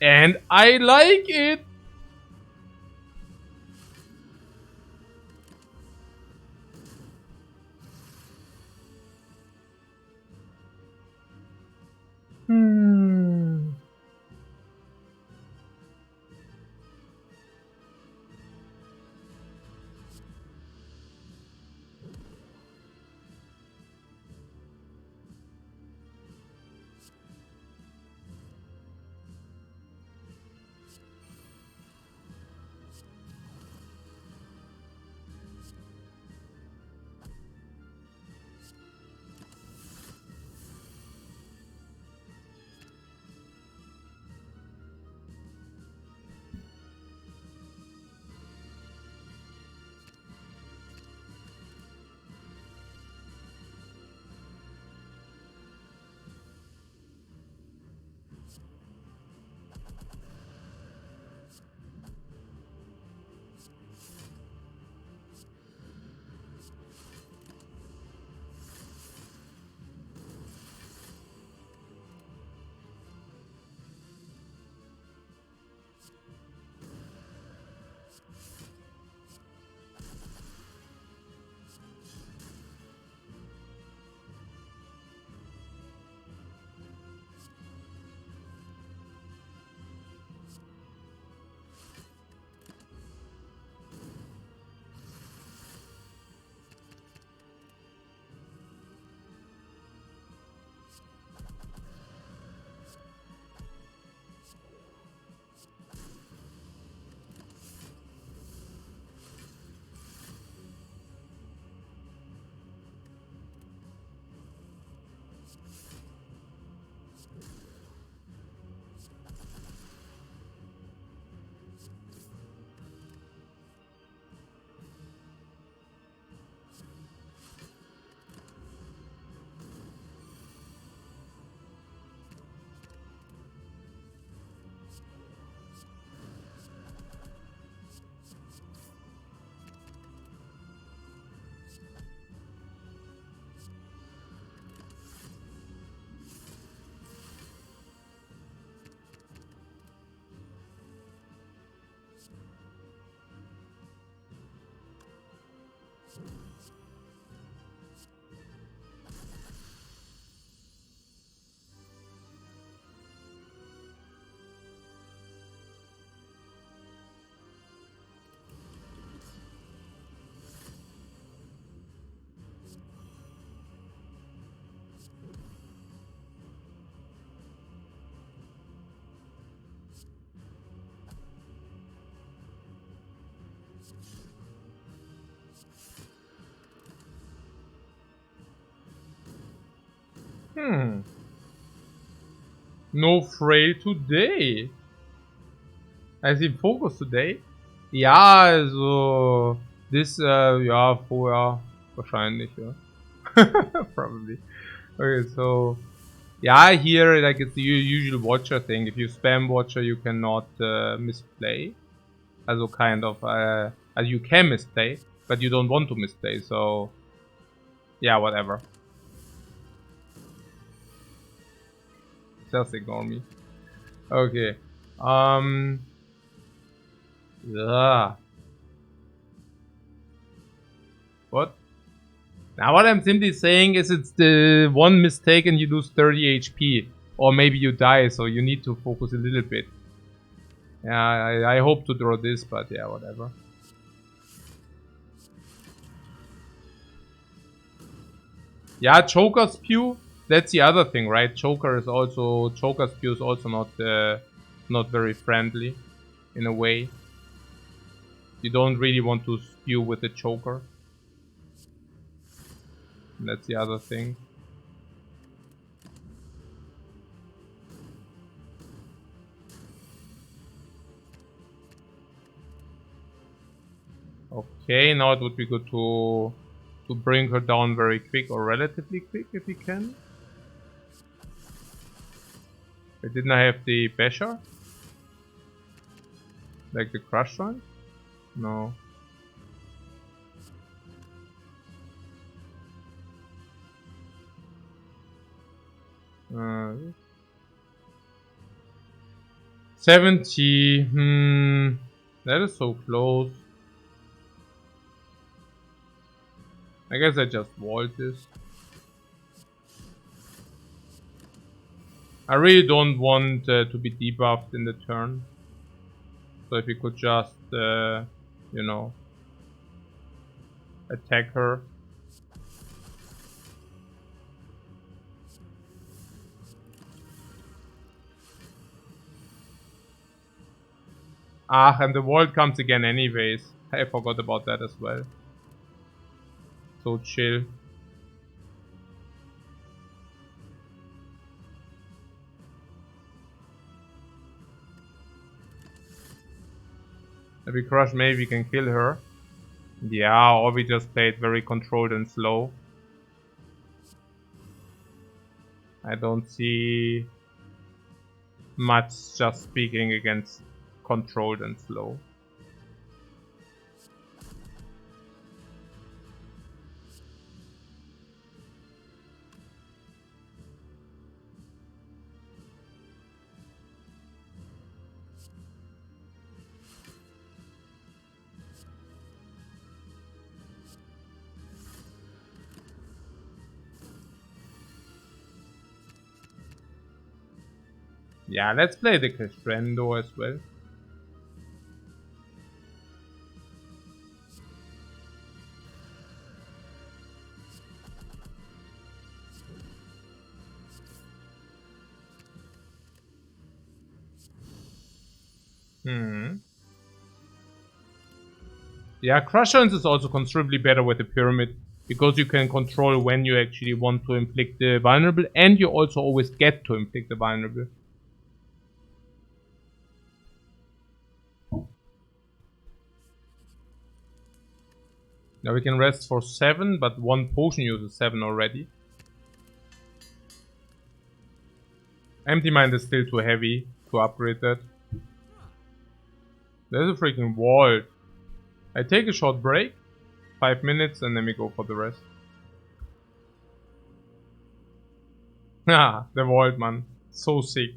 And I like it. Hmm. No Frey today. Ist sie im Fokus today? Ja, also. Ja, vorher. Wahrscheinlich, ja. Probably. Okay, so. Yeah, here, like, it's the usual Watcher thing. If you spam Watcher, you cannot misplay. Also, kind of. You can misplay, but you don't want to misplay, so. Yeah, whatever. Just ignore me. Okay. Yeah. What? Now what I'm simply saying is it's the one mistake and you lose 30 HP. Or maybe you die, so you need to focus a little bit. Yeah, I hope to draw this, but yeah, whatever. Yeah, Joker Spew, that's the other thing, right? Joker Spew is also not very friendly, in a way. You don't really want to spew with the Joker. That's the other thing. Okay, now it would be good to bring her down very quick or relatively quick if we can. Didn't I have the Basher? Like the Crush one? No. Uh, 70. That is so close. I guess I just vault this. I really don't want to be debuffed in the turn. So if you could just, you know, attack her. Ah, and the vault comes again anyways. I forgot about that as well. So chill. If we crush, maybe we can kill her. Yeah, or we just play it very controlled and slow. I don't see much just speaking against controlled and slow. Yeah, let's play the crescendo as well. Yeah, Crushers is also considerably better with the pyramid, because you can control when you actually want to inflict the vulnerable, and you also always get to inflict the vulnerable. Now we can rest for 7, but one potion uses 7 already. Empty Mind is still too heavy to upgrade that. There's a freaking vault. I take a short break, 5 minutes, and then we go for the rest. Ah, the vault, man. So sick.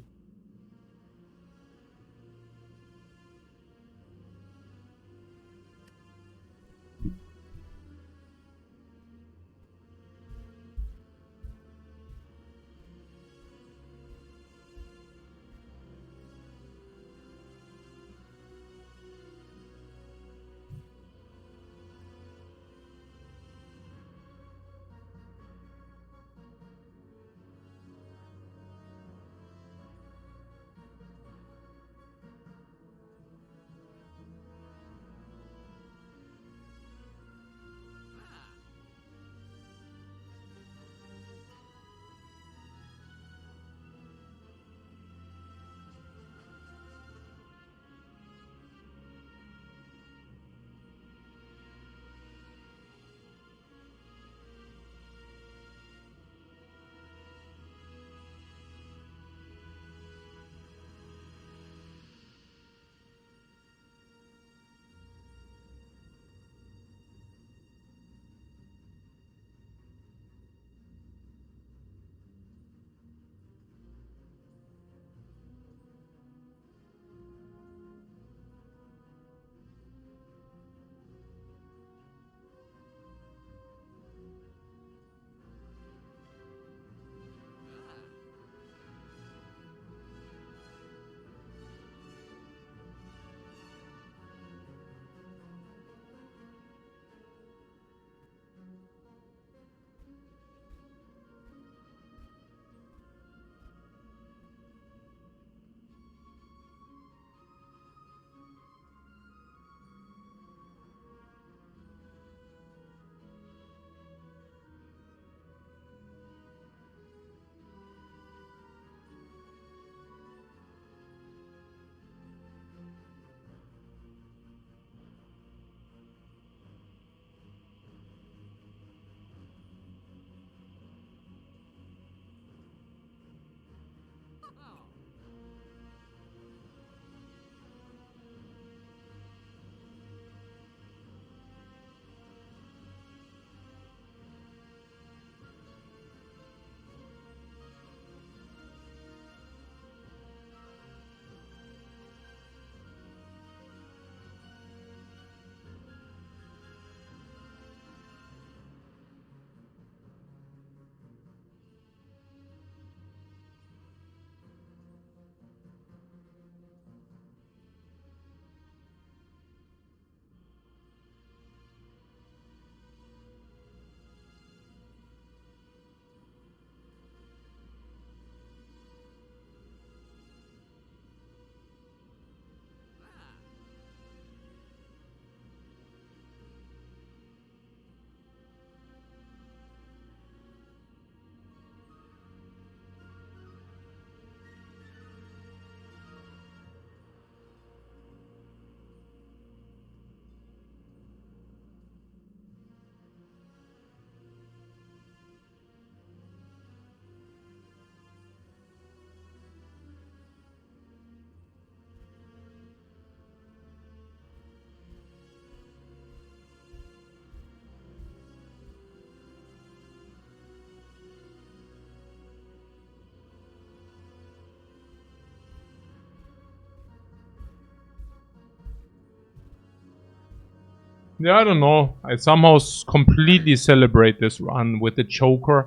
Yeah, I don't know. I somehow completely celebrate this run with the choker.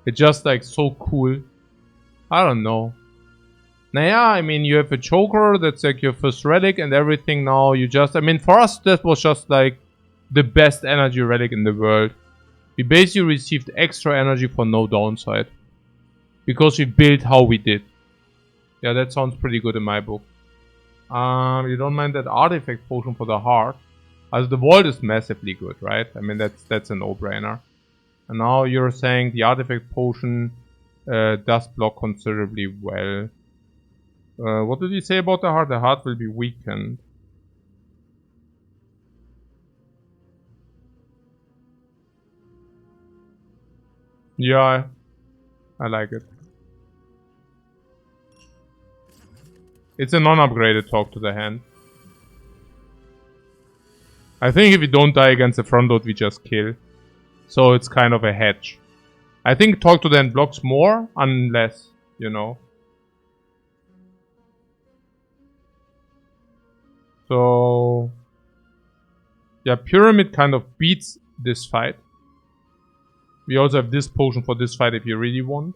It's just like so cool. I don't know. Now, yeah, I mean, you have a choker, that's like your first relic and everything now. You just, I mean, for us, that was just like the best energy relic in the world. We basically received extra energy for no downside. Because we built how we did. Yeah, that sounds pretty good in my book. You don't mind that artifact potion for the heart. As the vault is massively good, right? I mean, that's a no-brainer. And now you're saying the artifact potion does block considerably well. What did you say about the heart? The heart will be weakened. Yeah, I like it. It's a non-upgraded talk to the hand. I think if we don't die against the front load, we just kill. So it's kind of a hedge. I think talk to the hand blocks more, unless, you know. So yeah, Pyramid kind of beats this fight. We also have this potion for this fight if you really want.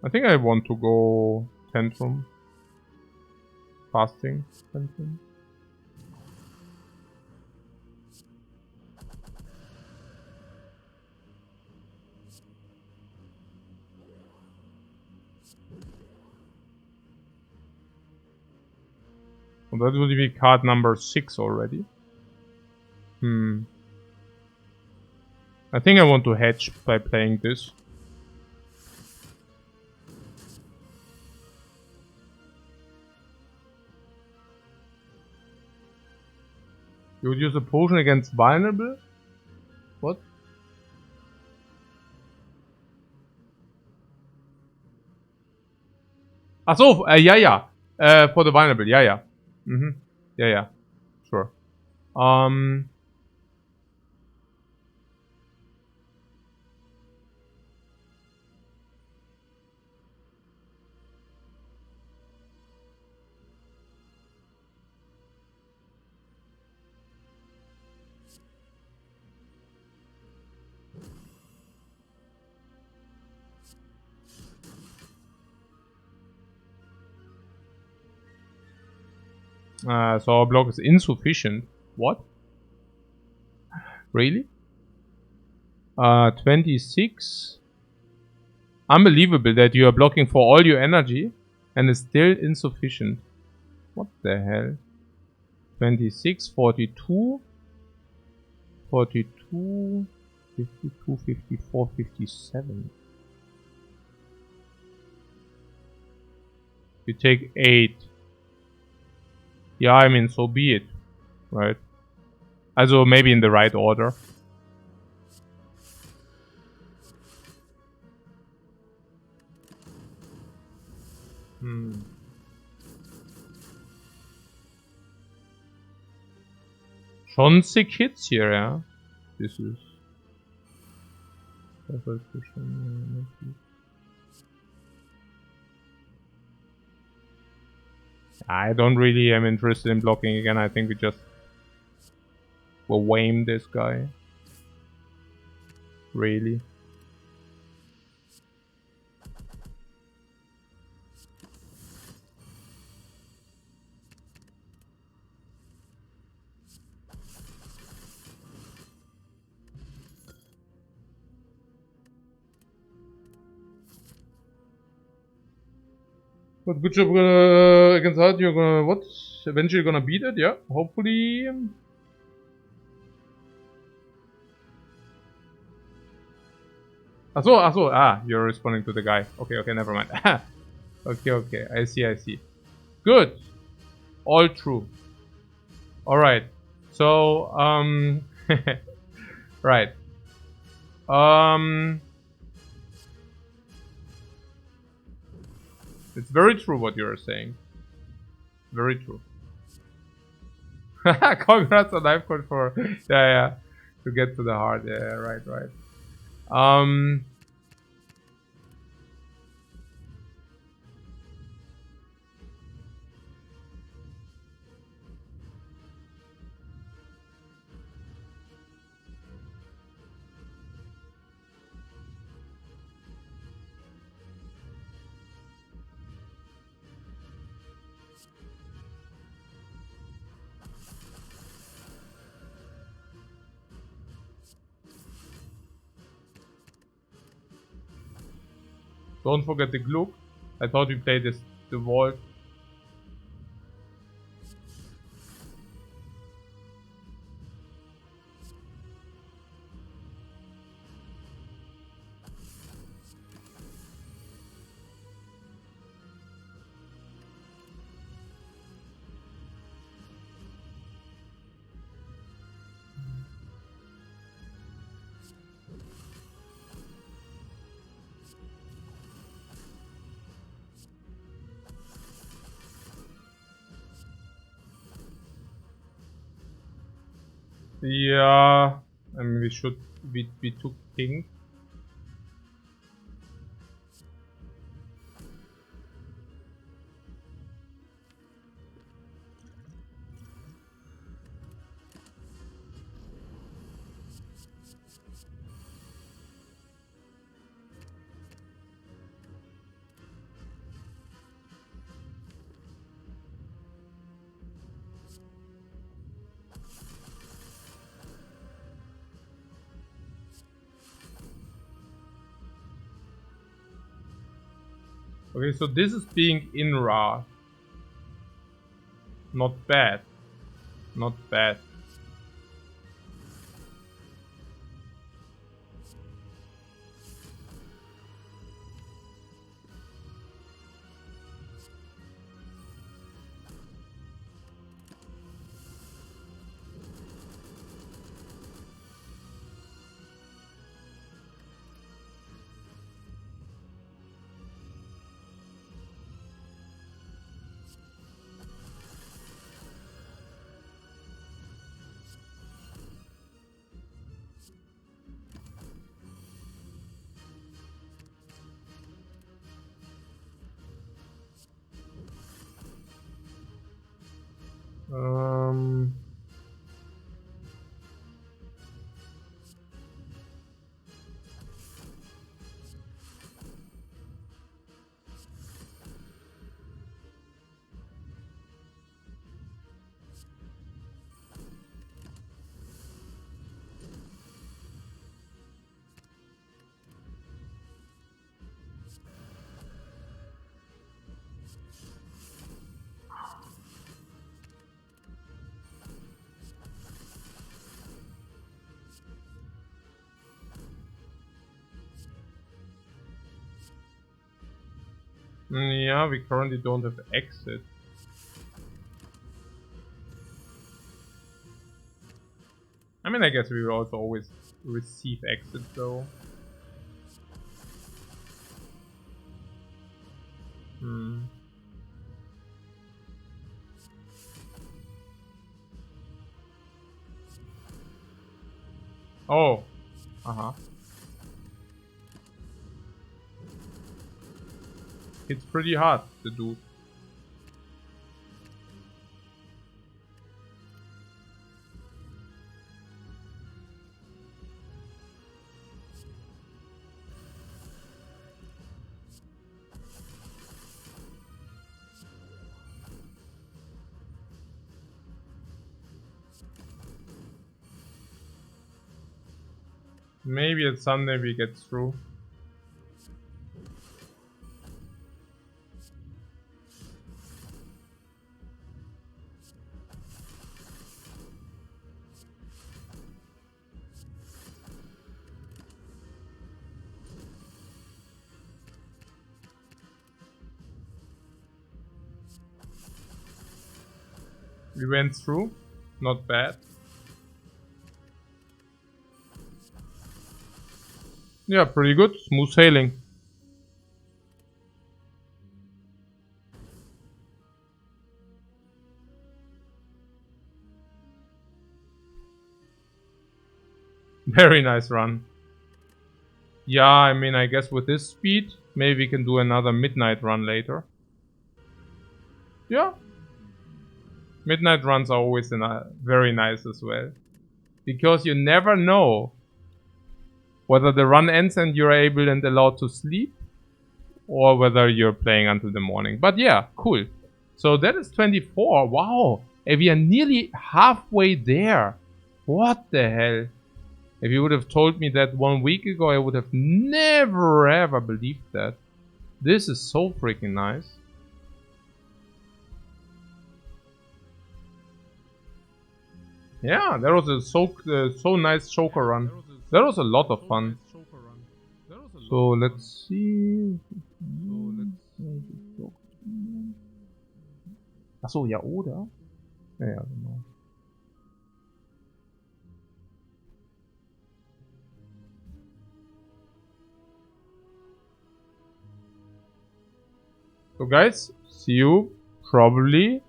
I think I want to go Tantrum. Fasting Tantrum. Well, that would be card number 6 already. I think I want to hedge by playing this. You would use a potion against vulnerable? What? Ach so, yeah. For the vulnerable, yeah. Yeah. Sure. So our block is insufficient. What? Really? 26. Unbelievable that you are blocking for all your energy and it's still insufficient. What the hell? 26, 42, 42, 52, 54, 57. You take 8. Yeah, I mean, so be it. Right? Also maybe in the right order. Schon sick hits here, yeah. This is. I don't really am interested in blocking again. I think we just will wham this guy. Really. But good job against that. You're gonna what? Eventually gonna beat it, yeah. Hopefully. You're responding to the guy. Okay, never mind. Okay, I see. Good. All true. Alright. So, right. It's very true what you're saying. Very true. Congrats on Lifecoach for, yeah, to get to the heart. Yeah, right. Don't forget the Gluck. I thought we played the Vault. Yeah, I mean we took king. Okay, so this is being in Ra. Not bad. Not bad. Yeah, we currently don't have exit. I mean, I guess we will also always receive exit though. Oh. Uh-huh. It's pretty hard, the dude. Maybe at Sunday we get through. We went through. Not bad. Yeah, pretty good. Smooth sailing. Very nice run. Yeah, I mean, I guess with this speed, maybe we can do another midnight run later. Yeah. Midnight runs are always very nice as well. Because you never know whether the run ends and you're able and allowed to sleep, or whether you're playing until the morning. But yeah, cool. So that is 24. Wow. And we are nearly halfway there. What the hell? If you would have told me that 1 week ago, I would have never ever believed that. This is so freaking nice. Yeah, that was a so nice choker run. That was a lot of fun. So let's see. Achso, ja, oder? Ja, genau. So guys, see you probably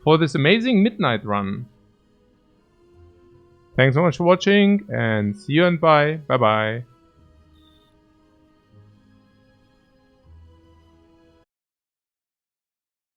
for this amazing midnight run. Thanks so much for watching and see you and bye. Bye bye.